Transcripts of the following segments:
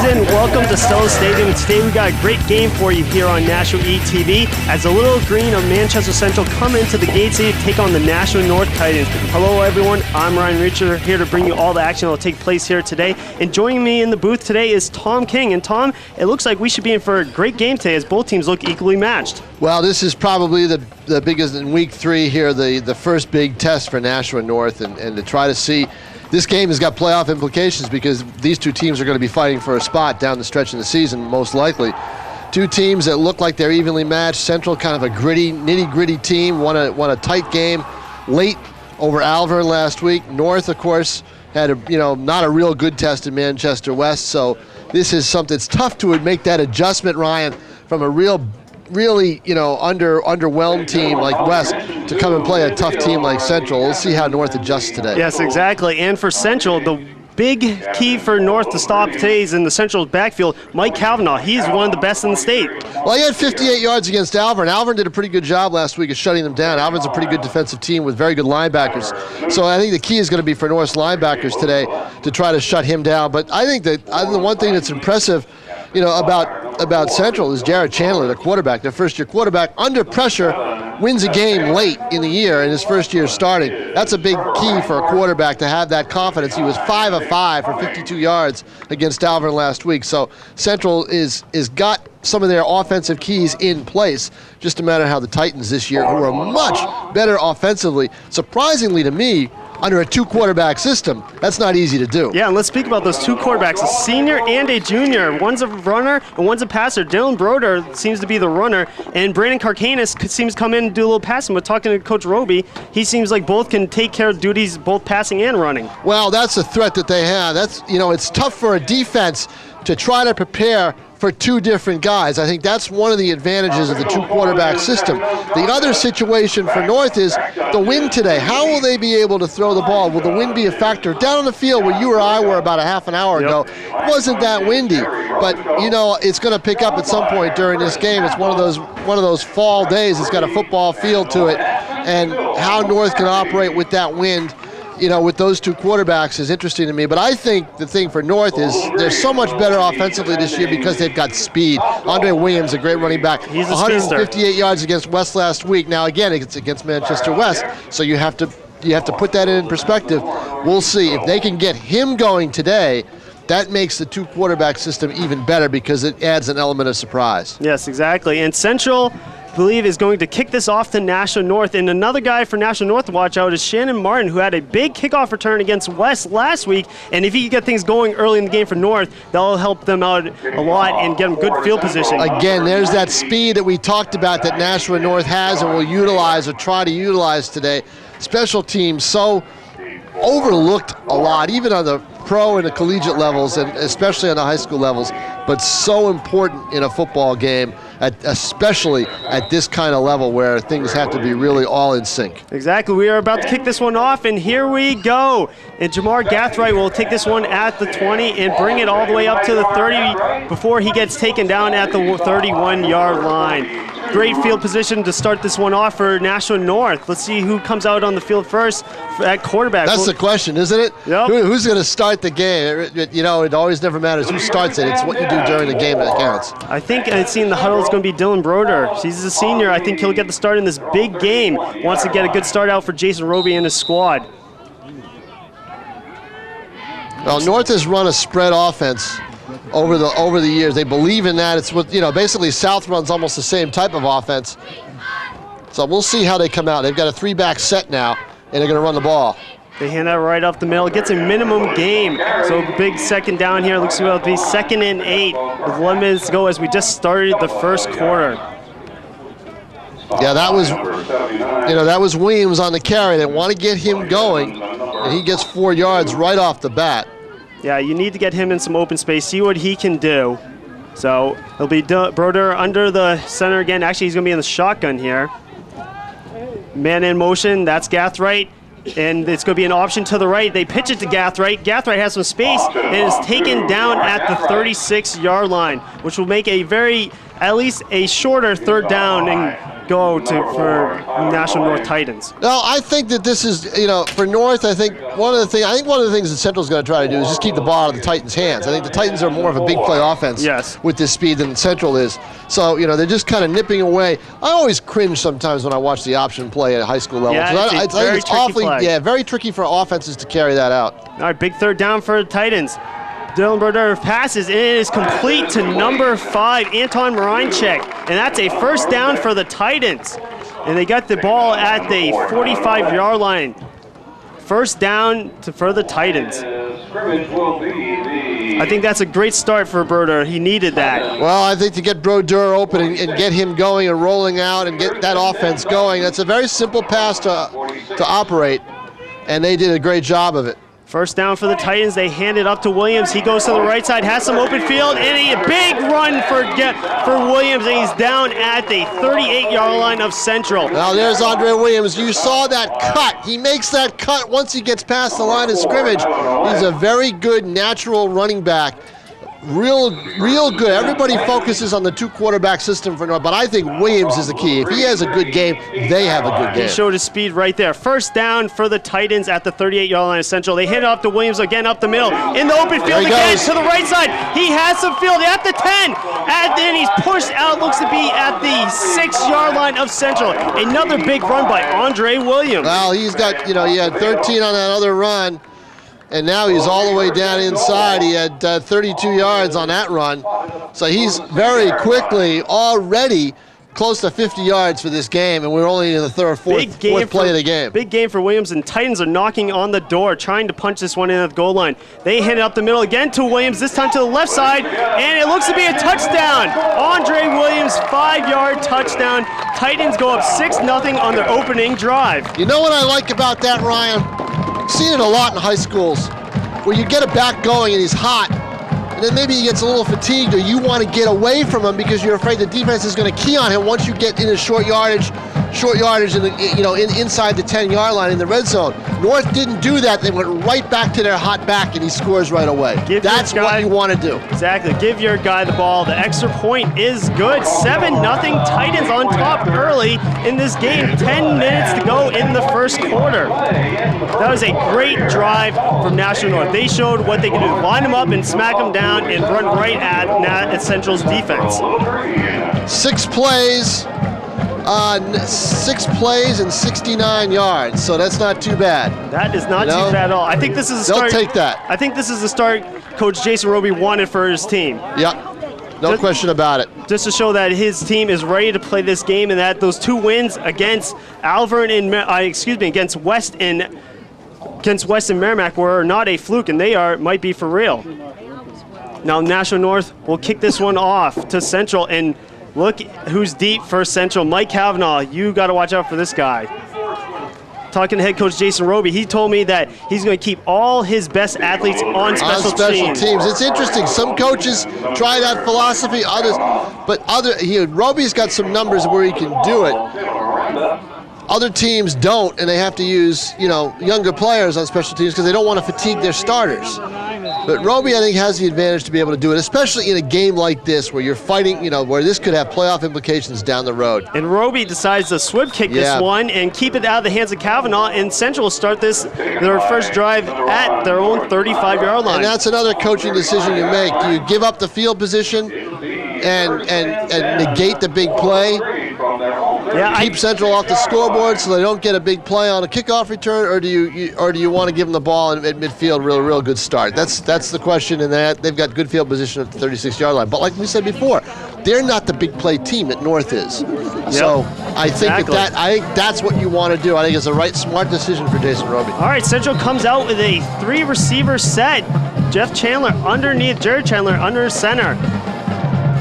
season. Welcome to Stellos Stadium. Today we got a great game for you here on Nashua ETV as the Little Green of Manchester Central come into the gates to take on the Nashua North Titans. Hello everyone, I'm Ryan Richer here to bring you all the action that will take place here today. And joining me in the booth today is Tom King. And Tom, it looks like we should be in for a great game today as both teams look equally matched. Well, this is probably the biggest in week 3 here, the first big test for Nashua North, and to try to see. This game has got playoff implications because these two teams are going to be fighting for a spot down the stretch of the season, most likely. Two teams that look like they're evenly matched. Central, kind of a gritty, nitty-gritty team, won a tight game late over Alvern last week. North, of course, had not a real good test in Manchester West. So this is something. It's tough to make that adjustment, Ryan, from a really underwhelmed team like West to come and play a tough team like Central. We'll see how North adjusts today. Yes, exactly. And for Central, the big key for North to stop today is in the Central backfield, Mike Kavanaugh. He's one of the best in the state. Well, he had 58 yards against Alvern. Alvern did a pretty good job last week of shutting them down. Alvern's a pretty good defensive team with very good linebackers. So I think the key is going to be for North's linebackers today to try to shut him down. But I think that the one thing that's impressive about Central is Jared Chandler, the quarterback, their first-year quarterback, under pressure, wins a game late in the year in his first year starting. That's a big key for a quarterback to have that confidence. He was 5 of 5 for 52 yards against Alvern last week. So Central is got some of their offensive keys in place. Just a matter how the Titans this year, who are much better offensively, surprisingly to me, under a two-quarterback system, that's not easy to do. Yeah, and let's speak about those two quarterbacks, a senior and a junior. One's a runner and one's a passer. Dylan Broder seems to be the runner, and Brandon Karkanis seems to come in and do a little passing. But talking to Coach Roby, he seems like both can take care of duties, both passing and running. Well, that's a threat that they have. That's, it's tough for a defense to try to prepare for two different guys. I think that's one of the advantages of the two-quarterback system. The other situation for North is the wind today. How will they be able to throw the ball? Will the wind be a factor? Down on the field where you or I were about a half an hour ago, it wasn't that windy, but it's going to pick up at some point during this game. It's one of those fall days. It's got a football feel to it, and how North can operate with that wind, with those two quarterbacks is interesting to me. But I think the thing for North is they're so much better offensively this year because they've got speed. Andre Williams, a great running back. He's a 158 yards against West last week. Now, again, it's against Manchester West, so you have to put that in perspective. We'll see. If they can get him going today, that makes the two-quarterback system even better because it adds an element of surprise. Yes, exactly. And Central, I believe, is going to kick this off to Nashua North. And another guy for Nashua North to watch out is Shannon Martin, who had a big kickoff return against West last week. And if he can get things going early in the game for North, that'll help them out a lot and get them good field position. Again, there's that speed that we talked about that Nashua North has and will utilize or try to utilize today. Special teams so overlooked a lot, even on the pro and the collegiate levels, and especially on the high school levels, but so important in a football game, especially at this kind of level where things have to be really all in sync. Exactly. We are about to kick this one off, and here we go. And Jamar Gathright will take this one at the 20 and bring it all the way up to the 30 before he gets taken down at the 31-yard line. Great field position to start this one off for Nashua North. Let's see who comes out on the field first at quarterback. That's the question, isn't it? Yep. Who's going to start the game? It always never matters who starts it. It's what you do during the game that counts. I think I've seen the huddle is going to be Dylan Broder. He's a senior. I think he'll get the start in this big game. Wants to get a good start out for Jason Roby and his squad. Well, North has run a spread offense over the years. They believe in that. It's what basically South runs almost the same type of offense. So we'll see how they come out. They've got a 3-back set now, and they're going to run the ball. They hand that right up the middle. Gets a minimum gain. So big second down here. Looks like it'll be 2nd and 8 with 11 minutes to go as we just started the first quarter. Yeah, that was Williams on the carry. They want to get him going, and he gets 4 yards right off the bat. Yeah, you need to get him in some open space, see what he can do. So it'll be Broder under the center again. Actually, he's going to be in the shotgun here. Man in motion, that's Gathright. And it's going to be an option to the right. They pitch it to Gathright. Gathright has some space and is taken down at the 36-yard line, which will make at least a shorter third down and for Nashua North Titans? No, I think that this is, for North, I think one of the things that Central's going to try to do is just keep the ball out of the Titans' hands. I think the Titans are more of a big play offense with this speed than Central is. So, they're just kind of nipping away. I always cringe sometimes when I watch the option play at a high school level. Yeah, it's awfully, very tricky for offenses to carry that out. All right, big third down for the Titans. Dylan Brodeur passes, and it is complete to number 5, Anton Marinchek. And that's a first down for the Titans. And they got the ball at the 45-yard line. First down for the Titans. I think that's a great start for Brodeur. He needed that. Well, I think to get Brodeur open and get him going and rolling out and get that offense going, that's a very simple pass to operate, and they did a great job of it. First down for the Titans. They hand it up to Williams. He goes to the right side, has some open field, and a big run for Williams, and he's down at the 38-yard line of Central. Now there's Andre Williams. You saw that cut. He makes that cut once he gets past the line of scrimmage. He's a very good natural running back. Real good. Everybody focuses on the 2-quarterback system for North, but I think Williams is the key. If he has a good game, they have a good game. He showed his speed right there. First down for the Titans at the 38-yard line of Central. They hand it off to Williams again up the middle. In the open field again to the right side. He has some field at the 10. And then he's pushed out, looks to be at the 6-yard line of Central. Another big run by Andre Williams. Well, he's got, he had 13 on that other run. And now he's all the way down inside. He had 32 yards on that run. So he's very quickly already close to 50 yards for this game, and we're only in the fourth play of the game. Big game for Williams, and Titans are knocking on the door, trying to punch this one in at the goal line. They hand it up the middle again to Williams, this time to the left side, and it looks to be a touchdown. Andre Williams, 5-yard touchdown. Titans go up 6-0 on their opening drive. You know what I like about that, Ryan? Seen it a lot in high schools, where you get a back going and he's hot, and then maybe he gets a little fatigued, or you want to get away from him because you're afraid the defense is going to key on him once you get into short yardage in the, inside the 10-yard line in the red zone. North didn't do that. They went right back to their hot back, and he scores right away. That's what you want to do. Exactly. Give your guy the ball. The extra point is good. 7-0 Titans on top early in this game. 10 minutes to go in the first quarter. That was a great drive from Nashua North. They showed what they can do. Line them up and smack them down and run right at Central's defense. 6 plays and 69 yards, so that's not too bad. That is not too bad at all. I think this is a start. They'll take that. I think this is the start Coach Jason Roby wanted for his team. Yep, no question about it. Just to show that his team is ready to play this game, and that those 2 wins against against West and Merrimack were not a fluke, and they might be for real. Now Nashua North will kick this one off to Central, and look who's deep for Central. Mike Kavanaugh, you got to watch out for this guy. Talking to head coach Jason Roby, he told me that he's going to keep all his best athletes on special teams. It's interesting. Some coaches try that philosophy, Roby's got some numbers where he can do it. Other teams don't, and they have to use, younger players on special teams because they don't want to fatigue their starters. But Roby, I think, has the advantage to be able to do it, especially in a game like this where you're fighting, where this could have playoff implications down the road. And Roby decides to swim kick this one and keep it out of the hands of Kavanaugh, and Central will start their first drive at their own 35-yard line. And that's another coaching decision you make. Do you give up the field position and negate the big play? Keep Central off the scoreboard so they don't get a big play on a kickoff return, or do you want to give them the ball at midfield, real good start? That's the question, and they've got good field position at the 36-yard line. But like we said before, they're not the big play team that North is. Yep. So I think that's what you want to do. I think it's a smart decision for Jason Roby. All right, Central comes out with a 3-receiver set. Jeff Chandler underneath, Jared Chandler under center.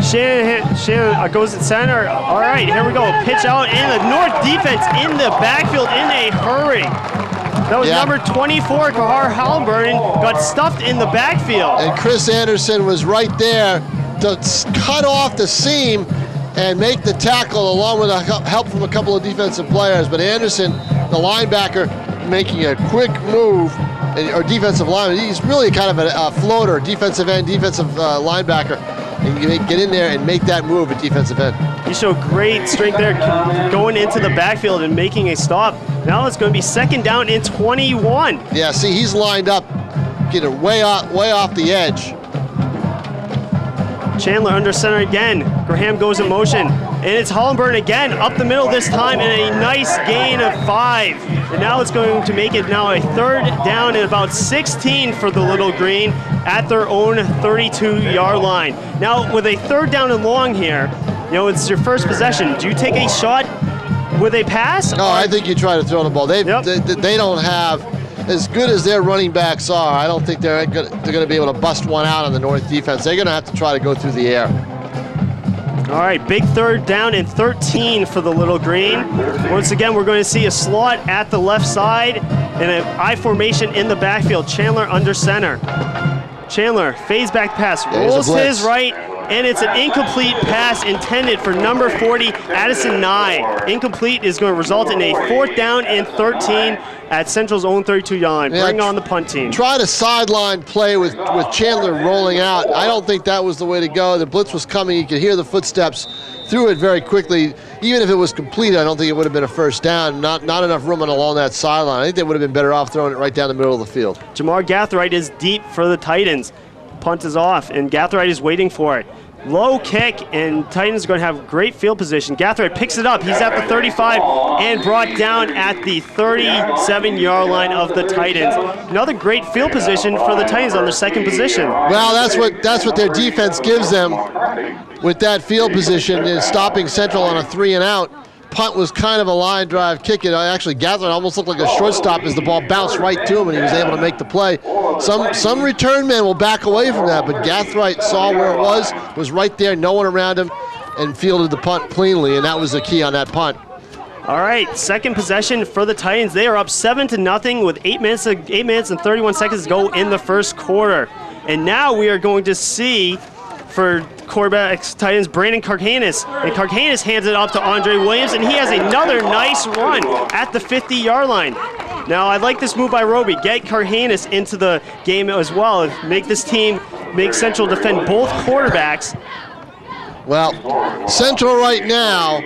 Shannon goes at center. All right, here we go. Pitch out, and the North defense in the backfield in a hurry. That was number 24, Kahar Halliburton, got stuffed in the backfield. And Chris Anderson was right there to cut off the seam and make the tackle, along with help from a couple of defensive players. But Anderson, the linebacker, making a quick move or defensive lineman. He's really kind of a floater, defensive end, defensive linebacker. And you get in there and make that move at defensive end. He showed great strength there going into the backfield and making a stop. Now it's going to be 2nd down and 21. Yeah, see, he's lined up, getting way off the edge. Chandler under center again. Graham goes in motion. And it's Hollenburn again, up the middle this time, and a nice gain of 5. And now it's going to make it now a 3rd down and about 16 for the Little Green at their own 32-yard line. Now, with a 3rd down and long here, you know, it's your first possession. Do you take a shot with a pass? No, I think you try to throw the ball. They don't have, as good as their running backs are, I don't think they're going to be able to bust one out on the North defense. They're going to have to try to go through the air. All right, big 3rd down and 13 for the Little Green. Once again, we're going to see a slot at the left side and an I formation in the backfield. Chandler under center. Chandler fades back pass, rolls to his right, and it's an incomplete pass intended for number 40, Addison Nye. Incomplete is going to result in a 4th down and 13 at Central's own 32-yard line. Yeah, bring on the punt team. Try to sideline play with Chandler rolling out. I don't think that was the way to go. The blitz was coming. You could hear the footsteps. Threw it very quickly. Even if it was complete, I don't think it would have been a 1st down. Not enough room along that sideline. I think they would have been better off throwing it right down the middle of the field. Jamar Gathright is deep for the Titans. Punt is off, and Gathright is waiting for it. Low kick, and Titans are going to have great field position. Gathright picks it up. He's at the 35 and brought down at the 37-yard line of the Titans. Another great field position for the Titans on their 2nd position. Well, that's what their defense gives them with that field position, is stopping Central on a 3-and-out. Punt was kind of a line drive kick. It actually, Gathright almost looked like a shortstop as the ball bounced right to him and he was able to make the play. Some return men will back away from that, but Gathright saw where it was right there, no one around him, and fielded the punt cleanly, and that was the key on that punt. All right, 2nd possession for the Titans. They are up 7-0 with 8 minutes and 31 seconds to go in the 1st quarter. And now we are going to see for quarterback Titans Brandon Carcanis. And Carcanis hands it up to Andre Williams, and he has another nice run at the 50-yard line. Now, I like this move by Roby. Get Carcanis into the game as well. Make this team, make Central defend both quarterbacks. Well, Central right now,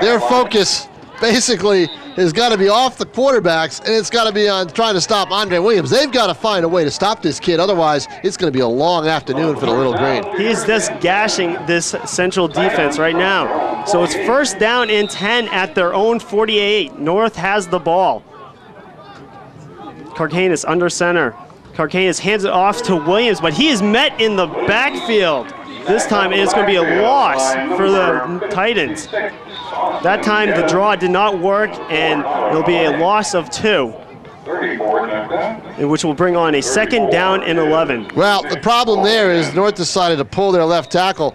their focus basically has got to be off the quarterbacks, and it's got to be on trying to stop Andre Williams. They've got to find a way to stop this kid. Otherwise, it's going to be a long afternoon for the Little Green. He is just gashing this Central defense right now. So it's 1st down and 10 at their own 48. North has the ball. Carcanis under center. Carcanis hands it off to Williams, but he is met in the backfield this time, and it's going to be a loss for the Titans. That time the draw did not work, and it'll be a loss of 2, which will bring on a 2nd down and 11. Well, the problem there is North decided to pull their left tackle,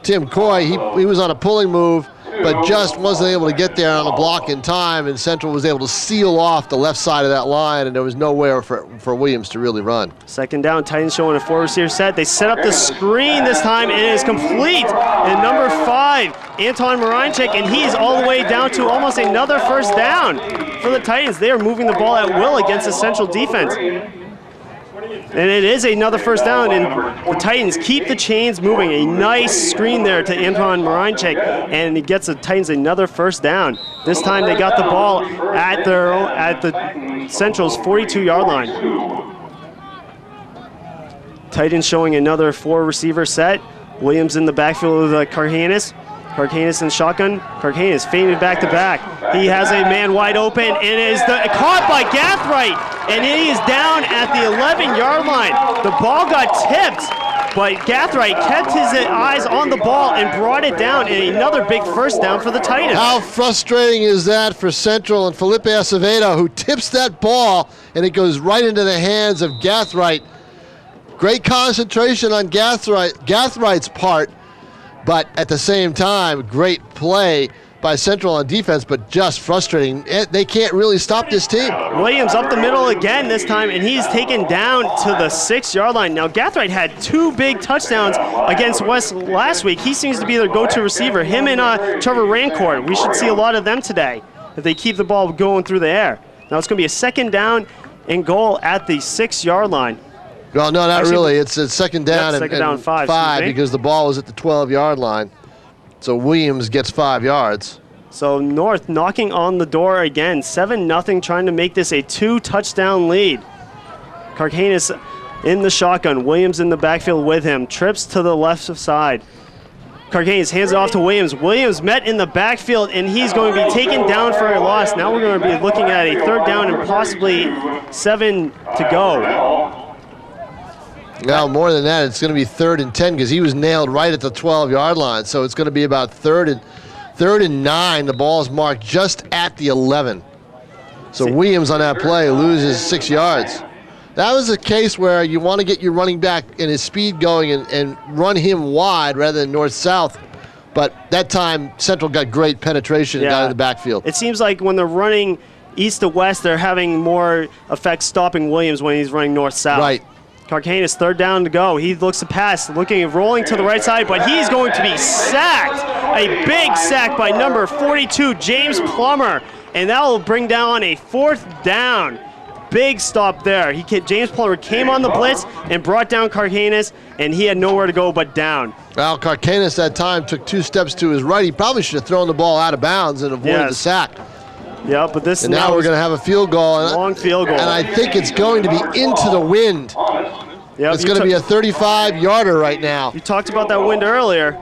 Tim Coy. He was on a pulling move, but just wasn't able to get there on the block in time, and Central was able to seal off the left side of that line, and there was nowhere for Williams to really run. 2nd down, Titans showing a 4-receiver set. They set up the screen this time, and it is complete. And number 5, Anton Moranchik, and he's all the way down to almost another 1st down for the Titans. They are moving the ball at will against the Central defense. And it is another 1st down, and the Titans keep the chains moving. A nice screen there to Anton Moranchik, and he gets the Titans another 1st down. This time they got the ball at the Central's 42-yard line. Titans showing another 4-receiver set. Williams in the backfield with Carcanis. Carcanis in shotgun. Carcanis fading back to back. He has a man wide open and is caught by Gathright, and he is down at the 11-yard line. The ball got tipped, but Gathright kept his eyes on the ball and brought it down, and another big 1st down for the Titans. How frustrating is that for Central and Felipe Acevedo, who tips that ball and it goes right into the hands of Gathright. Great concentration on Gathwright's part, but at the same time, great play by Central on defense, but just frustrating. They can't really stop this team. Williams up the middle again this time, and he's taken down to the 6-yard line. Now, Gathright had 2 big touchdowns against West last week. He seems to be their go-to receiver. Him and Trevor Rancourt. We should see a lot of them today if they keep the ball going through the air. Now it's going to be a 2nd down and goal at the 6-yard line. Well, no, not really. It's a second down, second down, five because the ball was at the 12-yard line. So Williams gets 5 yards. So North knocking on the door again. 7-0, trying to make this a 2-touchdown lead. Carquenes in the shotgun. Williams in the backfield with him. Trips to the left side. Carquenes hands it off to Williams. Williams met in the backfield, and he's going to be taken down for a loss. Now we're going to be looking at a 3rd down and possibly 7 to go. Now, more than that, it's going to be 3rd and 10 because he was nailed right at the 12-yard line. So it's going to be about 3rd and 9. The ball's marked just at the 11. So Williams on that play loses 6 yards. That was a case where you want to get your running back and his speed going and run him wide rather than north-south. But that time, Central got great penetration and got in the backfield. It seems like when they're running east to west, they're having more effect stopping Williams when he's running north-south. Right. Carquenes, 3rd down to go. He looks to pass, rolling to the right side, but he's going to be sacked. A big sack by number 42, James Plummer. And that will bring down a 4th down. Big stop there. James Plummer came on the blitz and brought down Carquenes, and he had nowhere to go but down. Well, Carquenes that time took 2 steps to his right. He probably should have thrown the ball out of bounds and avoided the sack. Yeah, but this now we're going to have a field goal. Long field goal. And I think it's going to be into the wind. Yep, it's going to be a 35-yarder right now. You talked about that wind earlier.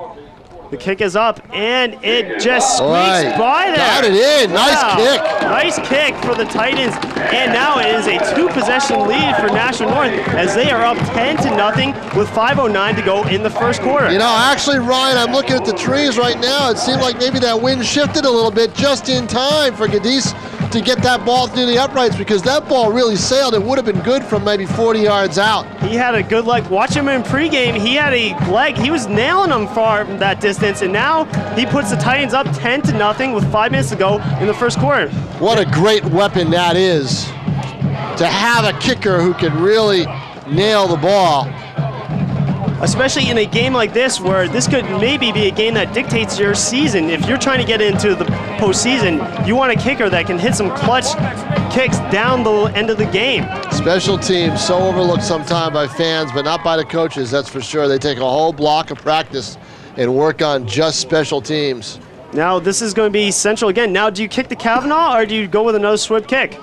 The kick is up, and it just squeaks by there. Got it in. Nice kick. Nice kick for the Titans. And now it is a 2-possession lead for Nashua North as they are up 10-0 with 5:09 to go in the 1st quarter. You know, actually, Ryan, I'm looking at the trees right now. It seemed like maybe that wind shifted a little bit just in time for Gadis to get that ball through the uprights because that ball really sailed. It would have been good from maybe 40 yards out. He had a good leg. Watch him in pregame. He had a leg. He was nailing them far from that distance, and now he puts the Titans up 10-0 with 5 minutes to go in the 1st quarter. What a great weapon that is to have a kicker who can really nail the ball. Especially in a game like this where this could maybe be a game that dictates your season. If you're trying to get into the postseason, you want a kicker that can hit some clutch kicks down the end of the game. Special teams, so overlooked sometimes by fans, but not by the coaches, that's for sure. They take a whole block of practice and work on just special teams. Now this is going to be Central again. Now do you kick the Kavanaugh or do you go with another swift kick?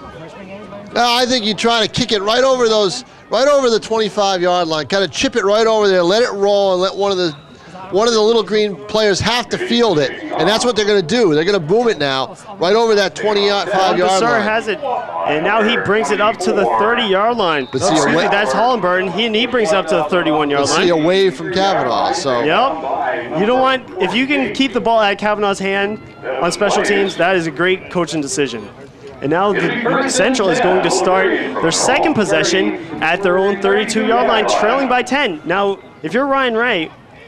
No, I think you try to kick it right over the 25-yard line, kind of chip it right over there, let it roll, and let one of the little green players have to field it, and that's what they're going to do. They're going to boom it now, right over that 25-yard line. has it, and now he brings it up to the 30-yard line. That's Hollenberg, and he brings it up to the 31-yard line. See a wave from Kavanaugh. So. Yep. You don't want, if you can keep the ball at Kavanaugh's hand on special teams, that is a great coaching decision. And now the Central is going to start their 2nd possession at their own 32-yard line, trailing by 10. Now, if you're Ryan Ray,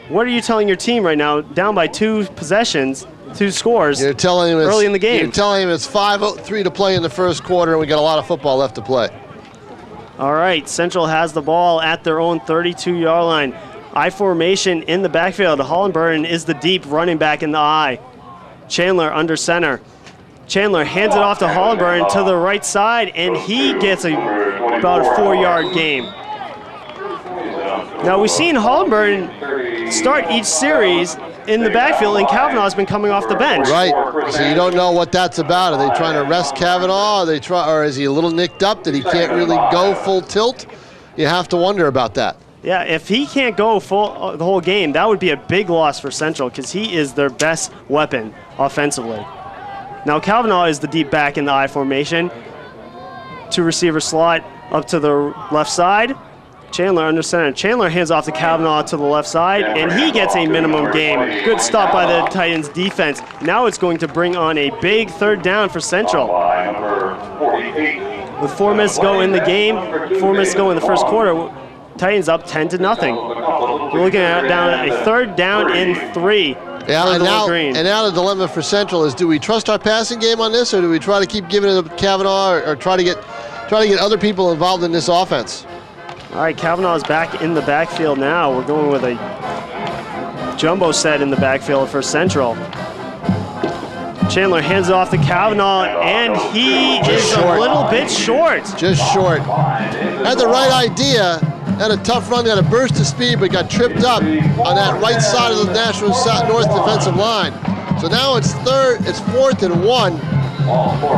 what are you telling your team right now, down by 2 possessions, 2 scores you're telling him early in the game? You're telling him it's 5:03 to play in the 1st quarter, and we got a lot of football left to play. All right, Central has the ball at their own 32-yard line. I formation in the backfield. Hollenberg is the deep running back in the I. Chandler under center. Chandler hands it off to Hollenberg to the right side, and he gets about a 4-yard gain. Now, we've seen Hollenberg start each series in the backfield, and Kavanaugh's been coming off the bench. Right. So you don't know what that's about. Are they trying to rest Kavanaugh? Or is he a little nicked up that he can't really go full tilt? You have to wonder about that. Yeah, if he can't go full the whole game, that would be a big loss for Central because he is their best weapon offensively. Now Kavanaugh is the deep back in the I formation. 2 receiver slot up to the left side. Chandler under center. Chandler hands off to Kavanaugh to the left side, and he gets a minimum gain. Good stop by the Titans defense. Now it's going to bring on a big 3rd down for Central. With 4 minutes to go in the game, 4 minutes to go in the 1st quarter, Titans up 10-0. We're looking at a 3rd down and 3. Yeah, and now the dilemma for Central is: do we trust our passing game on this, or do we try to keep giving it to Kavanaugh, or try to get other people involved in this offense? All right, Kavanaugh is back in the backfield now. We're going with a jumbo set in the backfield for Central. Chandler hands it off to Kavanaugh, and he is a little bit short. Just short. Had the right idea, had a tough run, got a burst of speed, but got tripped up on that right side of the Nashua North defensive line. So now it's 4th and 1.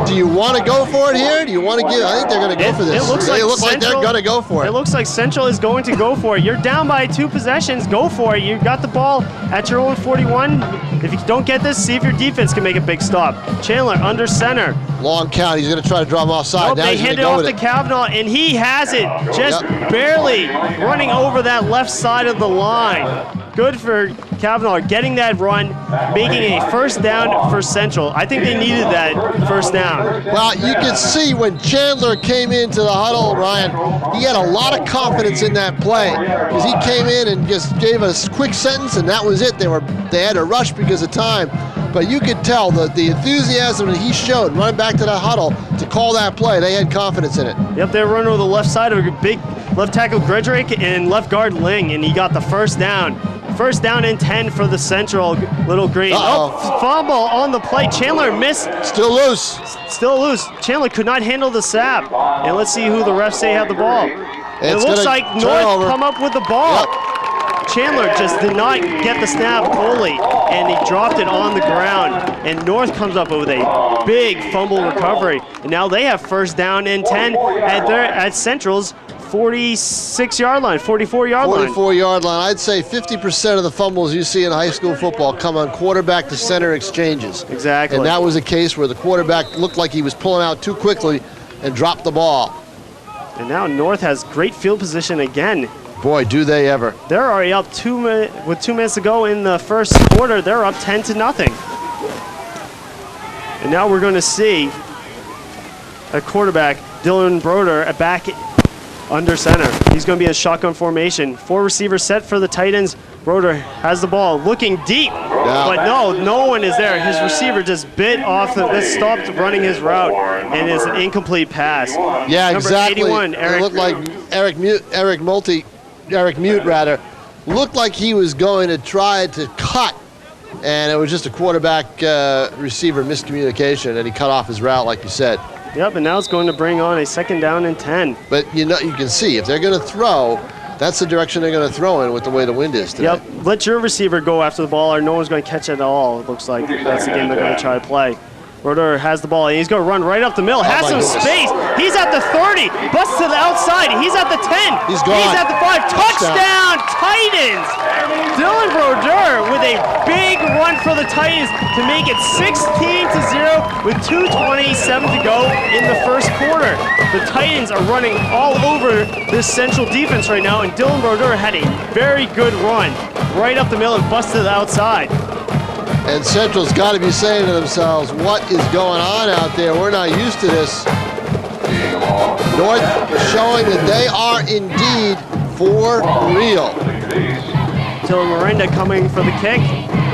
Do you want to go for it here? Do you want to give? I think they're going to go for this. It looks like they're going to go for it. It looks like Central is going to go for it. You're down by 2 possessions. Go for it. You got the ball at your own 41. If you don't get this, see if your defense can make a big stop. Chandler under center. Long count. He's going to try to draw him offside. Nope, now they hand it off to Kavanaugh, and he has it. Just barely running over that left side of the line. Good for Kavanaugh getting that run, making a first down for Central. I think they needed that first down. Well, you can see when Chandler came into the huddle, Ryan, he had a lot of confidence in that play because he came in and just gave a quick sentence, and that was it. They had to rush because of time. But you could tell the enthusiasm that he showed running back to that huddle to call that play. They had confidence in it. Yep, they were running over the left side of a big left tackle Grederick and left guard Ling, and he got the first down. First down and 10 for the Central Little Green. Oh, fumble on the play. Chandler missed. Still loose. Still loose. Chandler could not handle the sap. And let's see who the refs say had the ball. It looks like North come up with the ball. Yep. Chandler just did not get the snap fully, and he dropped it on the ground. And North comes up with a big fumble recovery. And now they have first down and 10 at Central's 46-yard line, 44-yard line. 44-yard line. I'd say 50% of the fumbles you see in high school football come on quarterback to center exchanges. Exactly. And that was a case where the quarterback looked like he was pulling out too quickly and dropped the ball. And now North has great field position again. Boy, do they ever. They're already up with 2 minutes to go in the first quarter. They're up 10-0. And now we're going to see a quarterback, Dylan Broder, back under center. He's going to be in shotgun formation. 4 receivers set for the Titans. Broder has the ball, looking deep, but no one is there. His receiver just bit off, stopped running his route, and it's an incomplete pass. Yeah, Number exactly. 81, It looked like Eric Mute looked like he was going to try to cut, and it was just a quarterback receiver miscommunication, and he cut off his route, like you said. Yep, and now it's going to bring on a second down and 10. But you can see if they're going to throw, that's the direction they're going to throw in with the way the wind is today. Yep, let your receiver go after the ball, or no one's going to catch it at all. It looks like that's the game they're going to try to play. Roder has the ball, and he's going to run right up the middle. Has some space. He's at the 30. Busts to the outside. He's at the 10. He's gone. He's at the 5. Touchdown, Titans! Dylan Roder with a big run for the Titans to make it 16-0 with 2:27 to go in the first quarter. The Titans are running all over this Central defense right now, and Dylan Roder had a very good run right up the middle and busted to the outside. And Central's got to be saying to themselves, what is going on out there? We're not used to this. North showing that they are indeed for real. Till Miranda coming for the kick,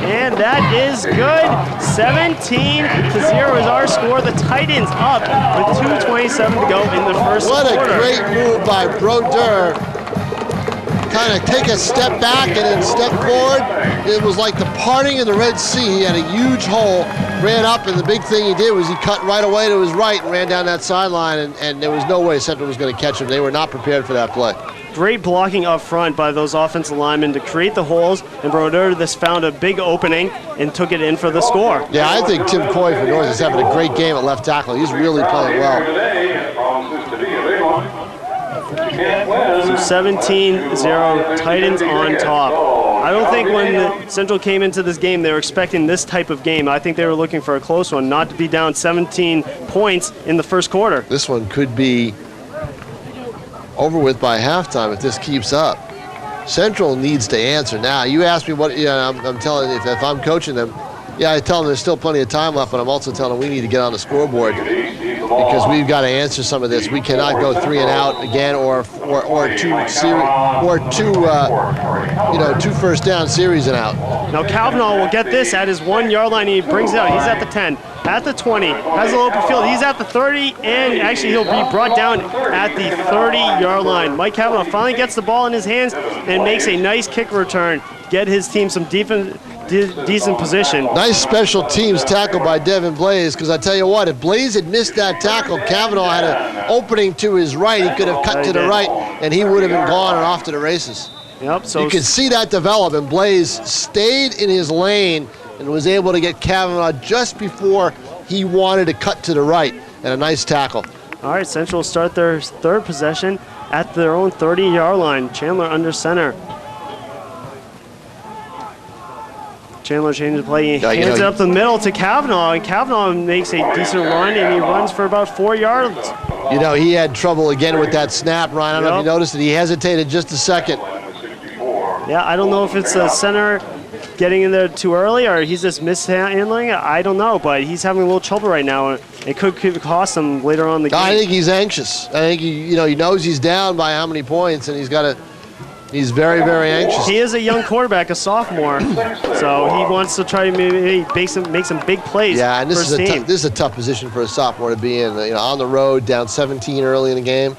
and that is good. 17-0 is our score. The Titans up with 2:27 to go in the first quarter. What a great move by Broder. Kind of take a step back and then step forward. It was like the parting of the Red Sea. He had a huge hole, ran up, and the big thing he did was he cut right away to his right and ran down that sideline, and there was no way Central was going to catch him. They were not prepared for that play. Great blocking up front by those offensive linemen to create the holes, and Broder just found a big opening and took it in for the score. Yeah, I think Tim Coy for North is having a great game at left tackle. He's really playing well. So 17-0, Titans on top. I don't think when Central came into this game, they were expecting this type of game. I think they were looking for a close one, not to be down 17 points in the first quarter. This one could be over with by halftime if this keeps up. Central needs to answer now. You asked me what, I'm telling you, if I'm coaching them, I tell them there's still plenty of time left, but I'm also telling them we need to get on the scoreboard because we've got to answer some of this. We cannot go 3 and out again or two first down series and out. Now Kavanaugh will get this at his 1 yard line. He brings it out. He's at the 10, at the 20, has a little open field. He's at the 30, and actually he'll be brought down at the 30-yard line. Mike Kavanaugh finally gets the ball in his hands and makes a nice kick return. Get his team some decent position. Nice special teams tackle by Devin Blaze, because I tell you what, if Blaze had missed that tackle, Kavanaugh had an opening to his right. He could have cut to the right, and he would have been gone and off to the races. Yep. So you can see that develop, and Blaze stayed in his lane and was able to get Kavanaugh just before he wanted to cut to the right, and a nice tackle. All right, Central will start their third possession at their own 30-yard line. Chandler under center. Chandler changes the play. He hands it up the middle to Kavanaugh, and Kavanaugh makes a decent run, and he runs for about 4 yards. You know, he had trouble again with that snap, Ryan. I don't know if you noticed it. He hesitated just a second. Yeah, I don't know if it's the center getting in there too early or he's just mishandling it. I don't know, but he's having a little trouble right now. It could cost him later on in the game. I think he's anxious. I think he knows he's down by how many points, and he's very, very anxious. He is a young quarterback, a sophomore, so he wants to try to maybe make some big plays. Yeah, and this is a tough position for a sophomore to be in. On the road, down 17 early in the game.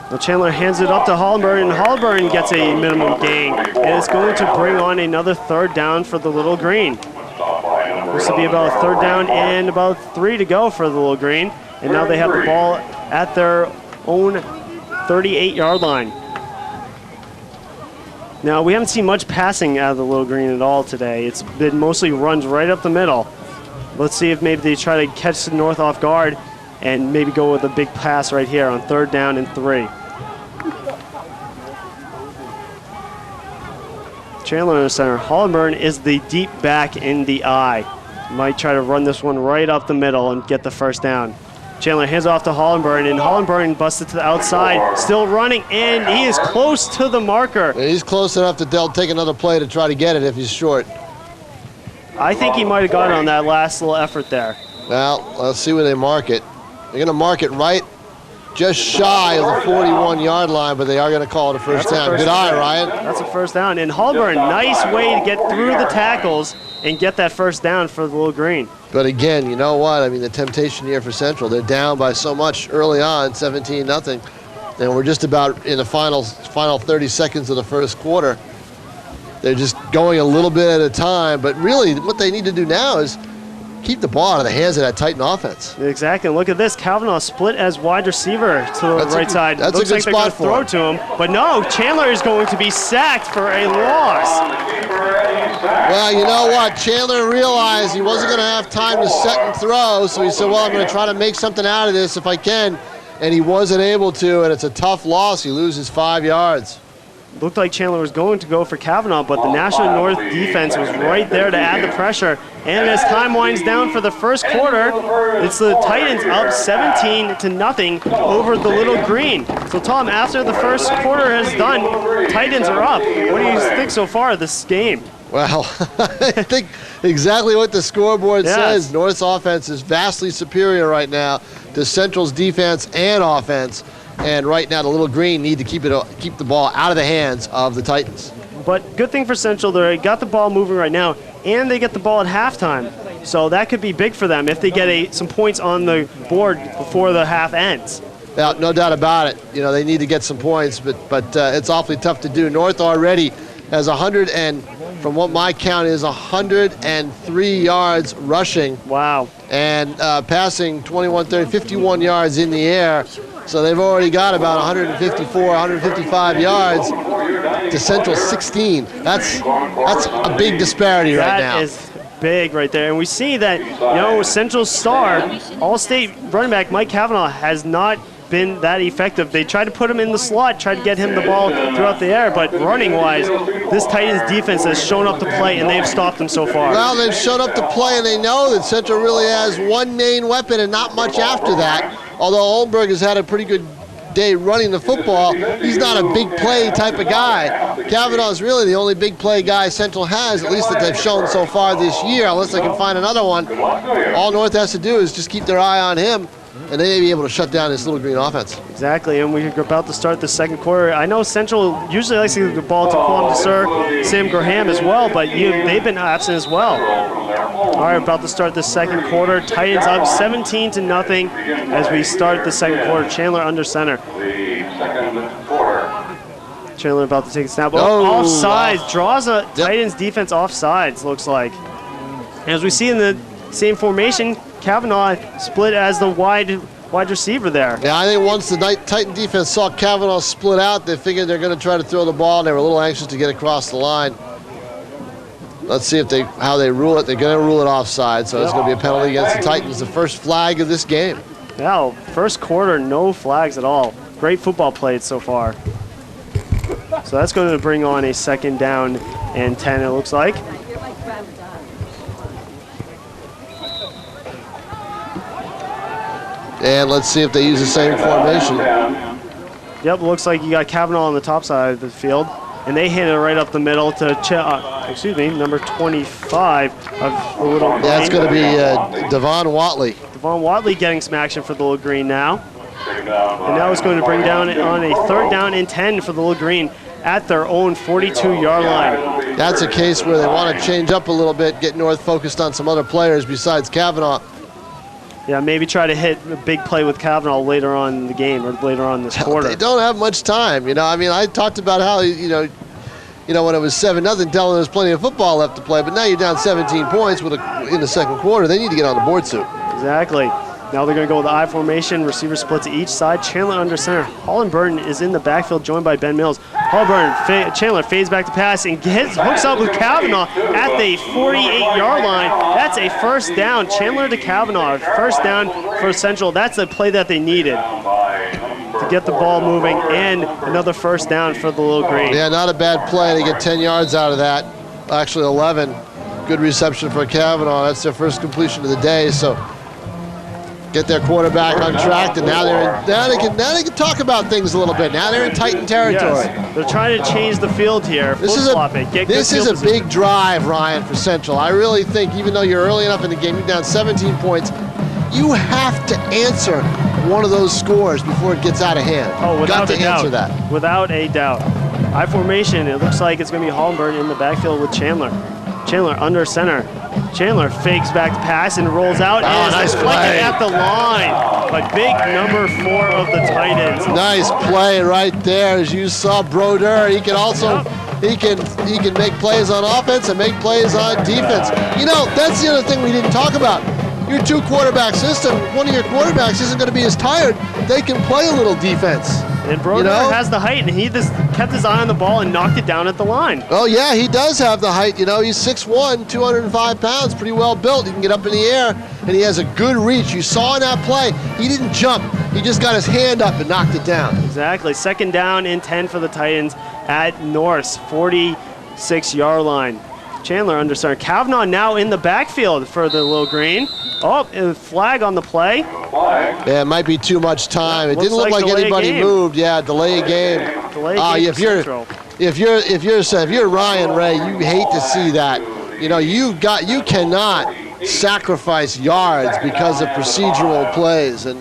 Well, Chandler hands it up to Hollenberg, and Hollenberg gets a minimum gain, and it's going to bring on another third down for the Little Green. This will be about a third down and about 3 to go for the Little Green, and now they have the ball at their own 38-yard line. Now, we haven't seen much passing out of the Little Green at all today. It's been mostly runs right up the middle. Let's see if maybe they try to catch the North off guard and maybe go with a big pass right here on third down and 3. Chandler in the center. Hollenburn is the deep back in the eye. Might try to run this one right up the middle and get the first down. Chandler hands off to Hollenburn, and Hollenburn busted to the outside, still running, and he is close to the marker. He's close enough that they'll take another play to try to get it if he's short. I think he might have got it on that last little effort there. Well, let's see where they mark it. They're going to mark it right just shy of the 41-yard line, but they are going to call it a first down. Good eye, Ryan. That's a first down. And Hollenburn, nice way to get through the tackles and get that first down for the Little Green. But again, you know what? I mean, the temptation here for Central. They're down by so much early on, 17-0, and we're just about in the final 30 seconds of the first quarter. They're just going a little bit at a time, but really what they need to do now is keep the ball out of the hands of that Titan offense. Exactly. And look at this. Kavanaugh split as wide receiver to the right side. That's Looks a good like they're going to throw to him. But no, Chandler is going to be sacked for a loss. Well, you know what? Chandler realized he wasn't going to have time to set and throw, so he said, well, I'm going to try to make something out of this if I can. And he wasn't able to, and it's a tough loss. He loses 5 yards. Looked like Chandler was going to go for Kavanaugh, but the Nashua North defense was right there to add the pressure. And as time winds down for the first quarter, it's the Titans up 17-0 over the Little Green. So Tom, after the first quarter is done, Titans are up. What do you think so far of this game? Well, I think exactly what the scoreboard says. North's offense is vastly superior right now to Central's defense and offense. And right now, the Little Green need to keep the ball out of the hands of the Titans. But good thing for Central, they got the ball moving right now, and they get the ball at halftime. So that could be big for them if they get some points on the board before the half ends. Yeah, no doubt about it. You know, they need to get some points, but it's awfully tough to do. North already has from what my count is, 103 yards rushing. Wow. And passing 51 yards in the air. So they've already got about 154, 155 yards to Central 16. That's a big disparity right now. That is big right there. And we see that, Central's star, All-State running back Mike Kavanaugh has not been that effective. They tried to put him in the slot, tried to get him the ball throughout the air, but running-wise, this Titans defense has shown up to play, and they've stopped him so far. Well, they've shown up to play, and they know that Central really has one main weapon and not much after that. Although Oldenburg has had a pretty good day running the football, he's not a big play type of guy. Kavanaugh is really the only big play guy Central has, at least that they've shown so far this year, unless they can find another one. All North has to do is just keep their eye on him and they may be able to shut down this Little Green offense. Exactly, and we're about to start the second quarter. I know Central usually likes to give the ball to Kwame Sir, Sam Graham as well, but they've been absent as well. All right, about to start the second quarter. Titans up 17-0 as we start the second quarter. Chandler under center. Chandler about to take a snap. Oh, offsides. Draws a Titans defense offsides, looks like. And as we see in the same formation, Kavanaugh split as the wide receiver there. Yeah, I think once the Titan defense saw Kavanaugh split out, they figured they're going to try to throw the ball, and they were a little anxious to get across the line. Let's see how they rule it. They're going to rule it offside, so it's going to be a penalty against the Titans. The first flag of this game. Yeah, first quarter, no flags at all. Great football played so far. So that's going to bring on a 2nd down and 10, it looks like. And let's see if they use the same formation. Yep, looks like you got Kavanaugh on the top side of the field. And they hit it right up the middle to, number 25 of the Little Green. That's going to be Devon Watley. Devon Watley getting some action for the Little Green now. And now it's going to bring down on a 3rd down and 10 for the Little Green at their own 42-yard line. That's a case where they want to change up a little bit, get North focused on some other players besides Kavanaugh. Yeah, maybe try to hit a big play with Kavanaugh later on in the game or later on this quarter. They don't have much time. I mean, I talked about how, when it was 7-0, Dylan, there was plenty of football left to play, but now you're down 17 points in the second quarter. They need to get on the board soon. Exactly. Now they're going to go with the I formation. Receiver split to each side. Chandler under center. Holland Burton is in the backfield, joined by Ben Mills. Chandler fades back to pass and hooks up with Kavanaugh at the 48-yard line. That's a 1st down. Chandler to Kavanaugh. 1st down for Central. That's the play that they needed to get the ball moving, and another 1st down for the Little Green. Yeah, not a bad play. They get 10 yards out of that. Actually, 11. Good reception for Kavanaugh. That's their first completion of the day. So get their quarterback on track, and now they can talk about things a little bit. Now they're in Titan territory. Yes. They're trying to change the field here. This is a big drive, Ryan, for Central. I really think even though you're early enough in the game, you're down 17 points, you have to answer one of those scores before it gets out of hand. Oh, without Got to answer that. Without a doubt. I formation, it looks like it's going to be Holmberg in the backfield with Chandler. Chandler under center. Chandler fakes back to pass and rolls out. And nice play at the line. But big number 4 of the Titans. Nice play right there. As you saw, Broder, he can also he can make plays on offense and make plays on defense. That's the other thing we didn't talk about. Your 2-quarterback system, one of your quarterbacks isn't going to be as tired. They can play a little defense. And Broder has the height, and he just kept his eye on the ball and knocked it down at the line. Oh, yeah, he does have the height. He's 6'1", 205 pounds, pretty well built. He can get up in the air, and he has a good reach. You saw in that play, he didn't jump. He just got his hand up and knocked it down. Exactly. 2nd down and 10 for the Titans at North's 46-yard line. Chandler under center. Kavanaugh now in the backfield for the Little Green. Oh, a flag on the play. Yeah, it might be too much time. It didn't look like anybody moved. Yeah, delay game. If you're Ryan Ray, you hate to see that. You cannot sacrifice yards because of procedural plays and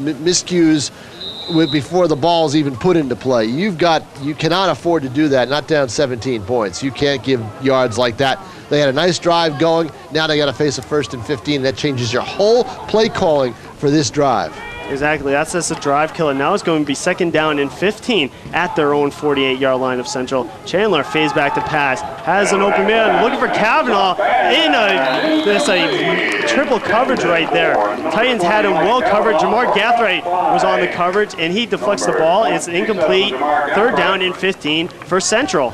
miscues before the ball's even put into play. You cannot afford to do that. Not down 17 points. You can't give yards like that. They had a nice drive going. Now they got to face a 1st and 15. That changes your whole play calling for this drive. Exactly. That's just a drive killer. Now it's going to be 2nd down and 15 at their own 48-yard line of Central. Chandler fades back to pass. Has an open man. Looking for Kavanaugh in a triple coverage right there. Titans had him well covered. Jamar Gathright was on the coverage, and he deflects the ball. It's incomplete. 3rd down and 15 for Central.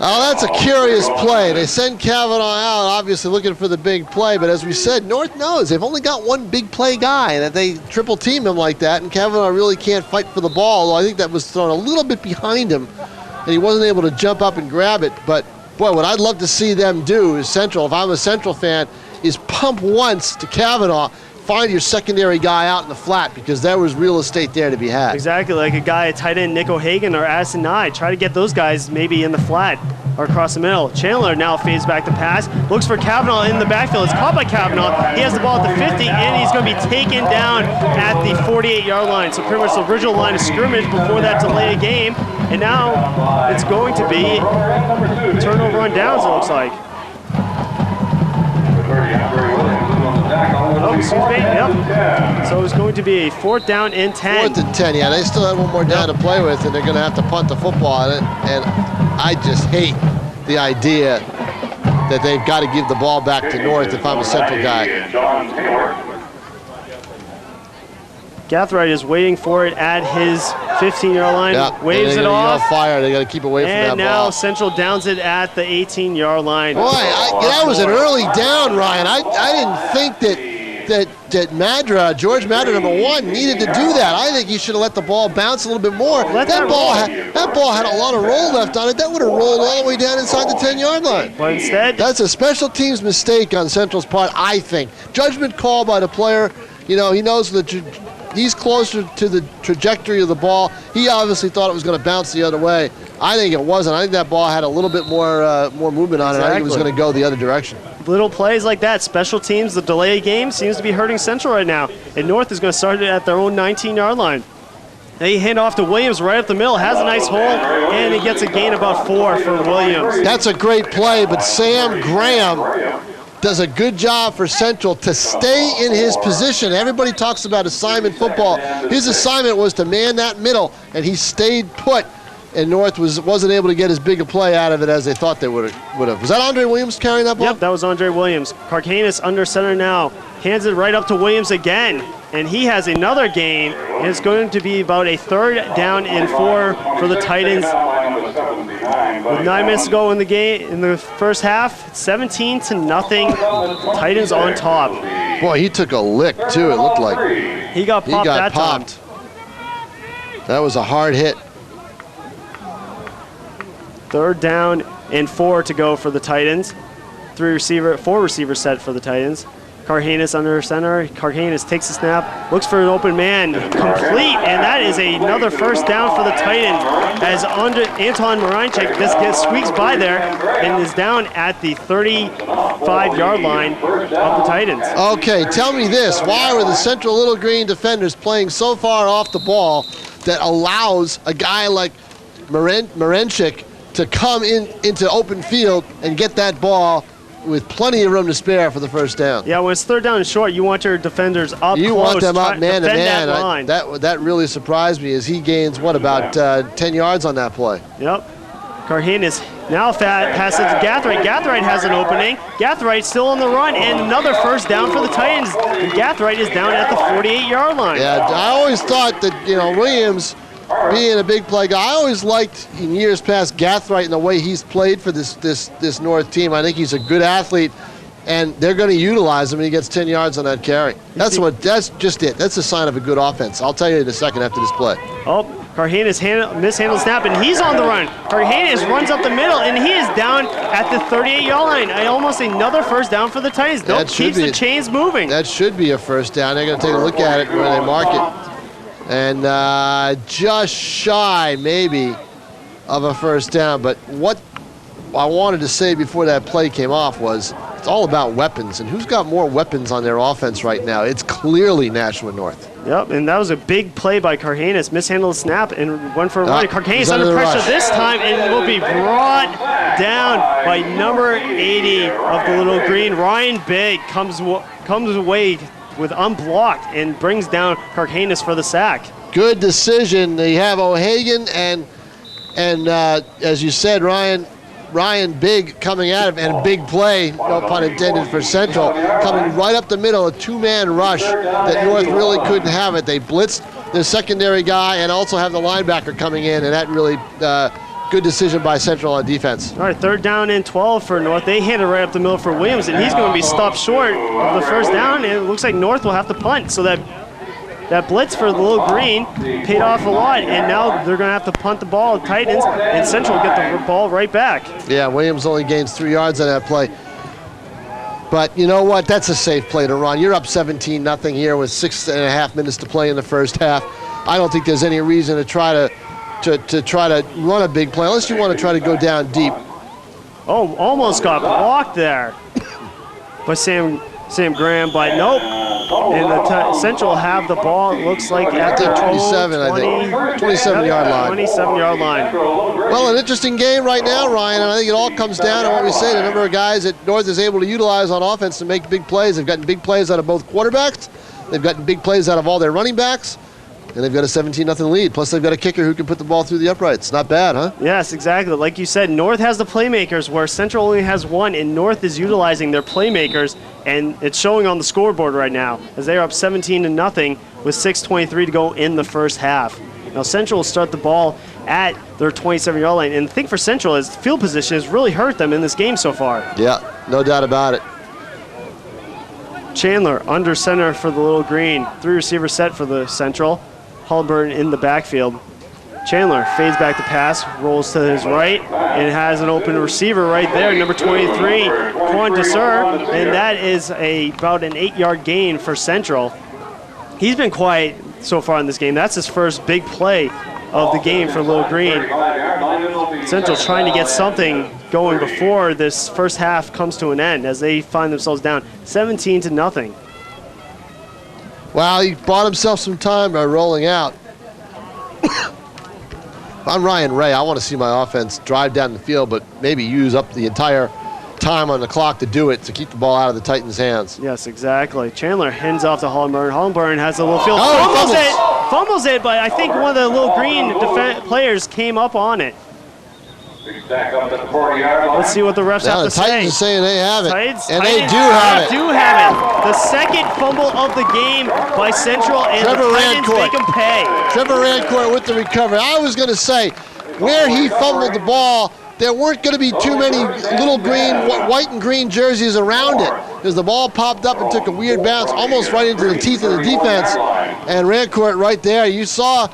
Oh, that's a curious play. They send Kavanaugh out, obviously looking for the big play, but as we said, North knows they've only got one big play guy, and that they triple team him like that, and Kavanaugh really can't fight for the ball, although I think that was thrown a little bit behind him, and he wasn't able to jump up and grab it. But, boy, what I'd love to see them do is Central, if I'm a Central fan, is pump once to Kavanaugh, find your secondary guy out in the flat because there was real estate there to be had. Exactly, like a guy, a tight end, Nick O'Hagan or Addison Nye. Try to get those guys maybe in the flat or across the middle. Chandler now fades back to pass, looks for Kavanaugh in the backfield. It's caught by Kavanaugh. He has the ball at the 50, and he's going to be taken down at the 48-yard line. So pretty much the original line of scrimmage before that delay of game. And now it's going to be a turnover on downs, it looks like. Oh, excuse me, yep. So it's going to be a 4th down and 10. 4th and 10, yeah. They still have one more down to play with, and they're going to have to punt the football on it. And I just hate the idea that they've got to give the ball back to North if I'm a Central guy. Gathright is waiting for it at his 15-yard line, Yep. waves it off. Fire. They got to keep away from that ball. And now Central downs it at the 18-yard line. Boy, that was an early down, Ryan. I didn't think that George Madra, number 1, needed to do that. I think he should have let the ball bounce a little bit more. That ball had a lot of roll left on it. That would have rolled all the way down inside the 10-yard line. But instead, that's a special teams mistake on Central's part, I think. Judgment call by the player. You know, he knows that he's closer to the trajectory of the ball. He obviously thought it was going to bounce the other way. I think it wasn't. I think that ball had a little bit more movement on it. I think it was going to go the other direction. Little plays like that, special teams, the delay game seems to be hurting Central right now. And North is going to start it at their own 19-yard line. They hand off to Williams right up the middle, has a nice hole, and he gets a gain about 4 for Williams. That's a great play, but Sam Graham does a good job for Central to stay in his position. Everybody talks about assignment football. His assignment was to man that middle, and he stayed put. And North wasn't able to get as big a play out of it as they thought they would have. Was that Andre Williams carrying that ball? Yep, that was Andre Williams. Carcanis under center now. Hands it right up to Williams again. And he has another gain. And it's going to be about a 3rd down and 4 for the Titans. With 9 minutes to go in the game, in the first half, 17-0. Titans on top. Boy, he took a lick too, it looked like. He got popped that time. That was a hard hit. 3rd down and 4 to go for the Titans. 4 receiver set for the Titans. Carhanis under center. Carhanis takes the snap, looks for an open man, complete, and that is another 1st down for the Titans as Anton Moranchik just squeaks by there and is down at the 35-yard line of the Titans. Okay, tell me this. Why were the Central Little Green defenders playing so far off the ball that allows a guy like Moranchik to come into open field and get that ball with plenty of room to spare for the 1st down? Yeah, when it's 3rd down and short, you want your defenders up you close. You want them up man to man. That really surprised me as he gains, about 10 yards on that play. Yep. Carhanis now passes to Gathright. Gathright has an opening. Gathright still on the run, and another 1st down for the Titans. And Gathright is down at the 48-yard line. Yeah, I always thought that, Williams, being a big play guy, I always liked in years past Gathright and the way he's played for this North team. I think he's a good athlete, and they're going to utilize him, and he gets 10 yards on that carry. That's just it. That's a sign of a good offense. I'll tell you in a second after this play. Oh, Carhanis mishandled snap, and he's on the run. Carhanis runs up the middle, and he is down at the 38-yard line. Almost another 1st down for the Titans. Nope, keeps the chains moving. That should be a 1st down. They're going to take a look at it when they mark it. And just shy, maybe, of a 1st down. But what I wanted to say before that play came off was it's all about weapons. And who's got more weapons on their offense right now? It's clearly Nashua North. Yep, and that was a big play by Carhanis. Mishandled the snap and went for a run. Carhanis under pressure this time and will be brought down by number 80 of the Little Green. Ryan Big comes away with unblocked and brings down Carhanis for the sack. Good decision. They have O'Hagan and as you said, Ryan Big coming at him, and a big play, no pun intended, for Central, coming right up the middle, a 2-man rush that North really couldn't have it. They blitzed the secondary guy and also have the linebacker coming in, and that really good decision by Central on defense. All right, 3rd down and 12 for North. They hand it right up the middle for Williams, and he's going to be stopped short of the 1st down, and it looks like North will have to punt. So that blitz for the Little Green paid off a lot, and now they're going to have to punt the ball at Titans, and Central will get the ball right back. Yeah, Williams only gains 3 yards on that play. But you know what? That's a safe play to run. You're up 17-0 here with 6.5 minutes to play in the first half. I don't think there's any reason to try to run a big play unless you want to try to go down deep. Oh, almost got blocked there by Sam Graham, but nope. And the Central have the ball, it looks like, at the 27-yard line. 27-yard line. Well, an interesting game right now, Ryan, and I think it all comes down to what we say, the number of guys that North is able to utilize on offense to make big plays. They've gotten big plays out of both quarterbacks. They've gotten big plays out of all their running backs. And they've got a 17-0 lead. Plus, they've got a kicker who can put the ball through the uprights. Not bad, huh? Yes, exactly. Like you said, North has the playmakers where Central only has one, and North is utilizing their playmakers, and it's showing on the scoreboard right now as they are up 17-0 with 6:23 to go in the first half. Now, Central will start the ball at their 27-yard line, and the thing for Central is field position has really hurt them in this game so far. Yeah, no doubt about it. Chandler under center for the Little Green. 3-receiver set for the Central. Halliburton in the backfield. Chandler fades back the pass, rolls to his right, and has an open receiver right there, number 23, Quan Desir, and that is about an 8-yard gain for Central. He's been quiet so far in this game. That's his first big play of the game for Little Green. Central trying to get something going before this first half comes to an end as they find themselves down 17-0. Wow, he bought himself some time by rolling out. If I'm Ryan Ray, I want to see my offense drive down the field, but maybe use up the entire time on the clock to do it, to keep the ball out of the Titans' hands. Yes, exactly. Chandler hands off to Halliburton. Halliburton has a little field. Fumbles it, but I think one of the Little Green players came up on it. Let's see what the refs have to say. The Titans are saying they have it, Titans they do have it. They do have it. The second fumble of the game by Central, and the Titans make them pay. Trevor Rancourt with the recovery. I was going to say, where he fumbled the ball, there weren't going to be too many Little Green, white and green jerseys around it, because the ball popped up and took a weird bounce almost right into the teeth of the defense. And Rancourt right there, you saw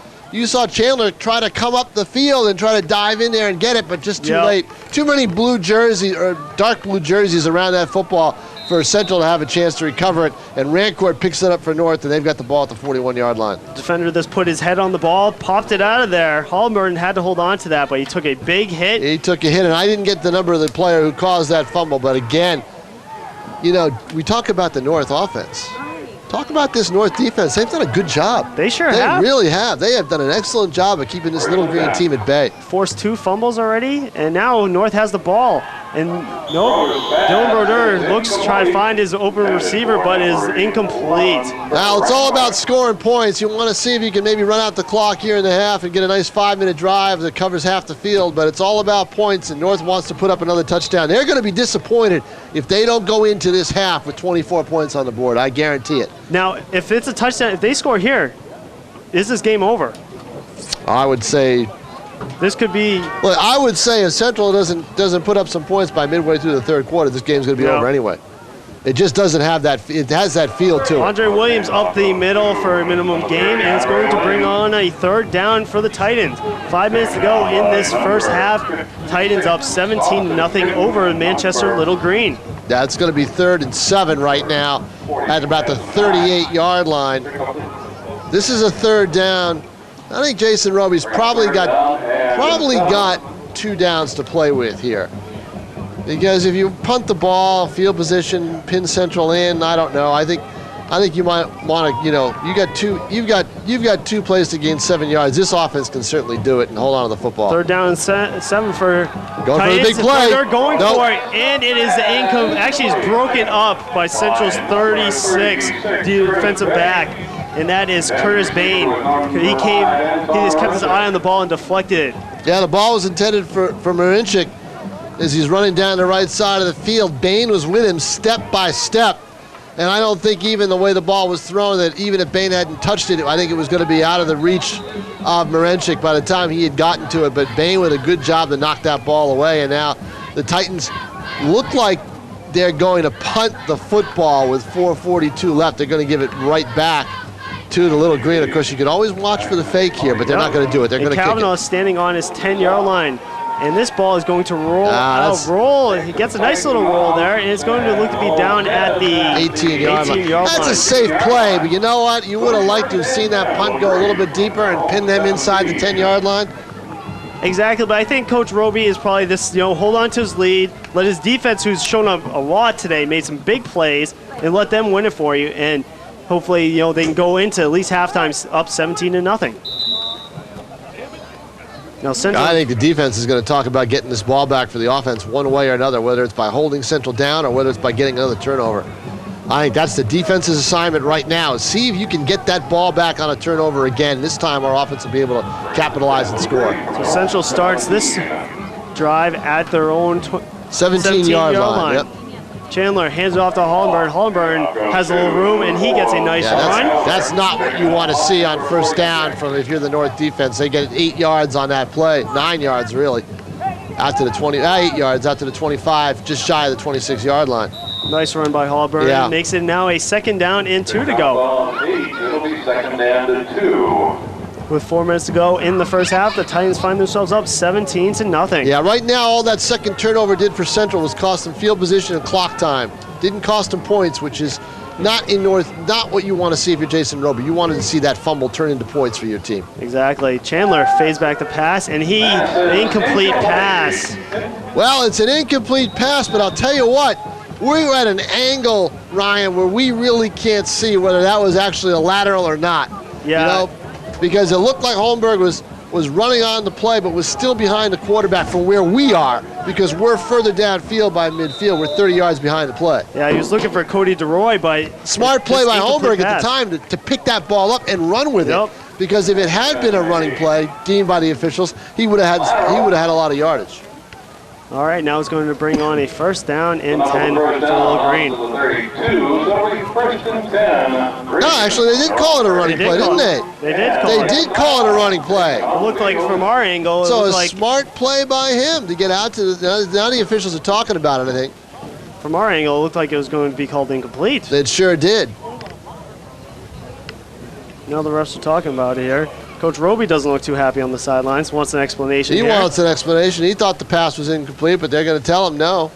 Chandler try to come up the field and try to dive in there and get it, but just too late. Too many blue jerseys or dark blue jerseys around that football for Central to have a chance to recover it. And Rancourt picks it up for North, and they've got the ball at the 41-yard line. Defender just put his head on the ball, popped it out of there. Halliburton had to hold on to that, but he took a big hit. He took a hit, and I didn't get the number of the player who caused that fumble, but again, you know, we talk about the North offense. Talk about this North defense. They've done a good job. They sure have. They really have. They have done an excellent job of keeping this Little Green team at bay. Forced 2 fumbles already, and now North has the ball. And Dylan Brodeur looks to try to find his open receiver, but is incomplete. Now, it's all about scoring points. You want to see if you can maybe run out the clock here in the half and get a nice 5-minute drive that covers half the field, but it's all about points, and North wants to put up another touchdown. They're going to be disappointed if they don't go into this half with 24 points on the board. I guarantee it. Now, if it's a touchdown, if they score here, is this game over? I would say this could be. Well, I would say if Central doesn't put up some points by midway through the third quarter, this game's going to be over anyway. It just doesn't have that. It has that feel to it. Andre Williams up the middle for a minimum game, and it's going to bring on a third down for the Titans. 5 minutes to go in this first half. Titans up 17-0 over Manchester Little Green. That's going to be 3rd and 7 right now at about the 38-yard line. This is a third down. I think Jason Roby's probably got 2 downs to play with here. Because if you punt the ball, field position, pin Central in, I don't know. I think you might want to, you've got 2 plays to gain 7 yards. This offense can certainly do it and hold on to the football. 3rd down and 7 for going Titans. for the big play. They're going for it, and it is the income. Actually, it's broken up by Central's 36 defensive back, and that is Curtis Bain. He just kept his eye on the ball and deflected it. Yeah, the ball was intended for Marinchik as he's running down the right side of the field. Bain was with him step by step. And I don't think even the way the ball was thrown, that even if Bain hadn't touched it, I think it was going to be out of the reach of Marinchik by the time he had gotten to it. But Bain with a good job to knock that ball away. And now the Titans look like they're going to punt the football with 4:42 left. They're going to give it right back to the Little Green. Of course, you can always watch for the fake here, but they're not going to do it. They're going to kick it. Kavanaugh standing on his 10-yard line. And this ball is going to roll out. Roll. He gets a nice little roll there, and it's going to look to be down at the 18-yard line. That's line. a safe play, but you know what? You would have liked to have seen that punt go a little bit deeper and pin them inside the 10-yard line. Exactly, but I think Coach Roby is probably this, hold on to his lead, let his defense, who's shown up a lot today, made some big plays, and let them win it for you. And hopefully, they can go into at least halftime up 17-0. Now, Central, I think the defense is going to talk about getting this ball back for the offense one way or another, whether it's by holding Central down or whether it's by getting another turnover. I think that's the defense's assignment right now, is see if you can get that ball back on a turnover again. This time our offense will be able to capitalize and score. So Central starts this drive at their own 17-yard line. Yep. Chandler hands it off to Hollenburn. Hollenburn has a little room, and he gets a nice run. That's not what you want to see on first down from if you're the North defense. They get 8 yards on that play, 9 yards really, out to the 8 yards, out to the 25, just shy of the 26-yard line. Nice run by Hollenburn. Yeah. Makes it now a second down and 2 to go. It'll be second down and 2. With 4 minutes to go in the first half, the Titans find themselves up 17-0. Yeah, right now all that second turnover did for Central was cost them field position and clock time. Didn't cost them points, which is not what you want to see if you're Jason Roby. You wanted to see that fumble turn into points for your team. Exactly. Chandler fades back the pass, and incomplete pass. Well, it's an incomplete pass, but I'll tell you what, we're at an angle, Ryan, where we really can't see whether that was actually a lateral or not. Yeah. Because it looked like Holmberg was running on the play, but was still behind the quarterback from where we are, because we're further downfield by midfield. We're 30 yards behind the play. Yeah, he was looking for Cody DeRoy, but smart play by Holmberg at the time to pick that ball up and run with it. Because if it had been a running play deemed by the officials, he would have had a lot of yardage. All right, now it's going to bring on a first down and 10 for Little Green. No, actually, they did call it a running play, didn't they? They did call it. They did call it a running play. It looked like from our angle, so it a like smart play by him to get out to now the officials are talking about it, I think. From our angle, it looked like it was going to be called incomplete. It sure did. Now the refs are talking about it here. Coach Roby doesn't look too happy on the sidelines. Wants an explanation. He wants an explanation. He thought the pass was incomplete, but they're going to tell him no.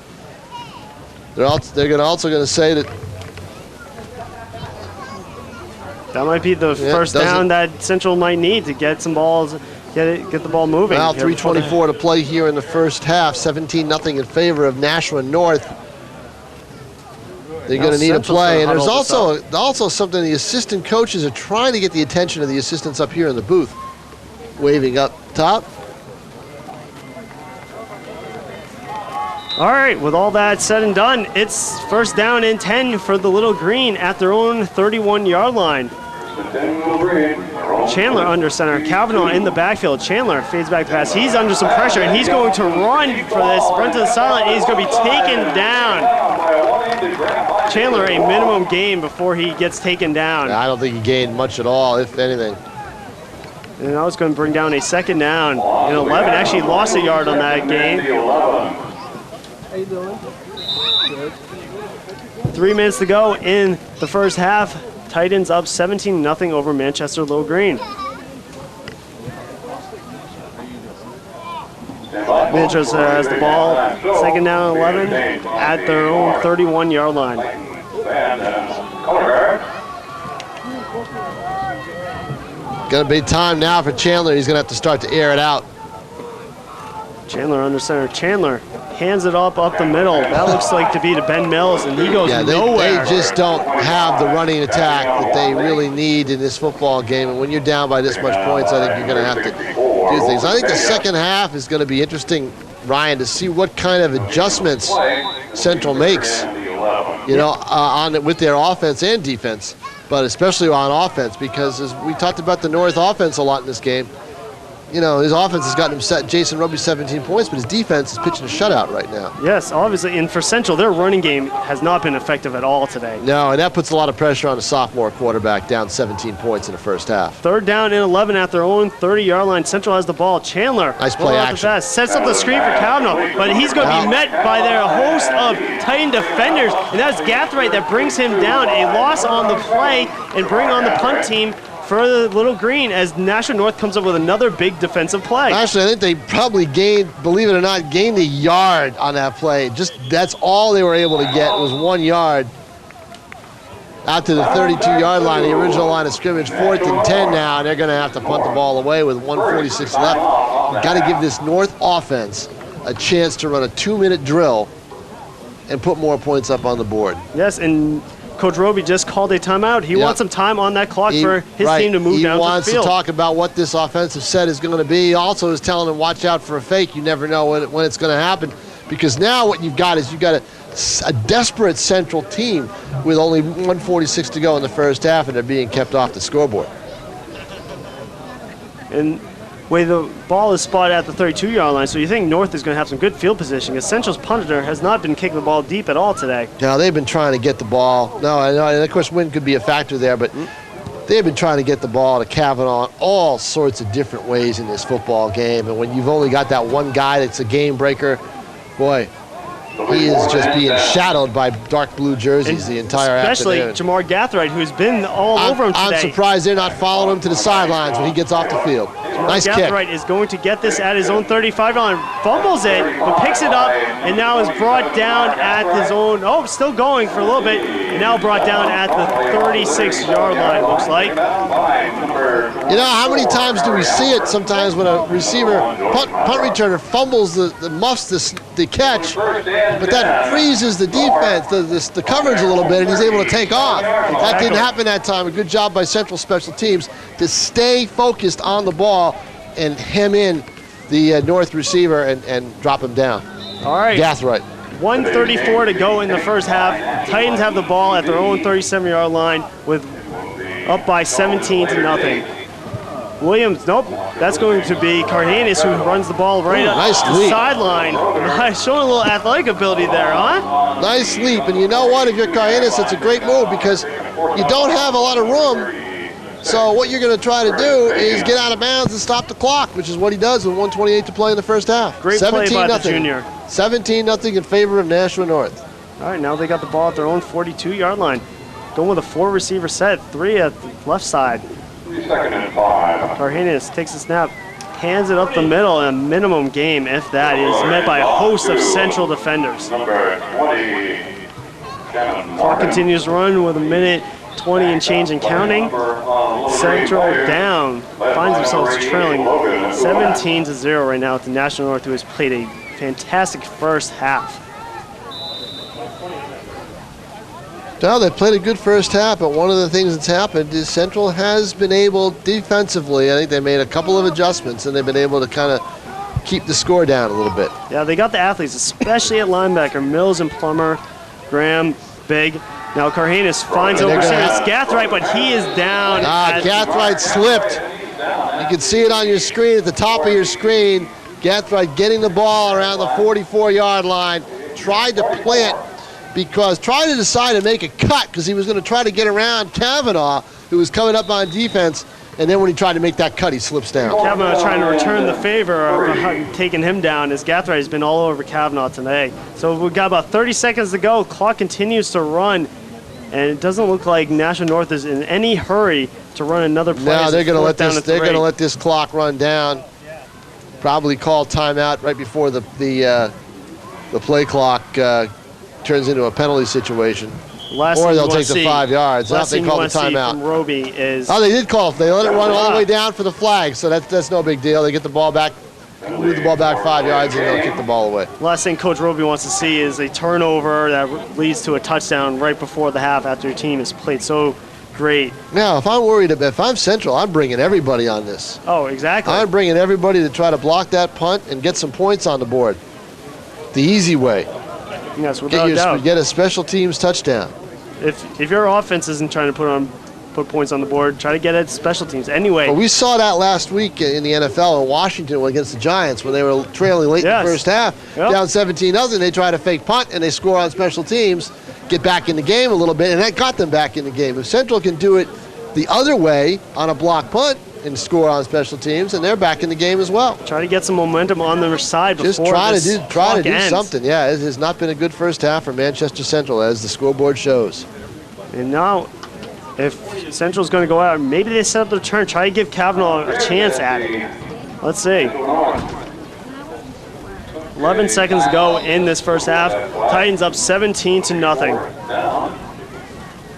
They're also going to say that that might be the first down that Central might need to get some balls, get the ball moving. Now 3:24 to play here in the first half. 17-0 in favor of Nashua North. They're going to need a play, and there's also something the assistant coaches are trying to get the attention of the assistants up here in the booth, waving up top. All right, with all that said and done, it's first down and 10 for the Little Green at their own 31-yard line. Chandler under center, Kavanaugh in the backfield. Chandler fades back pass. He's under some pressure, and he's going to run for this, run to the sideline, and he's going to be taken down. Chandler a minimum gain before he gets taken down. I don't think he gained much at all, if anything. And now it's going to bring down a second down and 11. Actually lost a yard on that game. How you doing? Good. 3 minutes to go in the first half. Titans up 17-0 over Manchester Little Green. Manchester has the ball, second down 11 at their own 31-yard line. Gonna be time now for Chandler. He's gonna have to start to air it out. Chandler under center. Chandler hands it up the middle. That looks like to be to Ben Mills, and he goes nowhere. They just don't have the running attack that they really need in this football game. And when you're down by this much points, I think you're going to have to do things. I think the second half is going to be interesting, Ryan, to see what kind of adjustments Central makes, with their offense and defense, but especially on offense, because as we talked about the North offense a lot in this game, his offense has gotten him Jason Roby 17 points, but his defense is pitching a shutout right now. Yes, obviously. And for Central, their running game has not been effective at all today. No, and that puts a lot of pressure on a sophomore quarterback down 17 points in the first half. Third down and 11 at their own 30-yard line. Central has the ball. Chandler. Nice play action. Sets up the screen for Kavanaugh, but he's going to be met by their host of Titan defenders, and that's Gathright that brings him down. A loss on the play and bring on the punt team for the Little Green as Nashua North comes up with another big defensive play. Actually, I think they probably gained, believe it or not, gained a yard on that play. Just that's all they were able to get was 1 yard out to the 32-yard line, the original line of scrimmage. 4th and 10 now, and they're going to have to punt the ball away with 1:46 left. You've got to give this North offense a chance to run a 2-minute drill and put more points up on the board. Yes, and Coach Roby just called a timeout. He wants some time on that clock for his team to move down to the field. He wants to talk about what this offensive set is going to be. He also is telling them, watch out for a fake. You never know when it's going to happen, because now what you've got is you've got a desperate Central team with only 1:46 to go in the first half, and they're being kept off the scoreboard. And way the ball is spotted at the 32-yard line, so you think North is going to have some good field position, because Central's punter has not been kicking the ball deep at all today. Now, they've been trying to get the ball. No, I know, and of course, wind could be a factor there, but they've been trying to get the ball to Kavanaugh in all sorts of different ways in this football game. And when you've only got that one guy that's a game breaker, boy, he is just being shadowed by dark blue jerseys the entire especially afternoon. Jamar Gathright, who's been all over him today. I'm surprised they're not following him to the sidelines when he gets off the field. Nice kick. Gathright is going to get this at his own 35 line, fumbles it, but picks it up, and now is brought down at his own, still going for a little bit, and now brought down at the 36-yard line, looks like. You know, how many times do we see it sometimes when a receiver, punt returner fumbles muffs the catch, but that freezes the defense, the coverage a little bit, and he's able to take off. That didn't happen that time. A good job by Central Special Teams to stay focused on the ball and hem in the North receiver and drop him down. All right. Gathright. 1:34 to go in the first half. Titans have the ball at their own 37-yard line with up by 17-0. Williams, nope, that's going to be Cardenas who runs the ball right up the sideline. Showing a little athletic ability there, huh? Nice leap, and you know what? If you're Cardenas, it's a great move because you don't have a lot of room. So what you're going to try to do is get out of bounds and stop the clock, which is what he does with 1:28 to play in the first half. Great play by the junior. 17-0 in favor of Nashua North. All right, now they got the ball at their own 42-yard line. Going with a 4-receiver set, 3 at the left side. 2nd and 5. Cardenas takes a snap, hands it up the middle, and a minimum game, if that, is met by a host of Central defenders. Number 20. Clock continues to run with 1:20 and change and counting. Central down, finds themselves trailing 17-0 right now with the Nashua North, who has played a fantastic first half. Well, they played a good first half, but one of the things that's happened is Central has been able defensively, I think they made a couple of adjustments, and they've been able to kind of keep the score down a little bit. Yeah, they got the athletes, especially at linebacker. Mills and Plummer, Graham, Big. Now Cardenas finds over Gathright, but he is down. Gathright slipped. You can see it on your screen, at the top of your screen. Gathright getting the ball around the 44-yard line, tried to plant tried to decide to make a cut because he was going to try to get around Kavanaugh, who was coming up on defense, and then when he tried to make that cut, he slips down. Kavanaugh trying to return the favor of taking him down, as Gathright has been all over Kavanaugh today. So we've got about 30 seconds to go. Clock continues to run, and it doesn't look like Nashua North is in any hurry to run another play. No, they're going to let this clock run down. Probably call timeout right before the play clock turns into a penalty situation. Or they'll take the 5 yards. Now they call the timeout. From Roby is they did call. They let it run all the way down for the flag, so that's no big deal. They get the ball back, move the ball back 5 yards, and they'll kick the ball away. Last thing Coach Roby wants to see is a turnover that leads to a touchdown right before the half after your team has played so great. Now, if I'm Central, I'm bringing everybody on this. Oh, exactly. I'm bringing everybody to try to block that punt and get some points on the board. The easy way. Yes, without doubt. Get a special teams touchdown. If your offense isn't trying to put points on the board, try to get it special teams. Anyway. Well, we saw that last week in the NFL in Washington against the Giants when they were trailing late in the first half, down 17-0. They try to fake punt and they score on special teams, get back in the game a little bit, and that got them back in the game. If Central can do it the other way on a block punt and score on special teams, and they're back in the game as well. Try to get some momentum on their side before Just try to do ends. something. Yeah, it has not been a good first half for Manchester Central, as the scoreboard shows. And now if Central's going to go out, maybe they set up their turn, try to give Kavanaugh a chance at it. Let's see. 11 seconds to go in this first half. Titans up 17-0.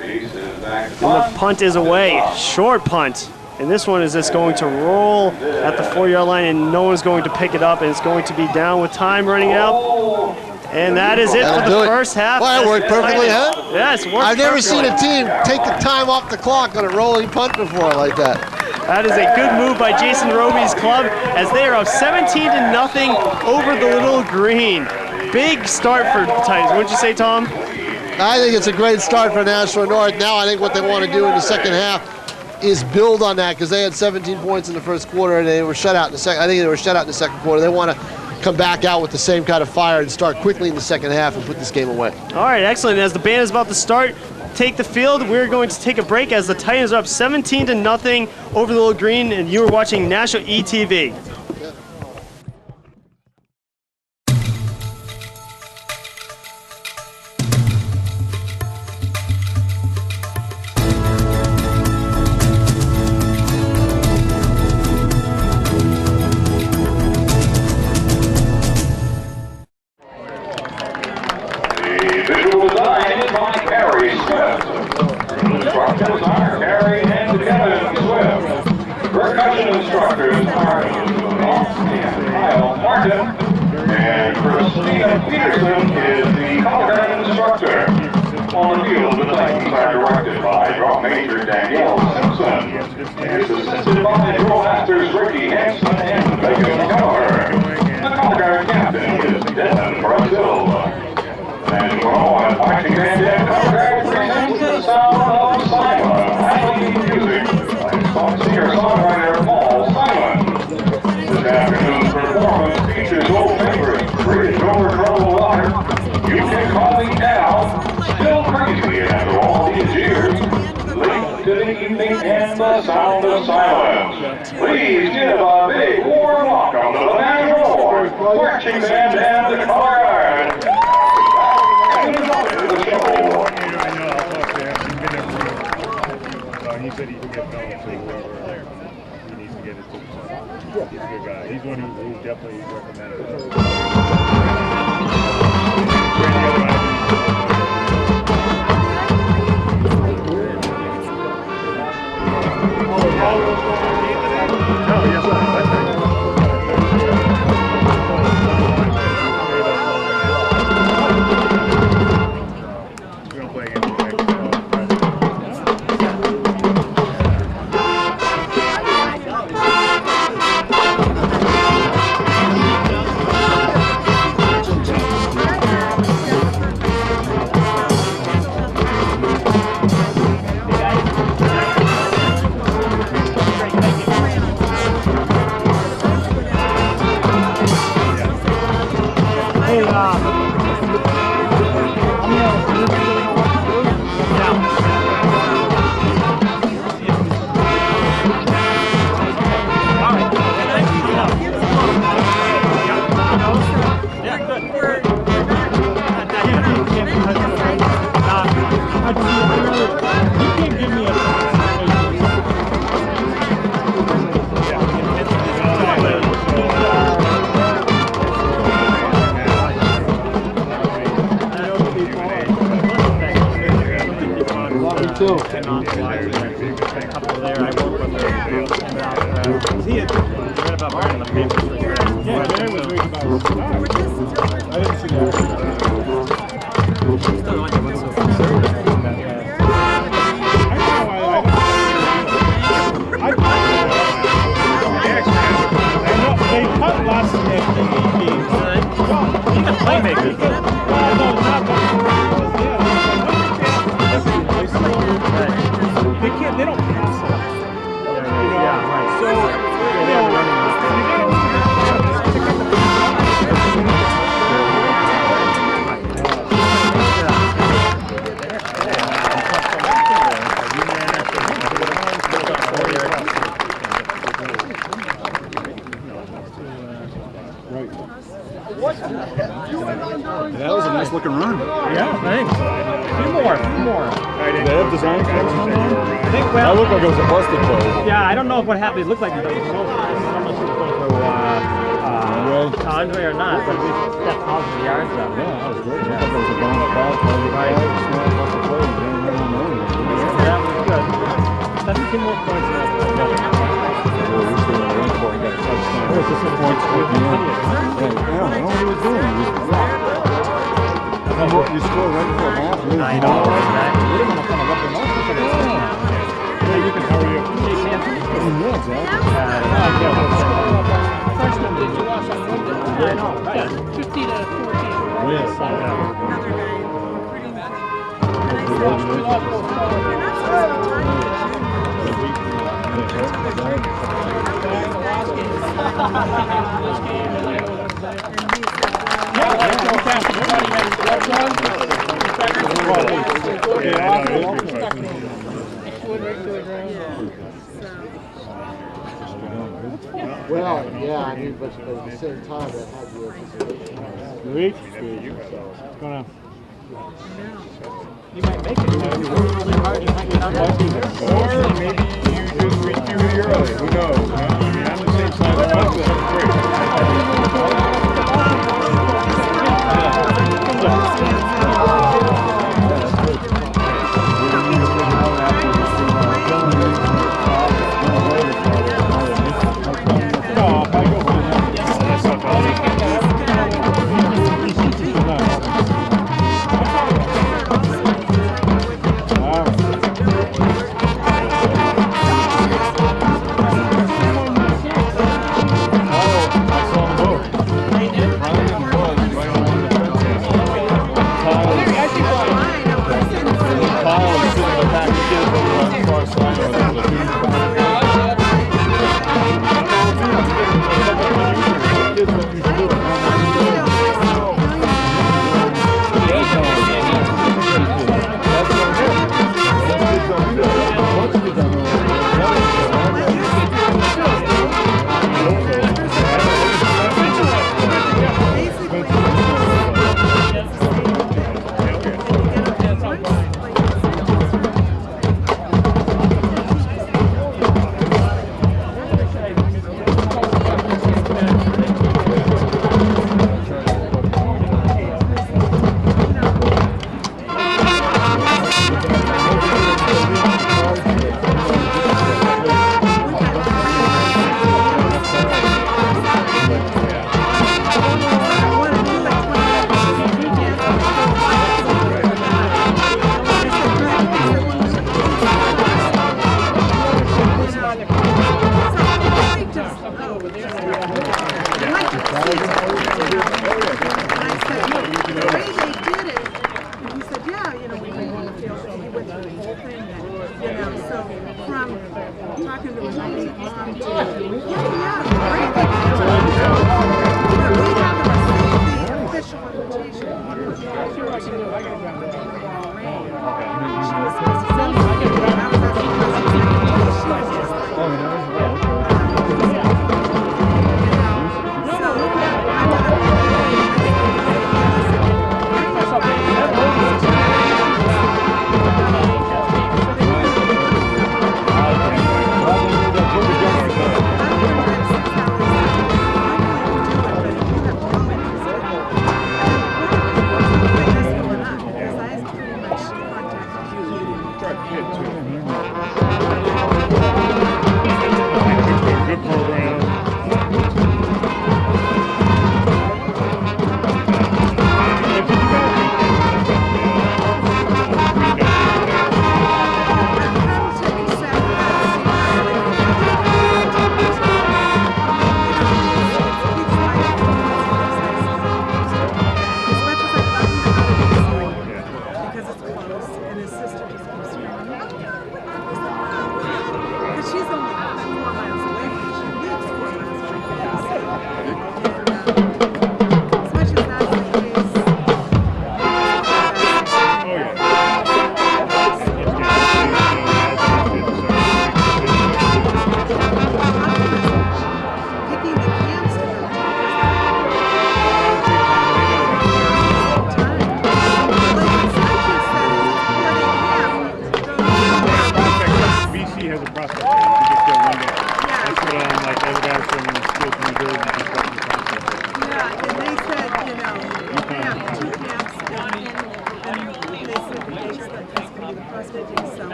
And the punt is away, short punt. And this one is just going to roll at the 4-yard line, and no one's going to pick it up, and it's going to be down with time running out. And that is it for the first half. Well, it worked perfectly, huh? Yes, it worked I've never seen perfectly. a team take the time off the clock on a rolling punt before like that. That is a good move by Jason Roby's club as they are up 17-0 over the Little Green. Big start for the Titans. What'd you say, Tom? I think it's a great start for Nashua North. Now I think what they want to do in the second half is build on that, because they had 17 points in the first quarter and they were shut out in the second. I think they were shut out in the second quarter. They want to come back out with the same kind of fire and start quickly in the second half and put this game away. All right, excellent. As the band is about to start, take the field, we're going to take a break as the Titans are up 17-0 over the Little Green, and you are watching Nashua ETV. Please give a big warm welcome to the Nashua North marching band and the color guard. He said he can get going to whoever he needs to get it to. He's a good guy. He's one who definitely recommended it. That was a nice looking run. Yeah, thanks. A few more. Did they have design cards on there? I think, That looked like it was a busted play. yeah, I don't know what happened. It looked like it was Andre or not, but we stepped out of the yard zone. Yeah, that was great. I thought that was a bounce back. Right. Busted play. That was good. 17 more points now. You score right before half. I know, exactly. You didn't want to kind of let them off. Yeah, you can hurry up. Shake hands. Freshman, did you watch on Monday? I know, right. 15 out of 14. Yes. Well, yeah, I mean, but at the same time, that had your Reach. You might make it. You work really hard and hang it on that. Or maybe you just reach puberty early. Who knows? I mean, I'm the same size as Buckley. That's great.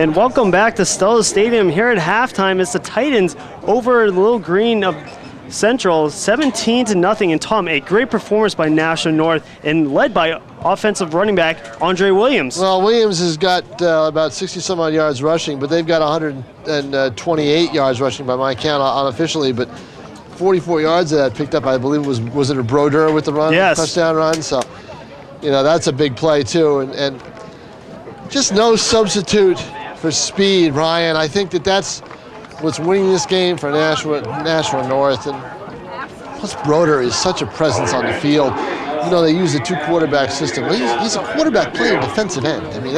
And welcome back to Stellos Stadium. Here at halftime, it's the Titans over the little green of Central, 17-0. And Tom, a great performance by Nashua North and led by offensive running back Andre Williams. Well, Williams has got about 60-some-odd yards rushing, but they've got 128 yards rushing by my count unofficially. But 44 yards of that picked up, I believe, was it a Brodeur with the run, yes, touchdown run? So, that's a big play too, and just no substitute for speed, Ryan. I think that's what's winning this game for Nashua North, and plus Brodeur is such a presence on the field. They use a 2-quarterback system. He's a quarterback playing defensive end. I mean,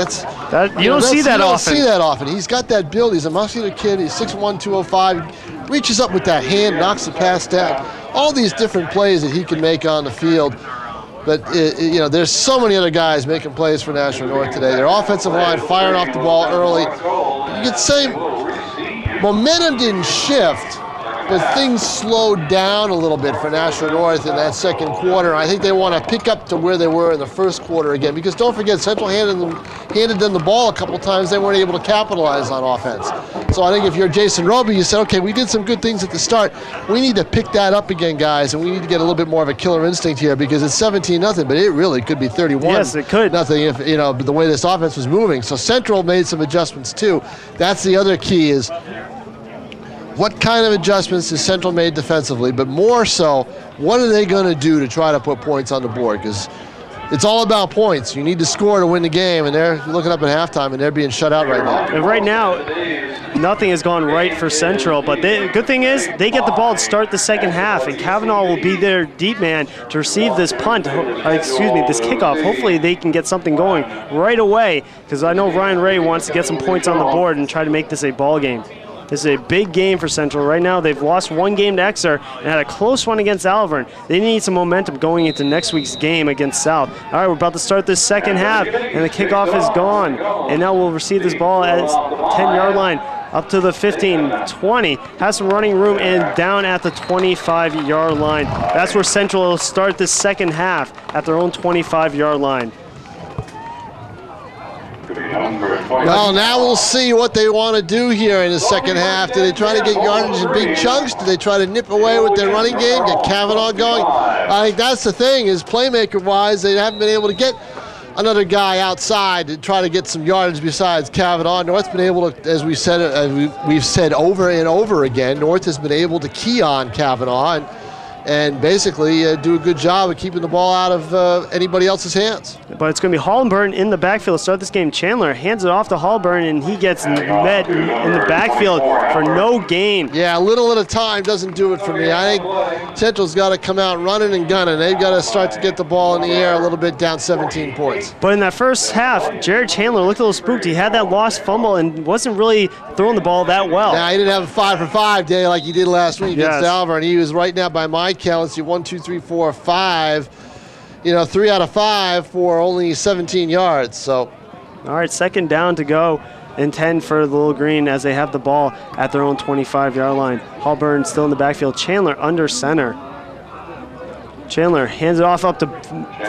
you don't see that often. He's got that build. He's a muscular kid. He's 6'1", 205. Reaches up with that hand, knocks the pass down. All these different plays that he can make on the field. But, there's so many other guys making plays for Nashua North today. Their offensive line firing off the ball early. You could say momentum didn't shift, but things slowed down a little bit for Nashua North in that second quarter. I think they want to pick up to where they were in the first quarter again, because don't forget, Central handed them the ball a couple times. They weren't able to capitalize on offense. So I think if you're Jason Roby, you said, okay, we did some good things at the start. We need to pick that up again, guys, and we need to get a little bit more of a killer instinct here, because it's 17-0, but it really could be 31. Yes, it could. Nothing if, the way this offense was moving. So Central made some adjustments too. That's the other key, is what kind of adjustments has Central made defensively, but more so, what are they going to do to try to put points on the board? Because it's all about points. You need to score to win the game, and they're looking up at halftime, and they're being shut out right now. And right now, nothing has gone right for Central, but the good thing is they get the ball to start the second half, and Kavanaugh will be their deep man to receive this this kickoff. Hopefully they can get something going right away, because I know Ryan Ray wants to get some points on the board and try to make this a ball game. This is a big game for Central. Right now, they've lost one game to Exeter and had a close one against Alvern. They need some momentum going into next week's game against South. All right, we're about to start this second half, and the kickoff is gone. And now we'll receive this ball at 10-yard line, up to the 15, 20. Has some running room and down at the 25-yard line. That's where Central will start this second half, at their own 25-yard line. Well, now we'll see what they want to do here in the second half. Do they try to get yardage in big chunks? Do they try to nip away with their running game, get Kavanaugh going? I think that's the thing, is playmaker-wise, they haven't been able to get another guy outside to try to get some yardage besides Kavanaugh. North's been able to, as we've said over and over again, North has been able to key on Kavanaugh and basically do a good job of keeping the ball out of anybody else's hands. But it's going to be Hollenburn in the backfield to start this game. Chandler hands it off to Hollenburn, and he gets met in the backfield for no gain. Yeah, a little at a time doesn't do it for me. I think Central's got to come out running and gunning. They've got to start to get the ball in the air a little bit, down 17 points. But in that first half, Jared Chandler looked a little spooked. He had that lost fumble and wasn't really throwing the ball that well. Now, he didn't have a 5-for-5 day like he did last week against Alvern. He was right now, by my count, let's see, 1, 2, 3, 4, 5. 3 out of 5 for only 17 yards. So, all right, second down to go and 10 for the Little Green as they have the ball at their own 25-yard line. Hollenburn still in the backfield. Chandler under center. Chandler hands it off up to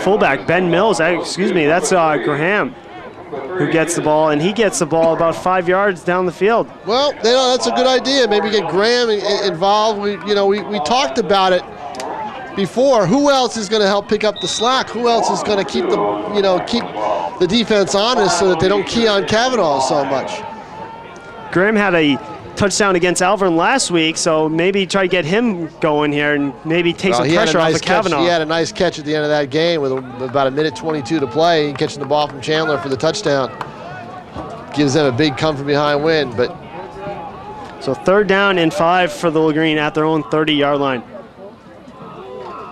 fullback Ben Mills. That's Graham who gets the ball, and he gets the ball about 5 yards down the field. Well, that's a good idea. Maybe get Graham involved. We talked about it before. Who else is going to help pick up the slack? Who else is going to keep the defense honest so that they don't key on Kavanaugh so much? Graham had a touchdown against Alvern last week, so maybe try to get him going here and maybe take some pressure off of Kavanaugh. He had a nice catch at the end of that game with about 1:22 to play, catching the ball from Chandler for the touchdown. Gives them a big come-from-behind win. So third down and 5 for the Little Green at their own 30-yard line.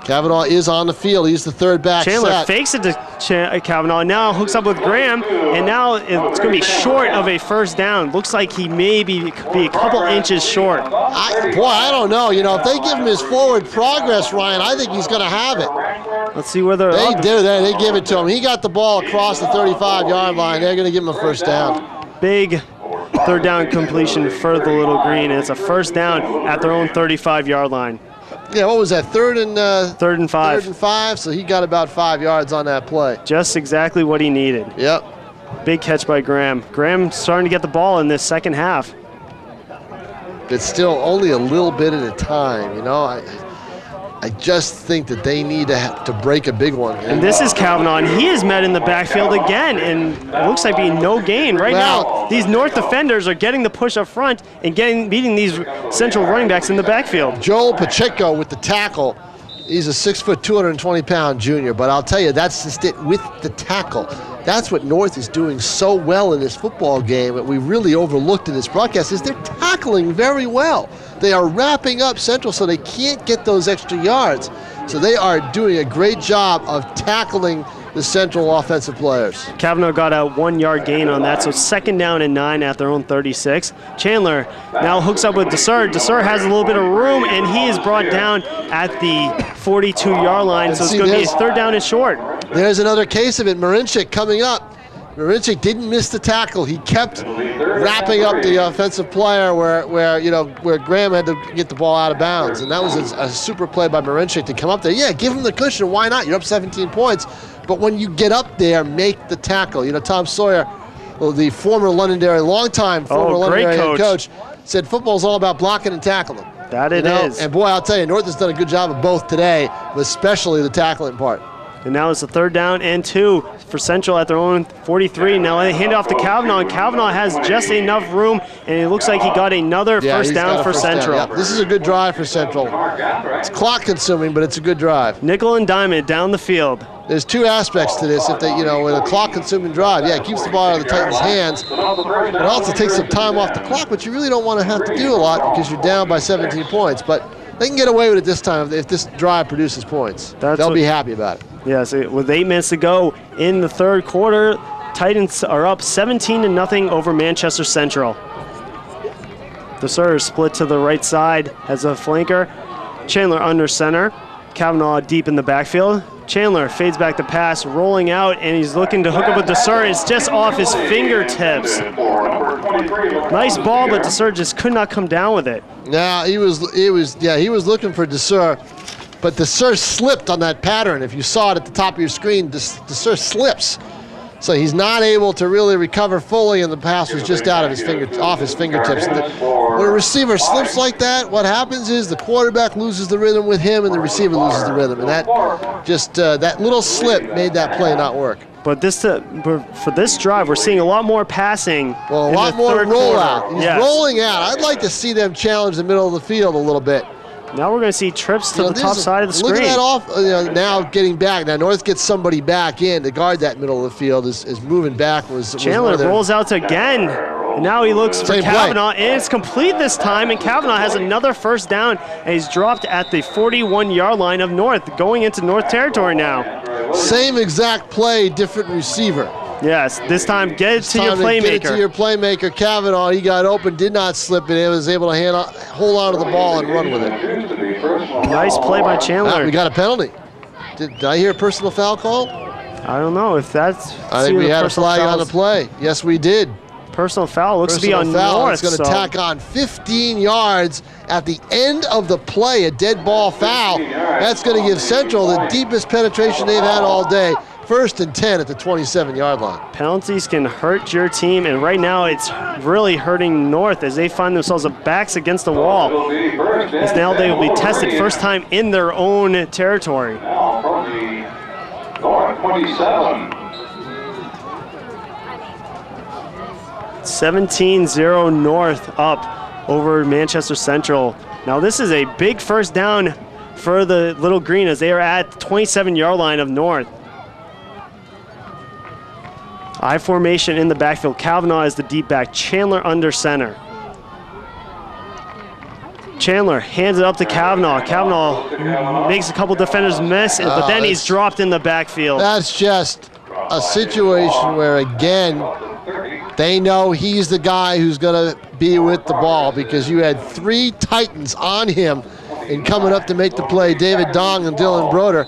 Kavanaugh is on the field. He's the third back. Chandler fakes it to Kavanaugh, and now hooks up with Graham, and now it's going to be short of a first down. Looks like he may be a couple inches short. I don't know. If they give him his forward progress, Ryan, I think he's going to have it. Let's see where they're They do. They give it to him. He got the ball across the 35-yard line. They're going to give him a first down. Big third down completion for the Little Green, and it's a first down at their own 35-yard line. Yeah, what was that, third and 5? Third and 5, so he got about 5 yards on that play. Just exactly what he needed. Yep. Big catch by Graham. Graham starting to get the ball in this second half. It's still only a little bit at a time, you know. I just think that they need to break a big one. And this is Kavanaugh, and he is met in the backfield again, and it looks like being no gain. Right now, these North defenders are getting the push up front and beating these Central running backs in the backfield. Joel Pacheco with the tackle. He's a 6 foot, 220-pound junior, but I'll tell you, that's just it with the tackle. That's what North is doing so well in this football game that we really overlooked in this broadcast is they're tackling very well. They are wrapping up Central so they can't get those extra yards. So they are doing a great job of tackling the Central offensive players. Kavanaugh got a 1 yard gain on that, so 2nd down and 9 at their own 36. Chandler now hooks up with Desur. Desur has a little bit of room, and he is brought down at the 42-yard line, so it's going to be a 3rd down and short. There's another case of it. Marinchik coming up. Marinchik didn't miss the tackle. He kept wrapping up the offensive player where Graham had to get the ball out of bounds, and that was a super play by Marinchik to come up there. Yeah, give him the cushion. Why not? You're up 17 points. But when you get up there, make the tackle. You know, Tom Sawyer, the former Londonderry, longtime former Londonderry head coach, said football's all about blocking and tackling. That it is. And boy, I'll tell you, North has done a good job of both today, but especially the tackling part. And now it's a 3rd down and 2 for Central at their own 43. Now they hand it off to Kavanaugh, and Kavanaugh has just enough room, and it looks like he got another first down for Central. Down, yeah. This is a good drive for Central. It's clock consuming, but it's a good drive. Nickel and diamond down the field. There's 2 aspects to this. If they, with a clock-consuming drive, yeah, it keeps the ball out of the Titans' hands. It also takes some time off the clock, but you really don't want to have to do a lot because you're down by 17 points. But they can get away with it this time if this drive produces points. They'll be happy about it. Yes, with 8 minutes to go in the 3rd quarter, Titans are up 17-0 over Manchester Central. Desur split to the right side as a flanker. Chandler under center. Kavanaugh deep in the backfield. Chandler fades back the pass, rolling out, and he's looking to hook up with Desur. It's just off his fingertips. Nice ball, but Desur just could not come down with it. Now he was looking for Desur, but Desur slipped on that pattern. If you saw it at the top of your screen, Desur slips. So he's not able to really recover fully, and the pass was just out of off his fingertips. When a receiver slips like that, what happens is the quarterback loses the rhythm with him, and the receiver loses the rhythm. And that little slip made that play not work. But for this drive, we're seeing a lot more passing. Well, a lot more rollout. He's rolling out. I'd like to see them challenge the middle of the field a little bit. Now we're going to see trips to the top side of the screen. Look at that now getting back. Now North gets somebody back in to guard that middle of the field. Is moving back. Chandler rolls out again. And now he looks for Kavanaugh, and it's complete this time, and Kavanaugh has another first down, and he's dropped at the 41-yard line of North, going into North territory now. Same exact play, different receiver. Yes, this time get it to your playmaker. Get it to your playmaker, Kavanaugh. He got open, did not slip it. He was able to hold on to the ball and run with it. Nice play by Chandler. We got a penalty. Did I hear a personal foul call? I don't know if that's. I think we had a flag on the play. Yes, we did. Personal foul looks to be on North. It's going to tack on 15 yards at the end of the play, a dead ball foul. That's going to give Central the deepest penetration they've had all day. 1st and 10 at the 27-yard line. Penalties can hurt your team, and right now it's really hurting North as they find themselves backs against the wall. As now they will be tested first time in their own territory. North 27. 17-0 North up over Manchester Central. Now this is a big first down for the Little Green as they are at the 27-yard line of North. I formation in the backfield. Kavanaugh is the deep back. Chandler under center. Chandler hands it up to Kavanaugh. Kavanaugh makes a couple defenders miss, but then he's dropped in the backfield. That's just a situation where, again, they know he's the guy who's going to be with the ball because you had 3 Titans on him and coming up to make the play, David Dong and Dylan Broder.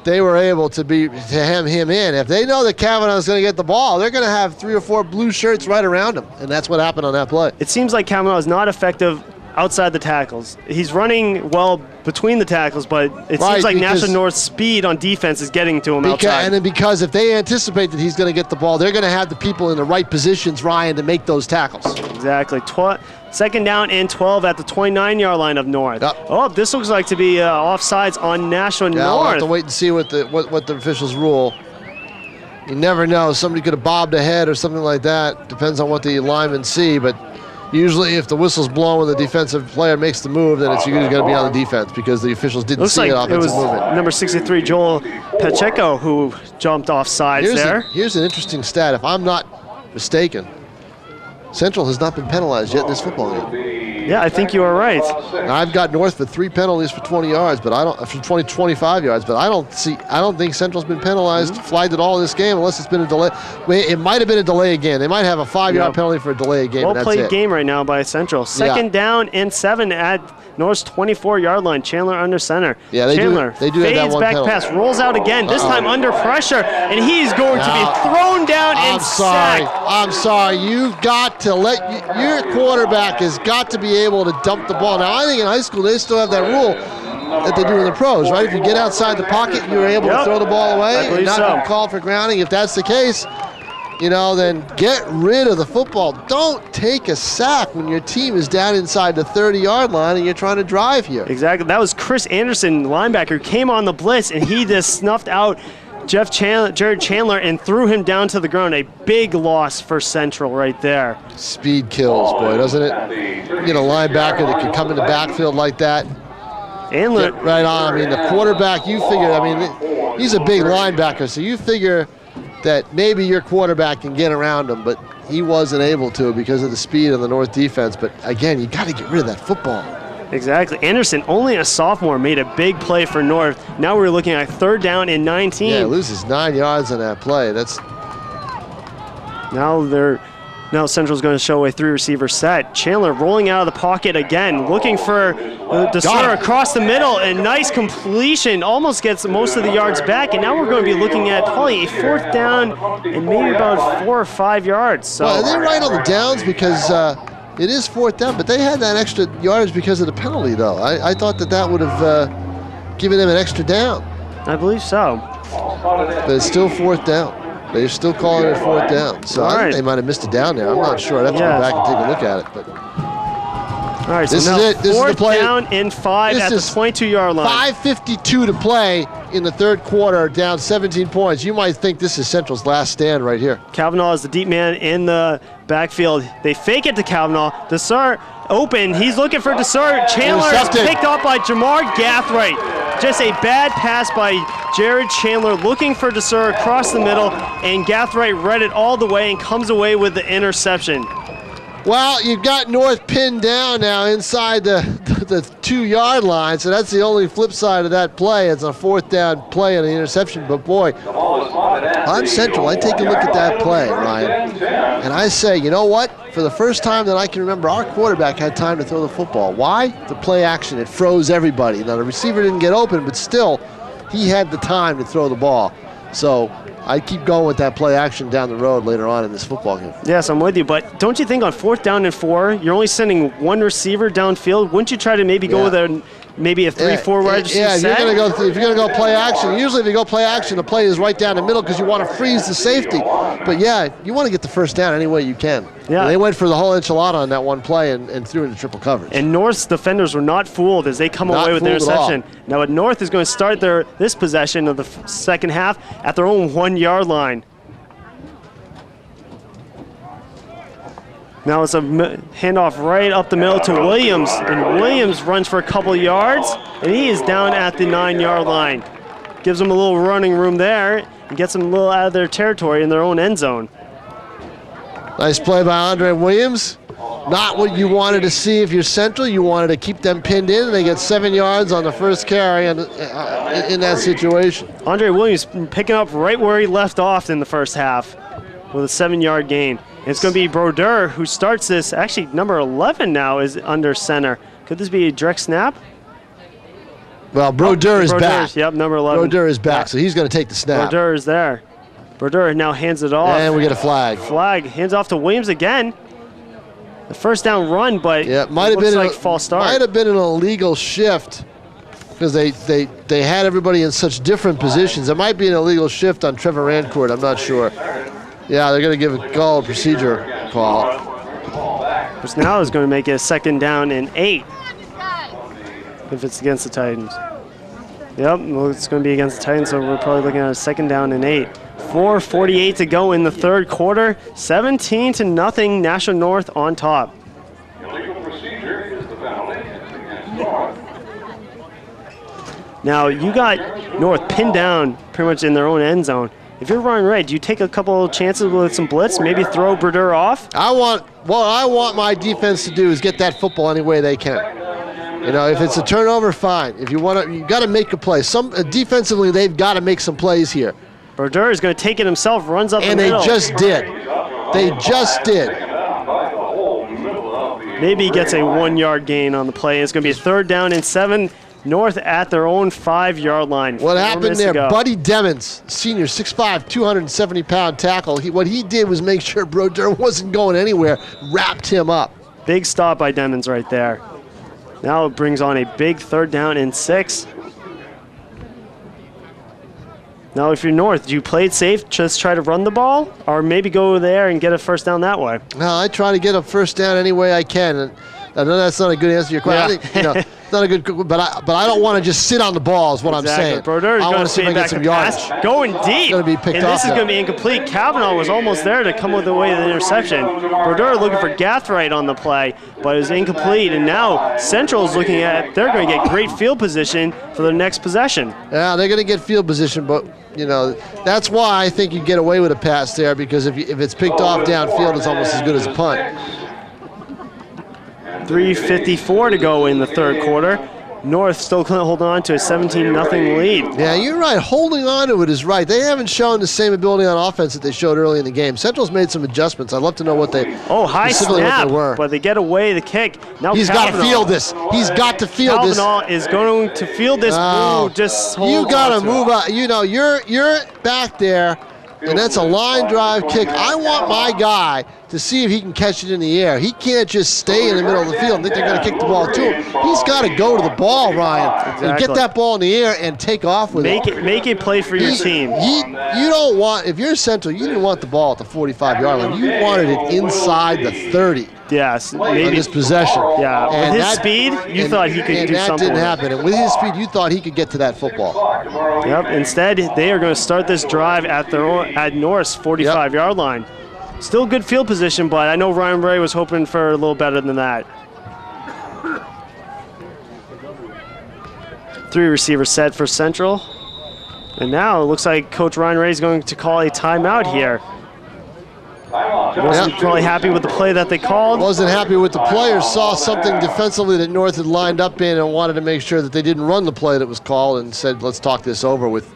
They were able to hem him in. If they know that Kavanaugh's going to get the ball, they're going to have 3 or 4 blue shirts right around him, and that's what happened on that play. It seems like Kavanaugh is not effective outside the tackles. He's running well between the tackles, but it Right, seems like because- Nashua North's speed on defense is getting to him outside. And then because if they anticipate that he's going to get the ball, they're going to have the people in the right positions, Ryan, to make those tackles. Exactly. Second down and 12 at the 29-yard line of North. Yep. Oh, this looks like to be offsides on Nashua Yeah, I'll have North. to wait and see what the officials rule. You never know. Somebody could have bobbed ahead or something like that. Depends on what the linemen see, but usually if the whistle's blown when the defensive player makes the move, then it's usually going to be on the defense because the officials didn't Looks see like it it offensive was movement. number 63, Joel Pacheco, who jumped off sides there. Here's an interesting stat. If I'm not mistaken, Central has not been penalized yet in this football game. Yeah, I think you are right. Now, I've got North for 3 penalties for 20 yards, but I don't for 25 yards, but I don't think Central's been penalized, flagged at all in this game unless it's been a delay. It might have been a delay game. They might have a 5-yard penalty for a delay game. Well and that's played it. game right now by Central. Second down and 7 at North's 24-yard line. Chandler under center. Yeah, they do Chandler have that fades one back penalty. pass, rolls out again. This time under pressure, and he's going to be thrown down and sacked. I'm sorry. You've got to let your quarterback has got to be able to dump the ball. Now, I think in high school they still have that rule that they do in the pros, right? If you get outside the pocket, you're able to throw the ball away and not be called for grounding. If that's the case, then get rid of the football. Don't take a sack when your team is down inside the 30-yard line and you're trying to drive here. Exactly. That was Chris Anderson, linebacker, who came on the blitz, and he just snuffed out Jared Chandler and threw him down to the ground. A big loss for Central right there. Speed kills, boy, doesn't it? You get a linebacker that can come in the backfield like that. And Get right on. I mean, the quarterback, you figure, he's a big linebacker, so you figure that maybe your quarterback can get around him, but he wasn't able to because of the speed of the North defense. But again, you got to get rid of that football. Exactly. Anderson, only a sophomore, made a big play for North. Now we're looking at 3rd down and 19. Yeah, loses 9 yards on that play. Now Central's going to show a 3-receiver set. Chandler rolling out of the pocket again, looking for DeSur across the middle, and nice completion. Almost gets most of the yards back, and now we're going to be looking at probably a 4th down and maybe about 4 or 5 yards. So well, they're right on the downs because it is 4th down, but they had that extra yardage because of the penalty, though. I thought that would have given them an extra down. I believe so. But it's still 4th down. They're still calling it 4th down. So I think they might have missed a down there. I'm not sure. I'd have to go back and take a look at it. But all right, this so is now it. This is the 4th play. down and 5 at the 22-yard line. 5:52 to play in the 3rd quarter, down 17 points. You might think this is Central's last stand right here. Kavanaugh is the deep man in the backfield. They fake it to Kavanaugh. DeSur open. He's looking for DeSur. Chandler is picked up by Jamar Gathright. Just a bad pass by Jared Chandler looking for DeSur across the middle, and Gathright read it all the way and comes away with the interception. Well, you've got North pinned down now inside the 2-yard line, so that's the only flip side of that play. It's a 4th down play and an interception, but boy, I'm Central. I take a look at that play, Ryan, and I say, you know what? For the first time that I can remember, our quarterback had time to throw the football. Why? The play action. It froze everybody. Now, the receiver didn't get open, but still, he had the time to throw the ball. So I keep going with that play action down the road later on in this football game. Yes, I'm with you, but don't you think on 4th down and 4, you're only sending one receiver downfield? Wouldn't you try to maybe go with a 3-4 wide receiver if set? you're going to go play action, usually if you go play action, the play is right down the middle because you want to freeze the safety. But yeah, you want to get the first down any way you can. Yeah. And they went for the whole enchilada on that one play and threw into triple coverage. And North's defenders were not fooled as they come away with the interception. Now North is going to start this possession of the second half at their own 1-yard line. Now it's a handoff right up the middle to Williams, and Williams runs for a couple yards, and he is down at the 9-yard line. Gives them a little running room there and gets them a little out of their territory in their own end zone. Nice play by Andre Williams. Not what you wanted to see if you're Central. You wanted to keep them pinned in, and they get 7 yards on the first carry in that situation. Andre Williams picking up right where he left off in the first half with a 7-yard gain. And it's going to be Brodeur who starts this. Actually, number 11 now is under center. Could this be a direct snap? Well, Brodeur is back. Yep, number 11. Brodeur is back, so he's going to take the snap. Brodeur is there. Brodeur now hands it off. And we get a flag. Flag. Hands off to Williams again. the first down run, but yeah, might have looks been like false start. Might have been an illegal shift because they had everybody in such different positions. It might be an illegal shift on Trevor Rancourt. I'm not sure. Yeah, they're going to give a call, procedure call. Which now is going to make it a 2nd down and 8 if it's against the Titans. Yep, well, it's going to be against the Titans, so we're probably looking at a 2nd down and 8. 4:48 to go in the 3rd quarter. 17-0, Nashua North on top. Now, you got North pinned down pretty much in their own end zone. If you're Ryan Ray, do you take a couple chances with some blitz, maybe throw Brodeur off? What I want my defense to do is get that football any way they can. You know, if it's a turnover, fine. If you want to, you got to make a play. Defensively, they've got to make some plays here. Brodeur is going to take it himself, runs up the middle. And they just did. They just did. Maybe he gets a 1-yard gain on the play. It's going to be a 3rd down and 7. North at their own 5-yard line. What happened there? Buddy Demons, senior, 6'5", 270-pound tackle. What he did was make sure Brodeur wasn't going anywhere, wrapped him up. Big stop by Demons right there. Now it brings on a big 3rd down and 6. Now if you're North, do you play it safe, just try to run the ball, or maybe go there and get a 1st down that way? No, I try to get a 1st down any way I can. And I know that's not a good answer to your question. Yeah. I think, not a good, but I don't want to just sit on the ball is what I'm saying. Brodeur is I going want to see if I get some yardage. Going deep. Going to be picked and off this is going to be incomplete. Kavanaugh was almost there to come with the way of the interception. Brodeur looking for Gathright on the play, but it was incomplete. And now Central's looking at, they're going to get great field position for their next possession. Yeah, they're going to get field position, but you know, that's why I think you get away with a pass there, because if it's picked off downfield, it's almost as good as a punt. 3:54 to go in the 3rd quarter. North still holding on to a 17-0 lead. Yeah, you're right. Holding on to it is right. They haven't shown the same ability on offense that they showed early in the game. Central's made some adjustments. I'd love to know what they high snap, but they get away the kick. Now he's got to field this. He's got to field this. Kavanaugh is going to field this. Oh, just you got to move out. You know, you're back there, and that's a line drive kick. I want my guy to see if he can catch it in the air. He can't just stay in the middle of the field and think they're going to kick the ball to him. He's got to go to the ball, Ryan, and get that ball in the air and take off with it. Make a play for your team. You don't want, if you're Central, you didn't want the ball at the 45-yard line. You wanted it inside the 30. Yes, maybe. On this possession. Yeah, with his speed, you thought he could do something. And that didn't happen. And with his speed, you thought he could get to that football. Yep, instead, they are going to start this drive at North's 45-yard line. Still good field position, but I know Ryan Ray was hoping for a little better than that. 3 receivers set for Central. And now it looks like Coach Ryan Ray is going to call a timeout here. Wasn't probably happy with the play that they called. Wasn't happy with the players. Saw something defensively that North had lined up in and wanted to make sure that they didn't run the play that was called, and said, let's talk this over with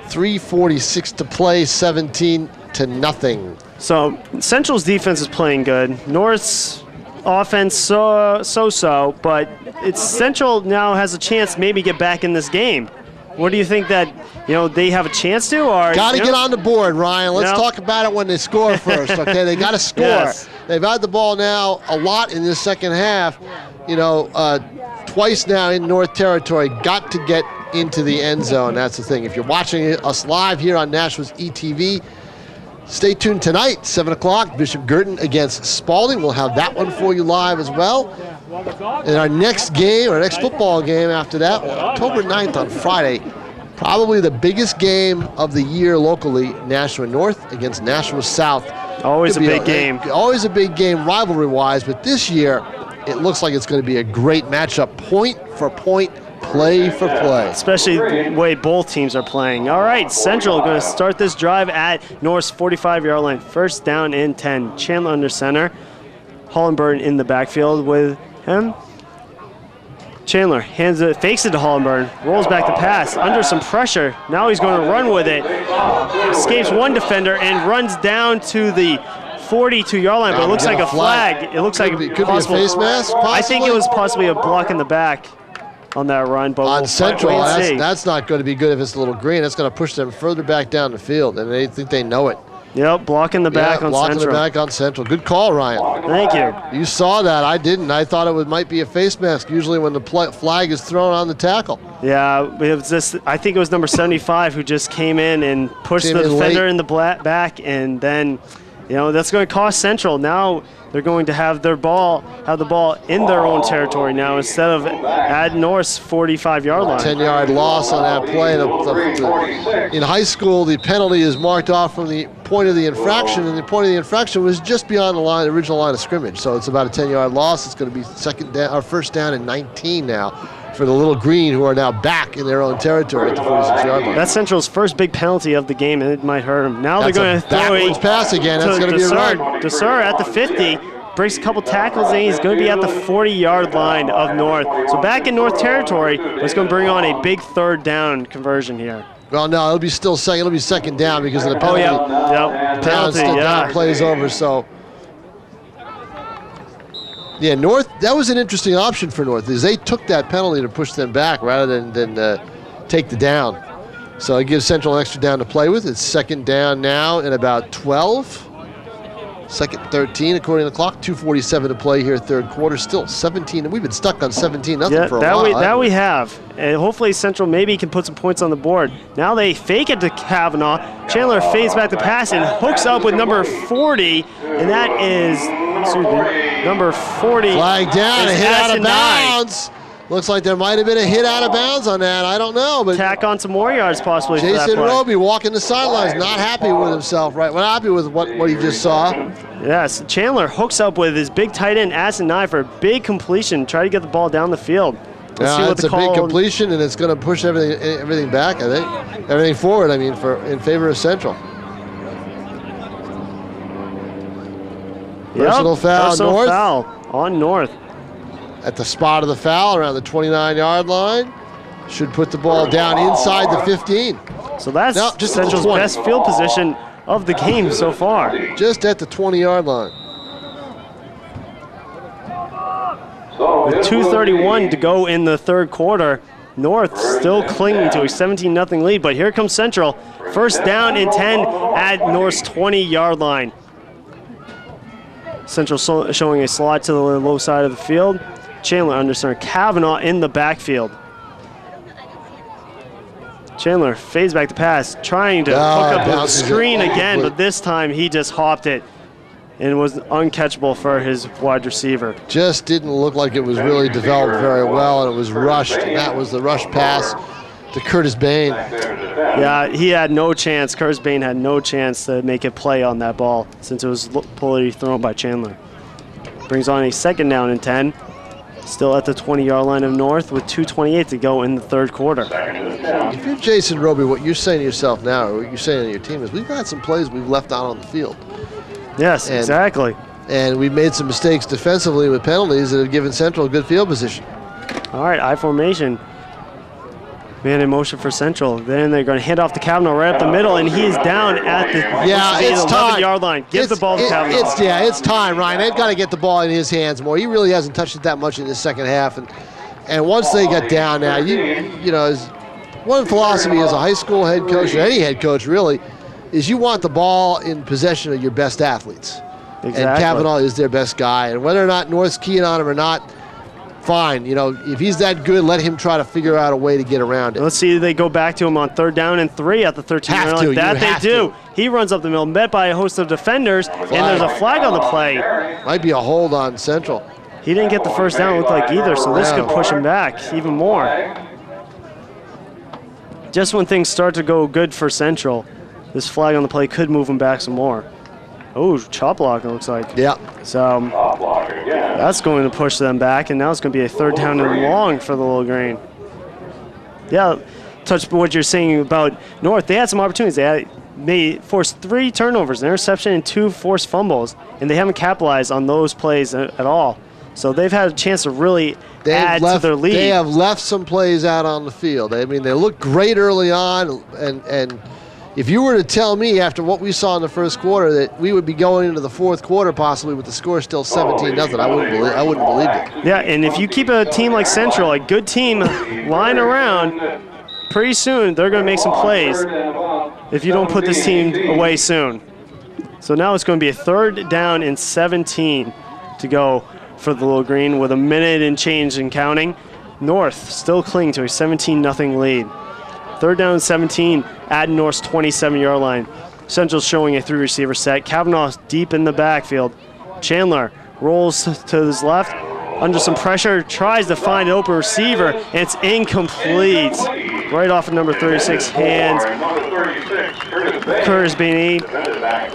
3:46 to play, 17-0. So Central's defense is playing good. North's offense so-so, but it's Central now has a chance to maybe get back in this game. What do you think that, they have a chance to? Or got to get on the board, Ryan. Let's talk about it when they score first, okay? They got to score. Yes. They've had the ball now a lot in this second half. Twice now in North territory. Got to get into the end zone. That's the thing. If you're watching us live here on Nashua's ETV, stay tuned tonight, 7 o'clock, Bishop Girton against Spalding. We'll have that one for you live as well. And our next game, our next football game after that, October 9th on Friday, probably the biggest game of the year locally, Nashua North against Nashua South. Always a big game. Always a big game rivalry-wise, but this year it looks like it's going to be a great matchup, point for point, play for play. Especially the way both teams are playing. All right, Central going to start this drive at North's 45-yard line. 1st down and 10. Chandler under center. Hollenburn in the backfield with him. Chandler fakes it to Hollenburn, rolls back the pass, under some pressure. Now he's going to run with it. Escapes one defender and runs down to the 42-yard line, but it looks like a flag. It looks like could be a face mask, possibly? I think it was possibly a block in the back on that run. But on Central, wait that's not going to be good if it's a little green. That's going to push them further back down the field, and they think they know it. Yep, blocking the back on blocking Central. the back on Central. Good call, Ryan. Thank you. You saw that. I didn't. I thought it might be a face mask usually when the flag is thrown on the tackle. Yeah, it was just, I think it was number 75 who just came in and pushed the defender in the back, and then, that's going to cost Central. Now they're going to have the ball in their own territory now instead of at North's 45-yard line. 10-yard loss on that play. In high school, the penalty is marked off from the point of the infraction, and the point of the infraction was just beyond the original line of scrimmage. So it's about a 10-yard loss. It's going to be first down and 19 now for the Little Green, who are now back in their own territory at the 46-yard line. That's Central's first big penalty of the game, and it might hurt them. Now they're going to throw backwards pass again. That's going to be a run. Desur at the 50. Breaks a couple tackles, and he's going to be at the 40-yard line of North. So back in North territory, it's going to bring on a big third down conversion here. Well, no, it'll be still second. It'll be second down because of the penalty. Down plays over. So, yeah, North. That was an interesting option for North, is they took that penalty to push them back rather than take the down. So it gives Central an extra down to play with. It's second down now in about 12. Second 13 according to the clock. 2:47 to play here, third quarter. Still 17. We've been stuck on 17-0 for a while. That we have. And hopefully Central maybe can put some points on the board. Now they fake it to Kavanaugh. Chandler fades back the pass and hooks up with number 40. And that is number 40. Flag down, a hit out of bounds. Looks like there might have been a hit out of bounds on that. I don't know, but tack on some more yards possibly. Jason Roby walking the sidelines, not happy with himself, right? Not happy with what he just saw. Yes, Chandler hooks up with his big tight end Asinai for a big completion. Try to get the ball down the field. Let's see what it's a big completion, and it's going to push everything back. I think everything forward. I mean, in favor of Central. Personal foul, North. Foul on North. At the spot of the foul, around the 29-yard line. Should put the ball down inside the 15. So that's just Central's best field position of the game so far. Just at the 20-yard line. With 2:31 to go in the third quarter, North still clinging to a 17-0 lead, but here comes Central. First down and 10 at North's 20-yard line. Central showing a slot to the low side of the field. Chandler under center, Kavanaugh in the backfield. Chandler fades back the pass, trying to hook up the screen again, but this time he just hopped it and was uncatchable for his wide receiver. Just didn't look like it was really developed very well, and it was rushed. And that was the rush pass to Curtis Bain. Yeah, he had no chance. Curtis Bain had no chance to make a play on that ball since it was poorly thrown by Chandler. Brings on a second down and 10. Still at the 20-yard line of North with 2:28 to go in the third quarter. If you're Jason Roby, what you're saying to yourself now, or what you're saying to your team is, we've got some plays we've left out on the field. Yes, exactly. And we've made some mistakes defensively with penalties that have given Central a good field position. All right, I formation. Man in motion for Central. Then they're going to hand off to Kavanaugh right up the middle, and he is down at the 11-yard line. Give the ball to Kavanaugh. It's time, Ryan. They've got to get the ball in his hands more. He really hasn't touched it that much in the second half. And once they get down now, you know, one philosophy as a high school head coach, or any head coach really, is you want the ball in possession of your best athletes. Exactly. And Kavanaugh is their best guy. And whether or not North's keying on him or not, fine. You know, if he's that good, let him try to figure out a way to get around it. Let's see if they go back to him on 3rd down and 3 at the 13-yard line. That they do. He runs up the middle, met by a host of defenders, and there's a flag on the play. Might be a hold on Central. He didn't get the first down, it looked like, either, so this could push him back even more. Just when things start to go good for Central, this flag on the play could move him back some more. Oh, chop block, it looks like. Yeah. So that's going to push them back, and now it's going to be a 3rd down and long for the Little Green. Yeah, touch what you're saying about North. They had some opportunities. They forced 3 turnovers, an interception, and 2 forced fumbles, and they haven't capitalized on those plays at all. So they've had a chance to really add to their lead. They have left some plays out on the field. I mean, they looked great early on, and if you were to tell me after what we saw in the first quarter that we would be going into the 4th quarter possibly with the score still 17-0, I wouldn't believe it. Yeah, and if you keep a team like Central, a good team, lying around, pretty soon they're going to make some plays if you don't put this team away soon. So now it's going to be a 3rd down and 17 to go for the Little Green with a minute and change and counting. North still clinging to a 17-0 lead. 3rd down and 17 at North's 27-yard line. Central's showing a 3-receiver set. Kavanaugh deep in the backfield. Chandler rolls to his left. Under some pressure, tries to find an open receiver, and it's incomplete. Right off of number 36 hands. Curtis Beanie.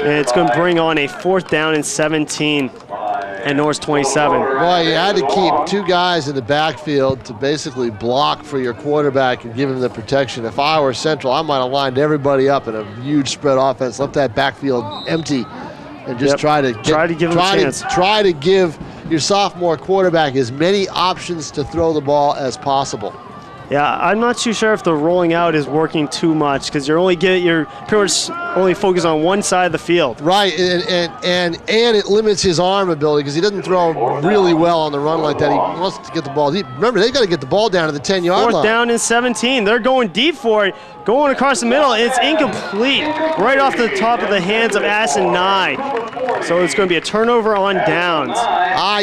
And it's going to bring on a 4th down and 17 at North's 27. Boy, you had to keep 2 guys in the backfield to basically block for your quarterback and give him the protection. If I were Central, I might have lined everybody up in a huge spread offense, left that backfield empty, and just try to give him a chance. Try to give your sophomore quarterback as many options to throw the ball as possible. Yeah, I'm not too sure if the rolling out is working too much because you're pretty much only focused on one side of the field. Right, and it limits his arm ability because he doesn't throw really well on the run like that. He wants to get the ball deep. Remember, they got to get the ball down to the 10-yard line. 4th down and 17. They're going deep for it. Going across the middle, it's incomplete. Right off the top of the hands of Addison Nye. So it's going to be a turnover on downs.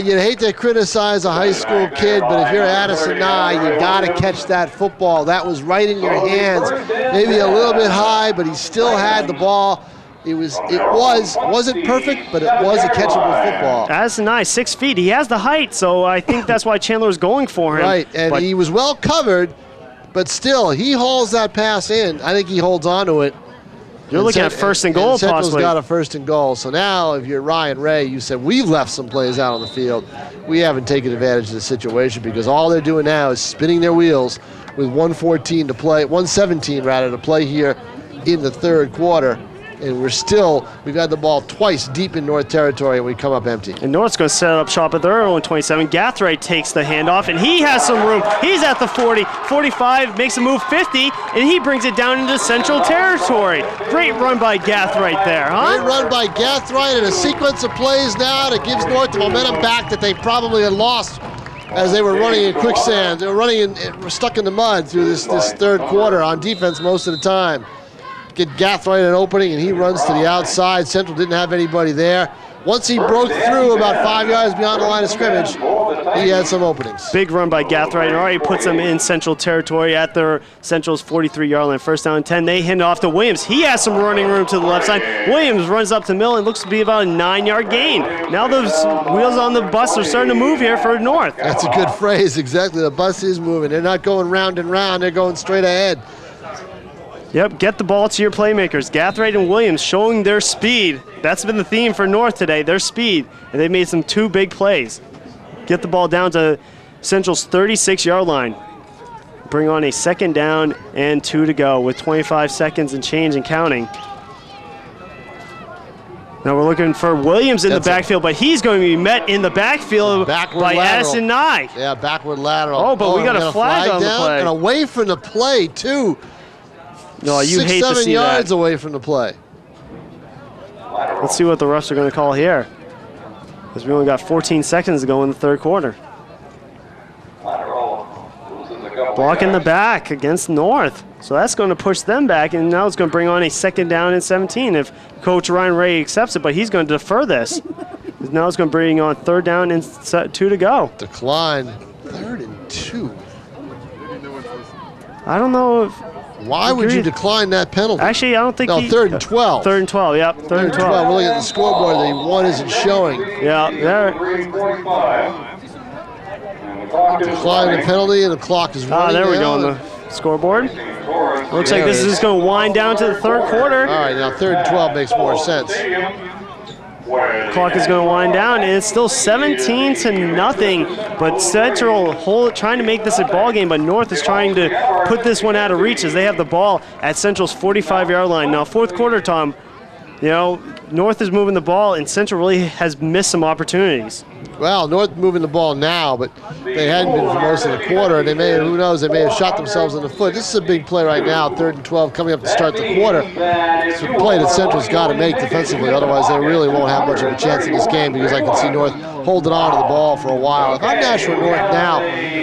You'd hate to criticize a high school kid, but if you're Addison Nye, you got to catch that football. That was right in your hands. Maybe a little bit high, but he still had the ball. It wasn't perfect, but it was a catchable football. Addison Nye, 6 feet. He has the height, so I think that's why Chandler was going for him. Right, and he was well covered. But still, he hauls that pass in. I think he holds on to it. You're looking at 1st and goal, Central's possibly. got a 1st and goal. So now, if you're Ryan Ray, you said, we've left some plays out on the field. We haven't taken advantage of the situation because all they're doing now is spinning their wheels with 117 to play here in the 3rd quarter. And we've had the ball twice deep in North territory, and we come up empty. And North's going to set up shop at their own 27. Gathright takes the handoff, and he has some room. He's at the 40, 45, makes a move 50, and he brings it down into Central territory. Great run by Gathright there, huh? Great run by Gathright, and a sequence of plays now that gives North the momentum back that they probably had lost as they were running in quicksand. They were stuck in the mud through this 3rd quarter on defense most of the time. Get Gathright an opening, and he runs to the outside. Central didn't have anybody there. Once he broke through about 5 yards beyond the line of scrimmage, he had some openings. Big run by Gathright, and already puts them in Central territory at their Central's 43-yard line. 1st down and 10. They hand it off to Williams. He has some running room to the left side. Williams runs up to Mill and looks to be about a 9-yard gain. Now those wheels on the bus are starting to move here for North. That's a good phrase, exactly. The bus is moving. They're not going round and round. They're going straight ahead. Yep, get the ball to your playmakers. Gathright and Williams showing their speed. That's been the theme for North today, their speed. And they made some 2 big plays. Get the ball down to Central's 36-yard line. Bring on a 2nd down and 2 to go with 25 seconds and change and counting. Now we're looking for Williams in the backfield, but he's going to be met in the backfield by Addison Nye. Yeah, backward lateral. Oh, but we got a flag on the play. And away from the play, too. No, you hate to see that. 6-7 yards away from the play. Let's see what the refs are going to call here, because we only got 14 seconds to go in the 3rd quarter. Block in the back against North. So that's going to push them back, and now it's going to bring on a 2nd down and 17 if Coach Ryan Ray accepts it, but he's going to defer this. Now it's going to bring on 3rd down and 2 to go. Decline, 3rd and 2. I don't know if... Why would you decline that penalty? Actually, I don't think 3rd and 12. 3rd and 12, yep. 3rd and 12. We're looking at the scoreboard. The 1 isn't showing. Yeah, there. Decline the penalty, and the clock is running. There we go on the scoreboard. Looks like this is going to wind down to the 3rd quarter. All right, now 3rd and 12 makes more sense. Clock is going to wind down, and it's still 17-0. But Central trying to make this a ball game, but North is trying to put this one out of reach as they have the ball at Central's 45-yard line. Now, 4th quarter, Tom, North is moving the ball, and Central really has missed some opportunities. Well, North moving the ball now, but they hadn't been for most of the quarter. They may, who knows, they may have shot themselves in the foot. This is a big play right now, 3rd and 12 coming up to start the quarter. It's a play that Central's got to make defensively, otherwise they really won't have much of a chance in this game because I can see North holding on to the ball for a while. If I'm Nashua North now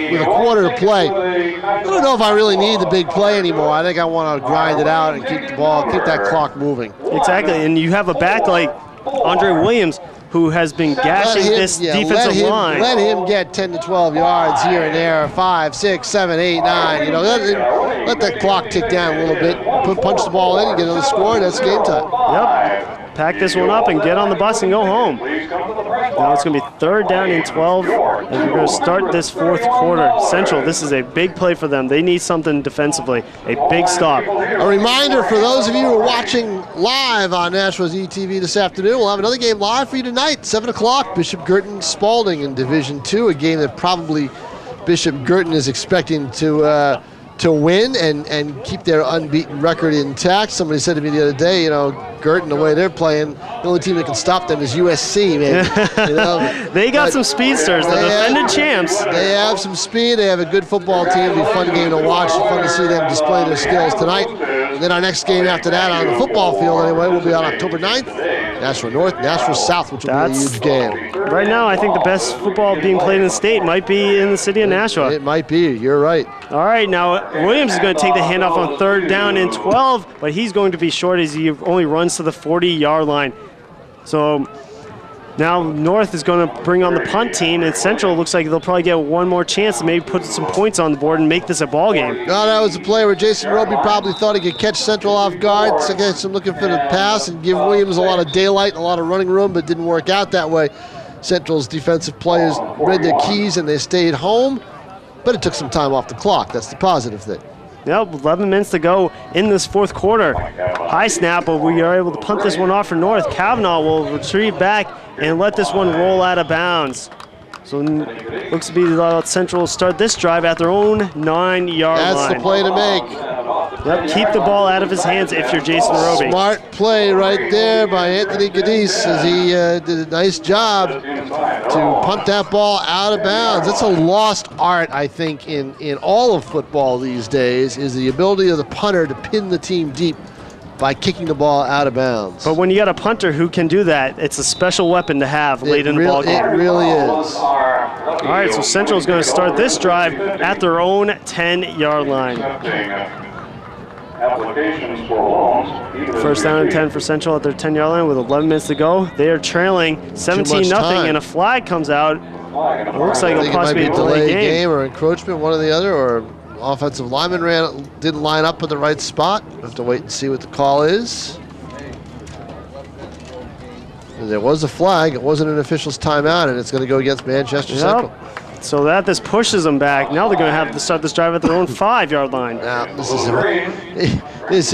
with a quarter to play, I don't know if I really need the big play anymore. I think I want to grind it out and keep the ball, keep that clock moving. Exactly, and you have a back like Andre Williams, who has been gashing this defensive line. Let him get 10 to 12 yards here and there, 5, 6, 7, 8, 9. You know, let that clock tick down a little bit. Punch the ball in and get another score, and that's game time. Yep. Pack this one up and get on the bus and go home. Now it's going to be 3rd down and 12, and we're going to start this 4th quarter. Central, this is a big play for them. They need something defensively, a big stop. A reminder for those of you who are watching live on Nashua's ETV this afternoon, we'll have another game live for you tonight, 7 o'clock, Bishop Girton Spalding in Division II, a game that probably Bishop Girton is expecting to win and keep their unbeaten record intact. Somebody said to me the other day, you know, Girton, the way they're playing, the only team that can stop them is USC, maybe. You know? They got some speedsters, the defending champs. They have some speed. They have a good football team. It'll be a fun game to watch. It's fun to see them display their skills tonight. And then our next game after that on the football field anyway will be on October 9th. Nashua North, Nashua South, which will be a huge game. Right now, I think the best football being played in the state might be in the city of Nashua. It might be. You're right. All right, now Williams is going to take the handoff on 3rd down and 12, but he's going to be short as he only runs to the 40-yard line. So now North is going to bring on the punt team, and Central looks like they'll probably get one more chance to maybe put some points on the board and make this a ball game. No, that was a play where Jason Roby probably thought he could catch Central off guard. So I him looking for the pass and give Williams a lot of daylight and a lot of running room, but it didn't work out that way. Central's defensive players read their keys and they stayed home, but it took some time off the clock. That's the positive thing. Yep, 11 minutes to go in this 4th quarter. High snap, but we are able to punt this one off for North. Kavanaugh will retrieve back and let this one roll out of bounds. So looks to be Central will start this drive at their own 9-yard line. That's the play to make. Yep, keep the ball out of his hands if you're Jason Roby. Smart play right there by Anthony Gadis as he did a nice job to punt that ball out of bounds. It's a lost art, I think, in all of football these days, is the ability of the punter to pin the team deep by kicking the ball out of bounds. But when you got a punter who can do that, it's a special weapon to have late in the ball game. It really is. All right, so Central is going to start this drive at their own 10-yard line. Applications for loans. 1st down and 10 for Central at their 10-yard line with 11 minutes to go. They are trailing 17-0, and a flag comes out. It looks like it'll possibly be a delayed game or encroachment, one or the other, or offensive lineman didn't line up at the right spot. We'll have to wait and see what the call is. And there was a flag. It wasn't an official's timeout, and it's going to go against Manchester Central. So this pushes them back. Now they're going to have to start this drive at their own 5-yard line. Now, this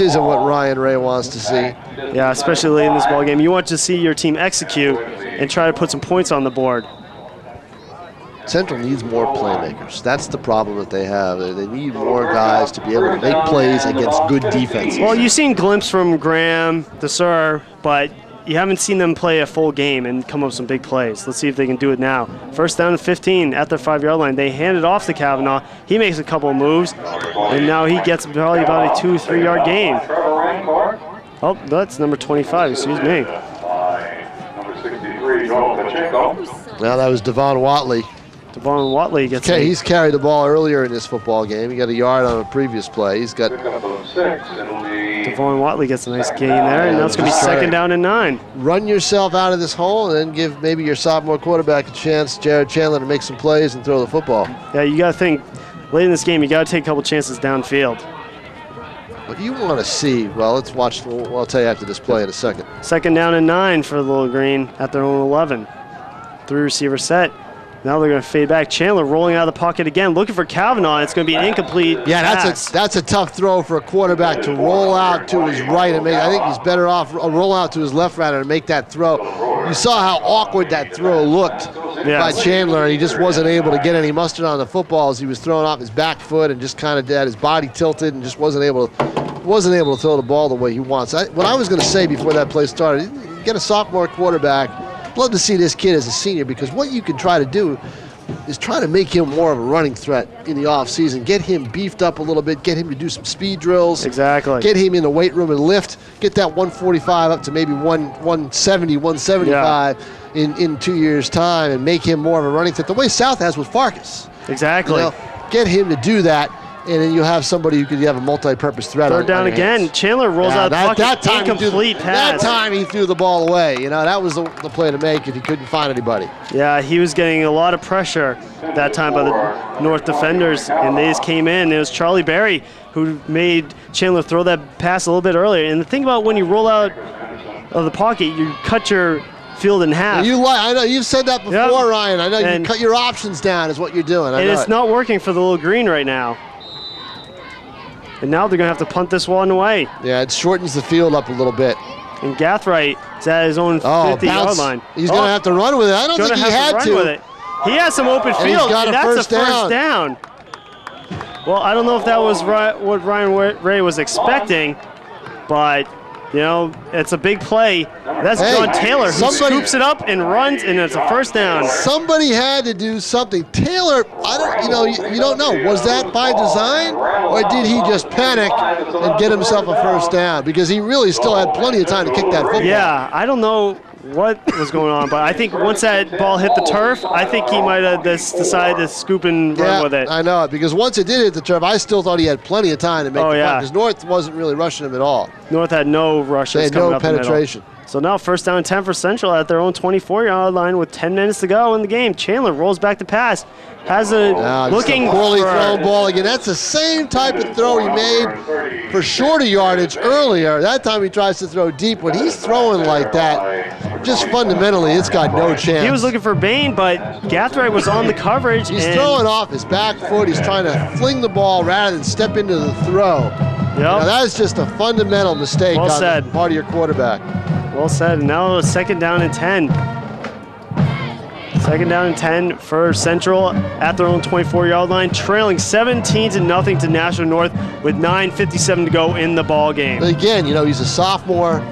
isn't what Ryan Ray wants to see. Yeah, especially late in this ball game. You want to see your team execute and try to put some points on the board. Central needs more playmakers. That's the problem that they have. They need more guys to be able to make plays against good defenses. Well, you've seen glimpses from Graham, DeSur, but you haven't seen them play a full game and come up with some big plays. Let's see if they can do it now. 1st down and 15 at their 5-yard line. They hand it off to Kavanaugh. He makes a couple of moves, and now he gets probably about a 2-3-yard gain. Oh, that's number 25, excuse me. Number 63, Joel Pacheco. Now that was Devon Watley. Devon Watley gets he's carried the ball earlier in this football game. He got a yard on a previous play. He's got Devon Watley gets a nice gain there, and now it's going to be 2nd down and 9. Run yourself out of this hole and then give maybe your sophomore quarterback a chance, Jared Chandler, to make some plays and throw the football. Yeah, you got to think, late in this game, you got to take a couple chances downfield. What do you want to see? Well, let's watch. I'll tell you after this play in a second. 2nd down and 9 for the Little Green at their own 11. 3-receiver set. Now they're going to fade back. Chandler rolling out of the pocket again, looking for Kavanaugh. It's going to be an incomplete pass. That's a tough throw for a quarterback to roll out to his right and make. I think he's better off roll out to his left rather than make that throw. You saw how awkward that throw looked by Chandler, and he just wasn't able to get any mustard on the football as he was throwing off his back foot and just kind of had his body tilted and just wasn't able to throw the ball the way he wants. What I was going to say before that play started, you get a sophomore quarterback. Love to see this kid as a senior, because what you can try to do is try to make him more of a running threat in the offseason. Get him beefed up a little bit, get him to do some speed drills. Exactly. Get him in the weight room and lift. Get that 145 up to maybe 170, 175 in 2 years' time, and make him more of a running threat, the way South has with Farkas. Exactly. Get him to do that. and then you have somebody who could have a multi-purpose threat. Third down again. Chandler rolls out the pocket. That time incomplete pass. That time he threw the ball away. You know, that was the play to make if he couldn't find anybody. Yeah, he was getting a lot of pressure that time by the North defenders, and they just came in. It was Charlie Berry who made Chandler throw that pass a little bit earlier. And the thing about when you roll out of the pocket, you cut your field in half. I know you've said that before, Yep. Ryan. I know you cut your options down is what you're doing. And it's not working for the Little Green right now. And now they're going to have to punt this one away. Yeah, it shortens the field up a little bit. And Gathright is at his own 50-yard line. He's going to have to run with it. I don't think he had to. With it. He has some open field, and that's a first down. Well, I don't know if that was what Ryan Ray was expecting, but, you know, it's a big play. That's John Taylor who scoops it up and runs, and it's a first down. Somebody had to do something. Taylor, you don't know. Was that by design, or did he just panic and get himself a first down? Because he really still had plenty of time to kick that football. Yeah, I don't know what was going on, but I think once that ball hit the turf, I think he might have decided to scoop and run with it. I know it, because once it did hit the turf, I still thought he had plenty of time to make the punt, because North wasn't really rushing him at all. North had no rushes. They had no penetration. So now first down and 10 for Central at their own 24-yard line with 10 minutes to go in the game. Chandler rolls back to pass. Has a looking poorly thrown ball again. That's the same type of throw he made for shorter yardage earlier. That time he tries to throw deep. When he's throwing like that, just fundamentally, it's got no chance. He was looking for Bain, but Gathright was on the coverage. He's throwing off his back foot. He's trying to fling the ball rather than step into the throw. Yep. Now, that is just a fundamental mistake on the part of your quarterback. Well said. And now a second down and 10. Second down and 10 for Central at their own 24-yard line, trailing 17-0 to Nashua North with 9:57 to go in the ball game. But again, he's a sophomore.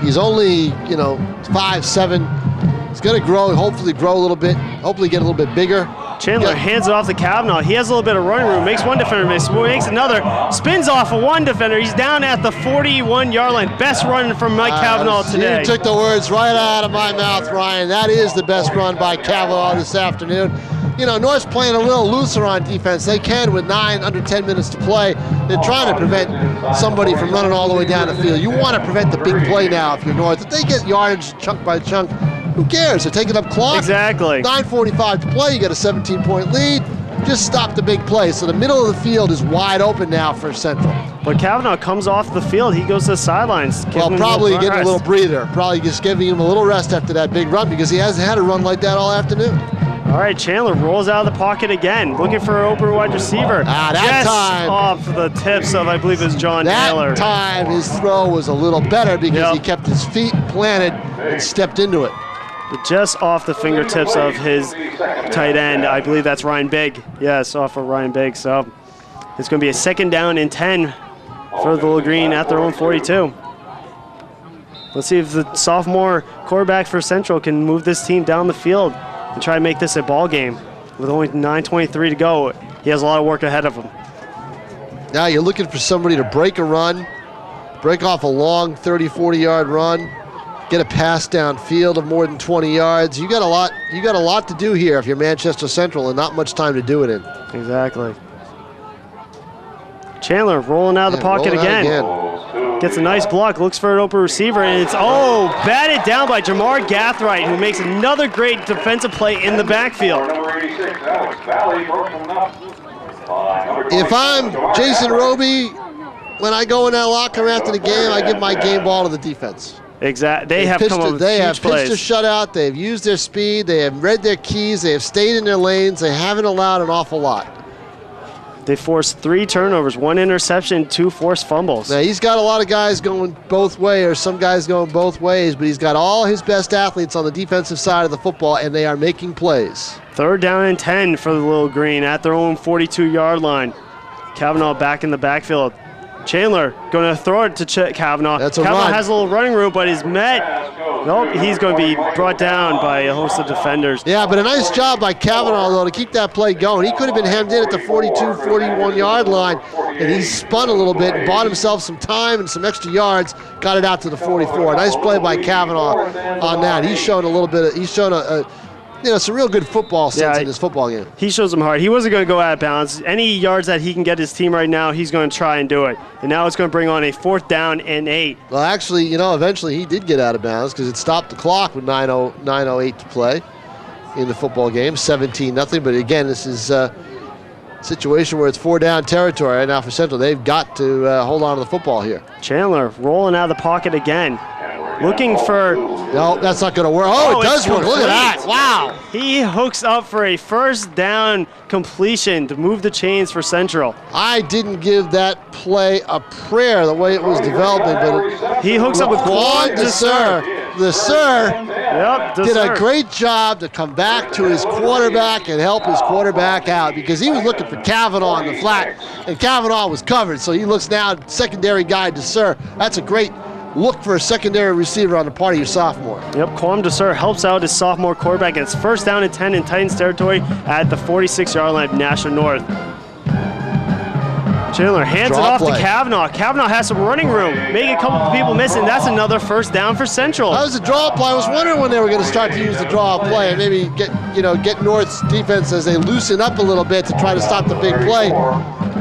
He's only, 5'7". He's going to grow, hopefully grow a little bit, hopefully get a little bit bigger. Chandler hands it off to Kavanaugh. He has a little bit of running room, makes one defender miss, makes another, spins off of one defender. He's down at the 41-yard line. Best run from Mike Kavanaugh today. You took the words right out of my mouth, Ryan. That is the best run by Kavanaugh this afternoon. North's playing a little looser on defense. They can with under 10 minutes to play. They're trying to prevent somebody from running all the way down the field. You want to prevent the big play now if you're North. If they get yardage chunk by chunk, who cares? They're taking up clock. Exactly. 9:45 to play. You get a 17-point lead. Just stop the big play. So the middle of the field is wide open now for Central. But Kavanaugh comes off the field. He goes to the sidelines. Well, probably getting a little breather. Probably just giving him a little rest after that big run because he hasn't had a run like that all afternoon. All right, Chandler rolls out of the pocket again, looking for an open wide receiver. That time. Off the tips of, I believe it was John Taylor. That time his throw was a little better because he kept his feet planted and stepped into it. Just off the fingertips of his tight end. I believe that's Ryan Bigg. Yes, off of Ryan Bigg. So it's going to be a second down and 10 for the Little Green at their own 42. Let's see if the sophomore quarterback for Central can move this team down the field and try to make this a ball game. With only 9:23 to go, he has a lot of work ahead of him. Now you're looking for somebody to break a run, break off a long 30, 40-yard run, get a pass downfield of more than 20 yards. You got a lot to do here if you're Manchester Central and not much time to do it in. Exactly. Chandler rolling out of the pocket again. Gets a nice block, looks for an open receiver, and it's batted down by Jamar Gathright, who makes another great defensive play in the backfield. If I'm Jason Roby, when I go in that locker room after the game, I give my game ball to the defense. Exactly. They have come up with huge plays. Pitched a shutout. They've used their speed. They have read their keys. They have stayed in their lanes. They haven't allowed an awful lot. They forced 3 turnovers, 1 interception, 2 forced fumbles. Now, he's got a lot of guys going both ways, or some guys going both ways, but he's got all his best athletes on the defensive side of the football, and they are making plays. Third down and 10 for the Little Green at their own 42-yard line. Kavanaugh back in the backfield. Chandler going to throw it to Kavanaugh. Kavanaugh has a little running room, but is met. Nope, he's going to be brought down by a host of defenders. Yeah, but a nice job by Kavanaugh, though, to keep that play going. He could have been hemmed in at the 42, 41-yard line, and he spun a little bit and bought himself some time and some extra yards, got it out to the 44. Nice play by Kavanaugh on that. He's shown a little bit. He's shown some real good football sense Yeah, in this football game. He shows them hard. He wasn't going to go out of bounds. Any yards that he can get his team right now, he's going to try and do it. And now it's going to bring on a 4th down and 8. Well, actually, eventually he did get out of bounds because it stopped the clock with 9:08 to play in the football game, 17-0. But again, this is a situation where it's 4-down territory right now for Central. They've got to hold on to the football here. Chandler rolling out of the pocket again. Looking for... No, that's not going to work. Oh, it does work. Look at that. Wow. He hooks up for a 1st down completion to move the chains for Central. I didn't give that play a prayer the way it was developing, but he hooks up with Quan DeSir. Yep, did a great job to come back to his quarterback and help his quarterback out because he was looking for Kavanaugh in the flat, and Kavanaugh was covered, so he looks now secondary guy DeSir. That's a great look for a secondary receiver on the part of your sophomore. Yep, Quam DeSir helps out his sophomore quarterback. It's 1st down and 10 in Titans territory at the 46-yard line of Nashua North. Chandler hands it off to Kavanaugh. Kavanaugh has some running room, making a couple of people miss, and that's another 1st down for Central. That was a draw play. I was wondering when they were going to start to use the draw play and maybe get North's defense as they loosen up a little bit to try to stop the big play.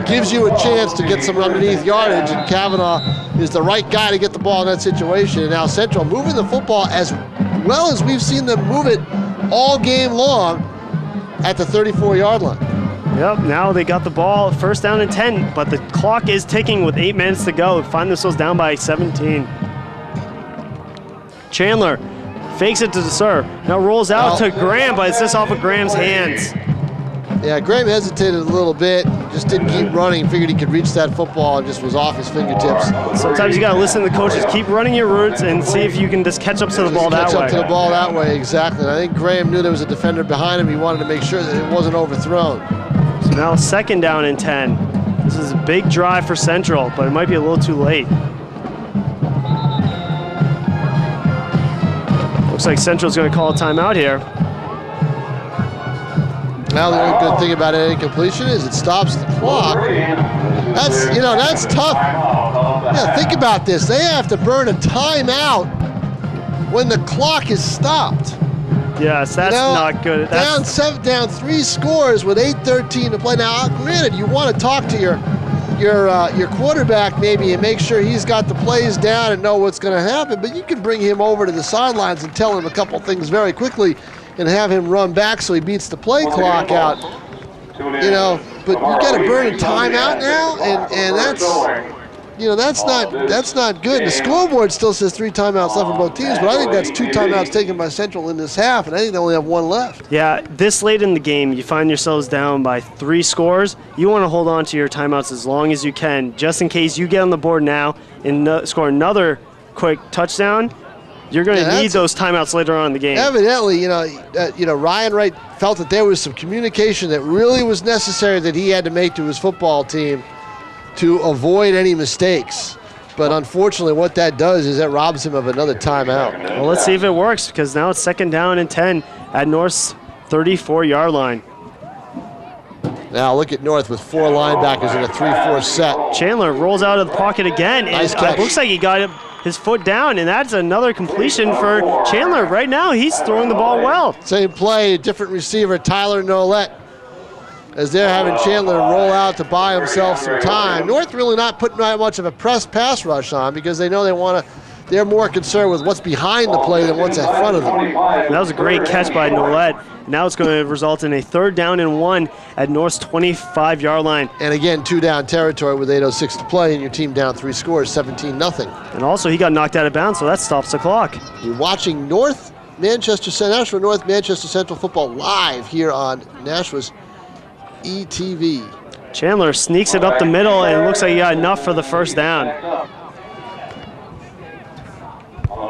Gives you a chance to get some underneath yardage, and Kavanaugh is the right guy to get the ball in that situation. And now Central moving the football as well as we've seen them move it all game long at the 34-yard line. Yep, now they got the ball, 1st down and 10, but the clock is ticking with 8 minutes to go. Find themselves down by 17. Chandler fakes it to DeSir. Now rolls out to Graham, but it's just off of Graham's hands. Yeah, Graham hesitated a little bit, just didn't keep running, figured he could reach that football and just was off his fingertips. Sometimes you got to listen to the coaches. Keep running your routes and see if you can just catch up to the ball that way. Catch up to the ball that way, exactly. And I think Graham knew there was a defender behind him. He wanted to make sure that it wasn't overthrown. So now 2nd down and 10. This is a big drive for Central, but it might be a little too late. Looks like Central's going to call a timeout here. Now the only good thing about an incompletion is it stops the clock. That's tough. Yeah, think about this. They have to burn a timeout when the clock is stopped. Yes, that's not good. Down 3 scores with 8:13 to play. Now, granted, you want to talk to your quarterback maybe and make sure he's got the plays down and know what's going to happen, but you can bring him over to the sidelines and tell him a couple things very quickly and have him run back so he beats the play clock out. But you got to burn a timeout now, and that's not good. The scoreboard still says 3 timeouts left for both teams, but I think that's 2 timeouts taken by Central in this half, and I think they only have 1 left. Yeah, this late in the game, you find yourselves down by 3 scores. You want to hold on to your timeouts as long as you can, just in case you get on the board now and score another quick touchdown. You're going to need those timeouts later on in the game. Evidently, Ryan Wright felt that there was some communication that really was necessary that he had to make to his football team to avoid any mistakes. But unfortunately, what that does is that robs him of another timeout. Well, let's see if it works, because now it's 2nd down and 10 at North's 34-yard line. Now look at North with 4 linebackers in a 3-4 set. Chandler rolls out of the pocket again, and it looks like he got his foot down, and that's another completion for Chandler. Right now, he's throwing the ball well. Same play, different receiver, Tyler Nolette, as they're having Chandler roll out to buy himself some time. North really not putting that much of a pass rush on because they know they're more concerned with what's behind the play than what's in front of them. That was a great catch by Nolette. Now it's going to result in a 3rd down and 1 at North's 25-yard line. And again, 2 down territory with 8:06 to play, and your team down 3 scores, 17-0. And also, he got knocked out of bounds, so that stops the clock. You're watching Nashua North Manchester Central football live here on Nashua's ETV. Chandler sneaks it up the middle, and it looks like he got enough for the 1st down.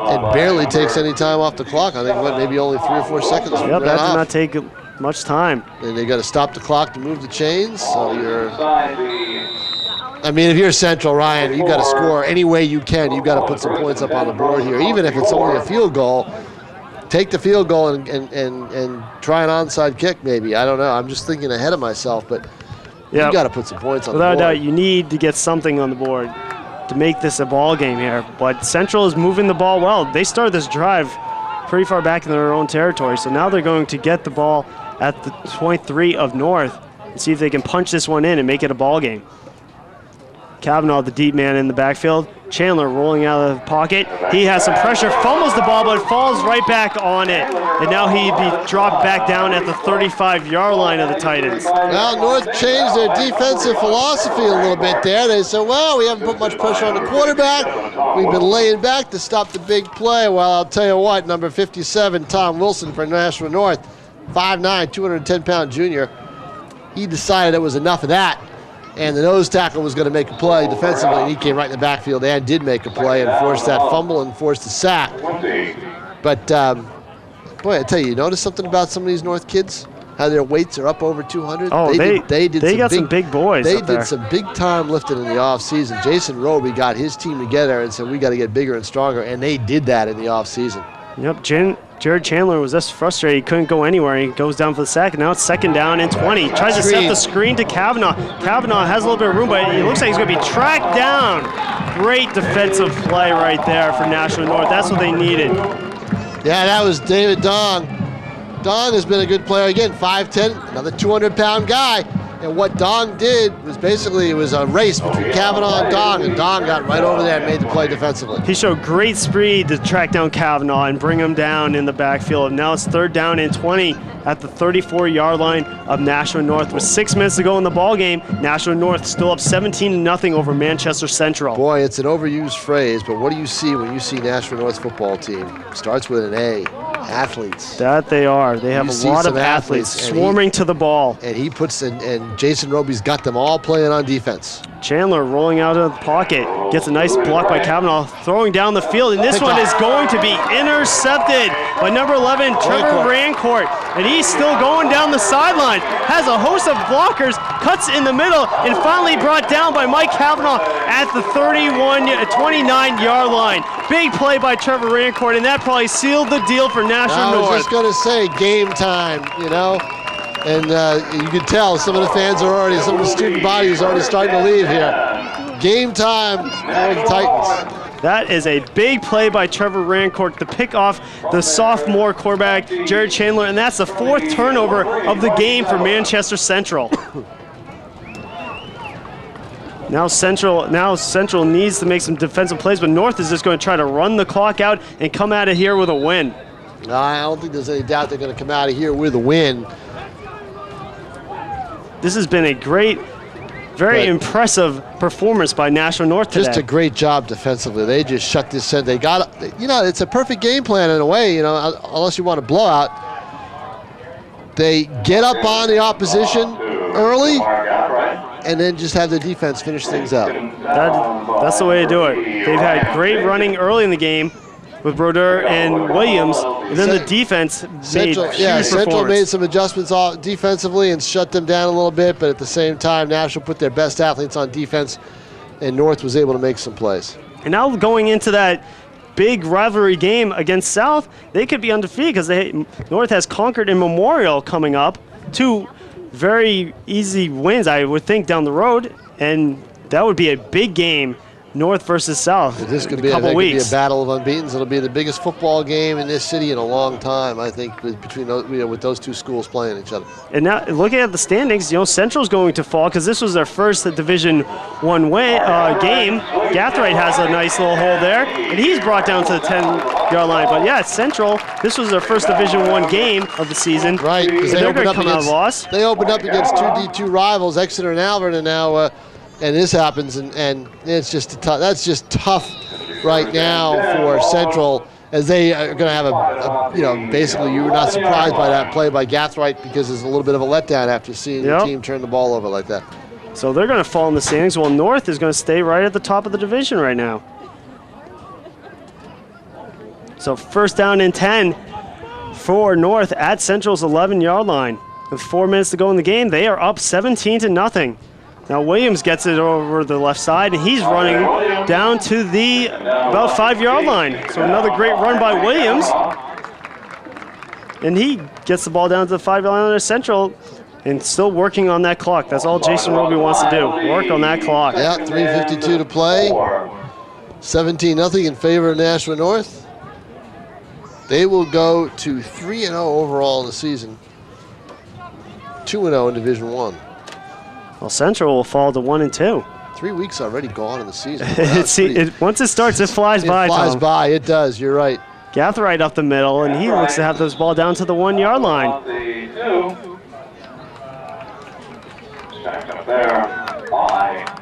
It barely takes any time off the clock. I think, maybe only 3 or 4 seconds. Yep, that did not take much time. And they got to stop the clock to move the chains. So if you're Central, Ryan, you got to score any way you can. You got to put some points up on the board here, even if it's only a field goal. Take the field goal and try an onside kick, maybe. I don't know. I'm just thinking ahead of myself, but you got to put some points on the board. Without a doubt, you need to get something on the board to make this a ball game here. But Central is moving the ball well. They started this drive pretty far back in their own territory. So now they're going to get the ball at the 23 of North and see if they can punch this one in and make it a ball game. Kavanaugh, the deep man in the backfield. Chandler rolling out of the pocket. He has some pressure, fumbles the ball, but falls right back on it. And now he'd be dropped back down at the 35-yard line of the Titans. Well, North changed their defensive philosophy a little bit there. They said, well, we haven't put much pressure on the quarterback. We've been laying back to stop the big play. Well, I'll tell you what, number 57, Tom Wilson for Nashua North, 5'9", 210-pound junior. He decided it was enough of that. And the nose tackle was going to make a play defensively, and he came right in the backfield and did make a play and forced that fumble and forced a sack. But, boy, I tell you, notice something about some of these North kids? How their weights are up over 200? Oh, they got some big boys. They did some big-time lifting in the offseason. Jason Roby got his team together and said, we got to get bigger and stronger, and they did that in the offseason. Yep, Jared Chandler was just frustrated. He couldn't go anywhere. He goes down for the sack, and now it's 2nd down and 20. Tries to set the screen to Kavanaugh. Kavanaugh has a little bit of room, but it looks like he's going to be tracked down. Great defensive play right there for Nashua North. That's what they needed. Yeah, that was David Dong. Dong has been a good player. Again, 5'10", another 200-pound guy. And what Dong did was basically, it was a race between Kavanaugh and Dong got right over there and made the play defensively. He showed great speed to track down Kavanaugh and bring him down in the backfield. Now it's 3rd down and 20 at the 34-yard line of Nashua North. With 6 minutes to go in the ball game, Nashua North still up 17-0 over Manchester Central. Boy, it's an overused phrase, but what do you see when you see Nashua North's football team? Starts with an A. Athletes. That they are. They have a lot of athletes swarming to the ball. And he puts in, and Jason Roby's got them all playing on defense. Chandler rolling out of the pocket. Gets a nice block by Kavanaugh, throwing down the field. And this one is going to be intercepted by number 11, Trevor Rancourt. And he's still going down the sideline. Has a host of blockers, cuts in the middle, and finally brought down by Mike Kavanaugh at the 29-yard line. Big play by Trevor Rancourt, and that probably sealed the deal for Nashua North. I was just going to say game time, you know. And you can tell some of the fans are already, some of the student body is already starting to leave here. Game time for the Titans. That is a big play by Trevor Rancourt to pick off the sophomore quarterback, Jared Chandler, and that's the 4th turnover of the game for Manchester Central. Now Central needs to make some defensive plays, but North is just going to try to run the clock out and come out of here with a win. No, I don't think there's any doubt they're going to come out of here with a win. This has been a great, very impressive performance by Nashua North today. Just a great job defensively. They just shut this in. They got, you know, it's a perfect game plan in a way, you know, unless you want a blowout. They get up on the opposition early and then just have the defense finish things out. That's the way to do it. They've had great running early in the game with Brodeur and Williams, and then the defense made Central made some adjustments defensively and shut them down a little bit, but at the same time, Nashua put their best athletes on defense, and North was able to make some plays. And now going into that big rivalry game against South, they could be undefeated because North has Concord and Memorial coming up, 2 very easy wins, I would think, down the road, and that would be a big game. North versus South. This could be a battle of unbeatens. It'll be the biggest football game in this city in a long time, I think, between those, with those 2 schools playing each other. And now, looking at the standings, you know, Central's going to fall because this was their first Division I game. Gathright has a nice little hole there, and he's brought down to the 10-yard line. But yeah, Central, this was their first Division I game of the season. Right, because they opened up against 2 D2 rivals, Exeter and Alvern, and now. And this happens, and it's just that's just tough right now for Central, as they are going to have basically you were not surprised by that play by Gathright because there's a little bit of a letdown after seeing the team turn the ball over like that. So they're going to fall in the standings, while North is going to stay right at the top of the division right now. So 1st down and 10 for North at Central's 11-yard line. With 4 minutes to go in the game, they are up 17-0. Now Williams gets it over the left side, and he's running down to the about 5-yard line. So another great run by Williams. And he gets the ball down to the 5-yard line of Central and still working on that clock. That's all Jason Roby wants to do, work on that clock. Yeah, 3:52 to play. 17-0 in favor of Nashua North. They will go to 3-0 overall in the season, 2-0 in Division I. Well, Central will fall to 1-2. 3 weeks already gone in the season. Wow, Once it starts, it flies by. It flies Tom. by. It does. You're right. Gath right up the middle, and he looks to have this ball down to the 1 yard line.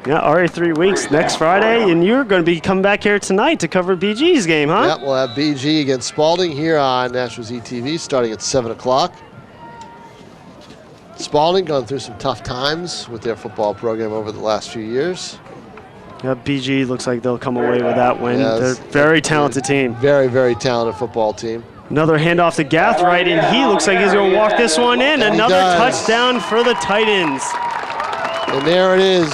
Yeah, already 3 weeks. Next Friday, and you're going to be coming back here tonight to cover BG's game, huh? Yep, we'll have BG against Spalding here on Nashua's ETV starting at 7 o'clock. Spalding going through some tough times with their football program over the last few years. Yeah, BG looks like they'll come away with that win. Yeah, They're a very talented team. Very, very talented football team. Another handoff to Gathright, and he looks like he's going to walk this one in. And another touchdown for the Titans. And there it is.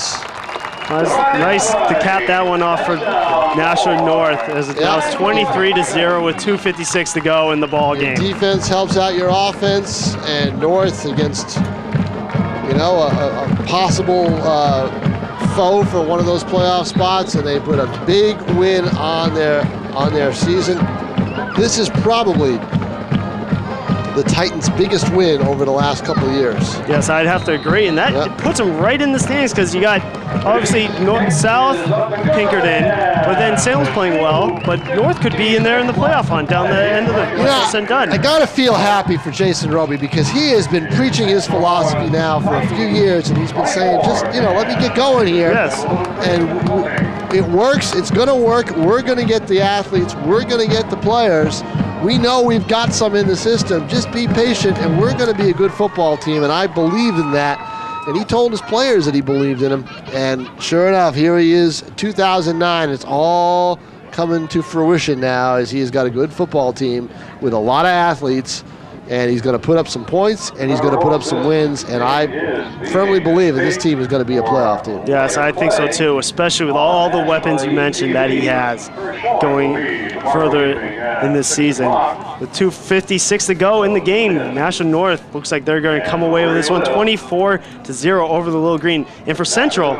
Nice to cap that one off for Nashua North, as now it's 23-0 with 2:56 to go in the ball game. Defense helps out your offense, and North against, you know, a possible foe for one of those playoff spots, and they put a big win on their season. This is probably the Titans' biggest win over the last couple of years. Yes, I'd have to agree, and that puts them right in the standings because you got obviously North, South, Pinkerton, but then Salem's playing well, but North could be in there in the playoff hunt down the end of the Western done. I gotta feel happy for Jason Roby because he has been preaching his philosophy now for a few years, and he's been saying, just, you know, let me get going here. Yes. And it works. It's gonna work. We're gonna get the athletes. We're gonna get the players. We know we've got some in the system. Just be patient, and we're going to be a good football team, and I believe in that. And he told his players that he believed in them, and sure enough, here he is, 2009. It's all coming to fruition now as he has got a good football team with a lot of athletes, and he's going to put up some points, and he's going to put up some wins, and I firmly believe that this team is going to be a playoff team. Yes, I think so too, especially with all the weapons you mentioned that he has going further in this season. With 2:56 to go in the game, Nashua North looks like they're going to come away with this one 24-0 over the Little Green. And for Central,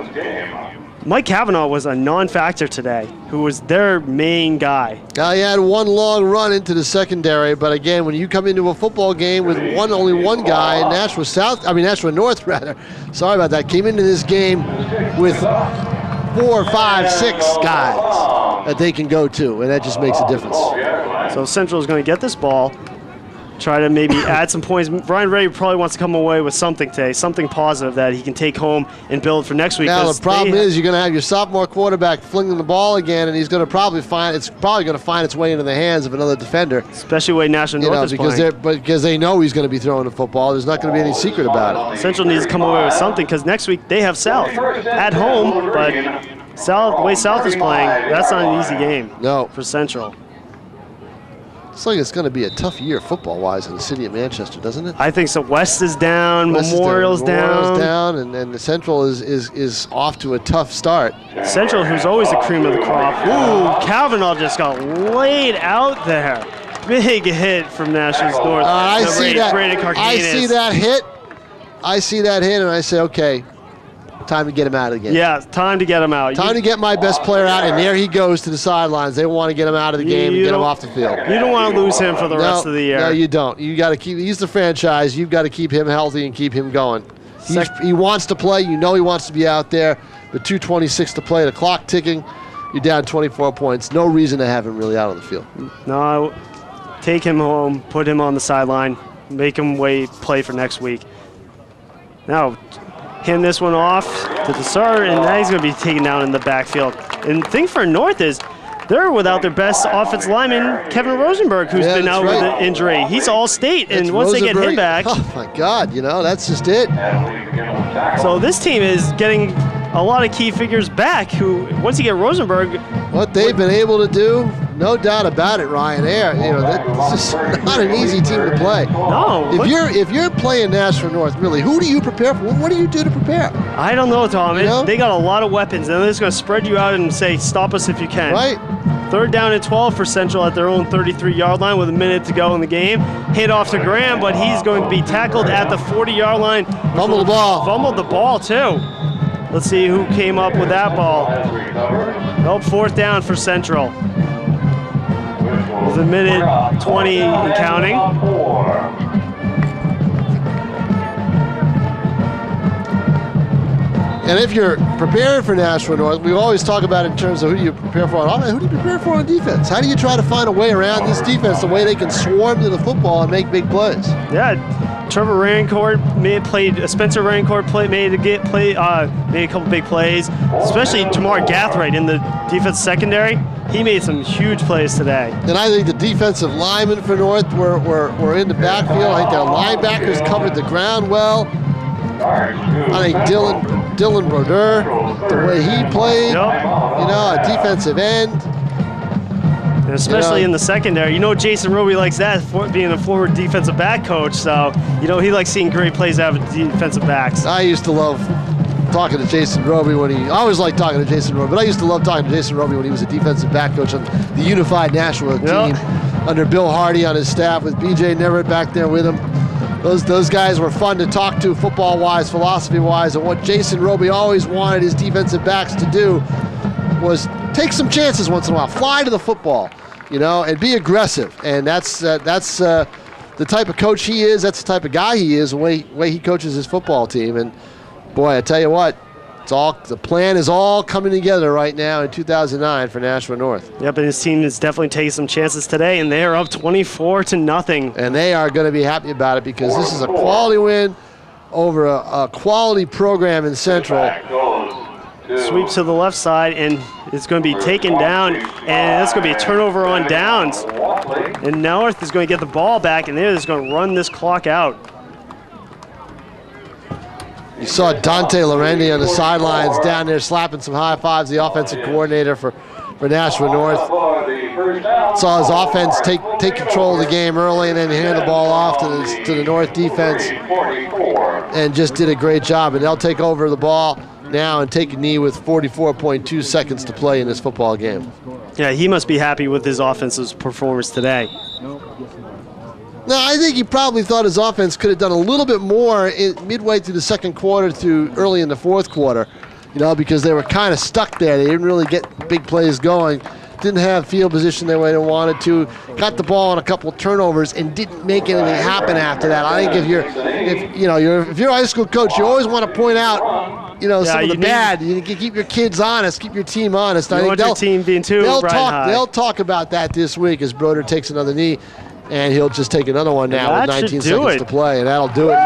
Mike Kavanaugh was a non-factor today, who was their main guy. He had one long run into the secondary, but again, when you come into a football game with only one guy, Nashua North rather, sorry about that, came into this game with 4, 5, 6 guys that they can go to, and that just makes a difference. So Central is going to get this ball, try to maybe add some points. Brian Ray probably wants to come away with something today, something positive that he can take home and build for next week. Now the problem is you're going to have your sophomore quarterback flinging the ball again, and he's going to probably find its way into the hands of another defender. Especially the way Nashua North is playing. Because they know he's going to be throwing the football. There's not going to be any secret about it. Central needs to come away with something because next week they have South at home, but the way South is playing, that's not an easy game. No. For Central. Looks like it's going to be a tough year football-wise in the city of Manchester, doesn't it? I think so. West is down, Memorial's down. And the Central is off to a tough start. Central, who's always the cream of the crop. Ooh, Kavanaugh just got laid out there. Big hit from Nashua North. I see that hit, and I say, okay, time to get him out of the game. Yeah, time to get him out. Time to get my best player out, and there he goes to the sidelines. They want to get him out of the game and get him off the field. You don't want to lose him for the rest of the year. No, you don't. You got to keep. He's the franchise. You've got to keep him healthy and keep him going. He wants to play. You know he wants to be out there. But 2:26 to play, the clock ticking. You're down 24 points. No reason to have him really out on the field. No, take him home, put him on the sideline, make him play for next week. Now, hand this one off to the start, and now he's going to be taken down in the backfield. And the thing for North is they're without their best offensive lineman, Kevin Rosenberg, who's been out with an injury. He's all-state, and once they get him back... Oh, my God, that's just it. So this team is getting a lot of key figures back, who, once you get Rosenberg... What they've been able to do, no doubt about it, Ryan. This is not an easy team to play. No. If you're playing Nashua North, really, who do you prepare for? What do you do to prepare? I don't know, Tom. They got a lot of weapons, and they're just going to spread you out and say, stop us if you can. Right. 3rd down and 12 for Central at their own 33-yard line with a minute to go in the game. Hit off to Graham, but he's going to be tackled at the 40-yard line. Fumbled the ball. Fumbled the ball, too. Let's see who came up with that ball. Nope, 4th down for Central. It's a minute 20 and counting. And if you're preparing for Nashua North, we always talk about it in terms of who do you prepare for on offense, who do you prepare for on defense? How do you try to find a way around this defense, the way they can swarm to the football and make big plays? Yeah, Trevor Rancourt Spencer Rancourt made a couple big plays, especially Jamar Gathright in the defense secondary. He made some huge plays today. And I think the defensive linemen for North were in the backfield. I think their linebackers covered the ground well. I think Dylan Brodeur, the way he played, a defensive end. And especially in the secondary. Jason Roby likes that, being a former defensive back coach, so, he likes seeing great plays out of defensive backs. I used to love talking to Jason Roby I always liked talking to Jason Roby, but I used to love talking to Jason Roby when he was a defensive back coach on the unified Nashua team under Bill Hardy on his staff with B.J. Neverett back there with him. Those guys were fun to talk to football-wise, philosophy-wise, and what Jason Roby always wanted his defensive backs to do was take some chances once in a while, fly to the football, and be aggressive. And that's the type of coach he is. That's the type of guy he is, the way he coaches his football team. And boy, I tell you what, the plan is all coming together right now in 2009 for Nashua North. Yep, and his team is definitely taking some chances today, and they are up 24-0. And they are going to be happy about it because this is a quality win over a quality program in Central. Sweep to the left side, and it's going to be taken down, and that's going to be a turnover on downs. And North is going to get the ball back, and they're just going to run this clock out. You saw Dante Lorendi on the sidelines down there slapping some high fives, the offensive coordinator for Nashua North. Saw his offense take control of the game early and then hand the ball off to the North defense and just did a great job. And they'll take over the ball now and take a knee with 44.2 seconds to play in this football game. Yeah, he must be happy with his offensive performance today. No, I think he probably thought his offense could have done a little bit more midway through the second quarter to early in the fourth quarter, because they were kind of stuck there. They didn't really get big plays going, didn't have field position the way they wanted to, got the ball on a couple of turnovers and didn't make anything happen after that. I think if you're a high school coach, you always want to point out, some of the bad. You can keep your kids honest, keep your team honest. I think your team being too they'll talk about that this week as Broder takes another knee. And he'll just take another one now with 19 seconds to play, and that'll do it.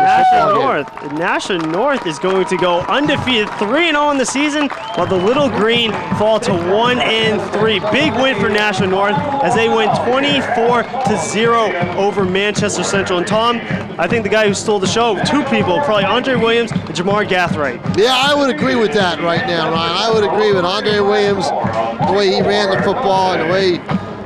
Nashua North is going to go undefeated 3-0 in the season, while the Little Green fall to 1-3. Big win for Nashua North as they win 24-0 over Manchester Central. And Tom, I think the guy who stole the show, two people, probably Andre Williams and Jamar Gathright. Yeah, I would agree with that right now, Ryan. I would agree with Andre Williams, the way he ran the football and the way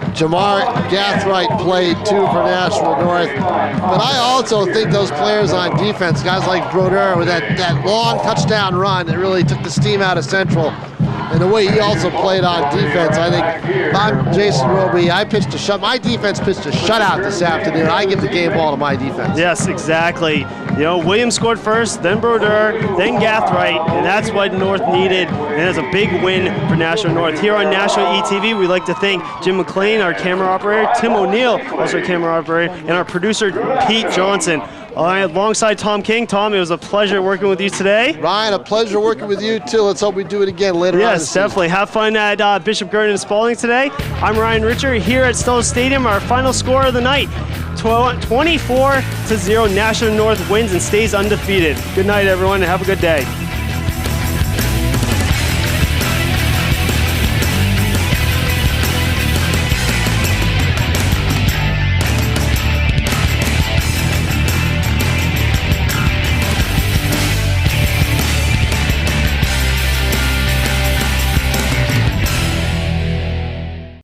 Jamar Gathright played too for Nashua North. But I also think those players on defense, guys like Brodeur with that long touchdown run that really took the steam out of Central, and the way he also played on defense, I think if I'm Jason Roby, my defense pitched a shutout this afternoon. I give the game ball to my defense. Yes, exactly. Williams scored first, then Brodeur, then Gathright, and that's what North needed. And that's a big win for Nashua North. Here on Nashua ETV, we'd like to thank Jim McLean, our camera operator, Tim O'Neill, also our camera operator, and our producer, Pete Johnson. Alongside Tom King. Tom, it was a pleasure working with you today. Ryan, a pleasure working with you too. Let's hope we do it again later on. Yes, definitely. Have fun at Bishop Gurdon and Spalding today. I'm Ryan Richer here at Stellos Stadium. Our final score of the night, 24-0. Nashua North wins and stays undefeated. Good night, everyone, and have a good day.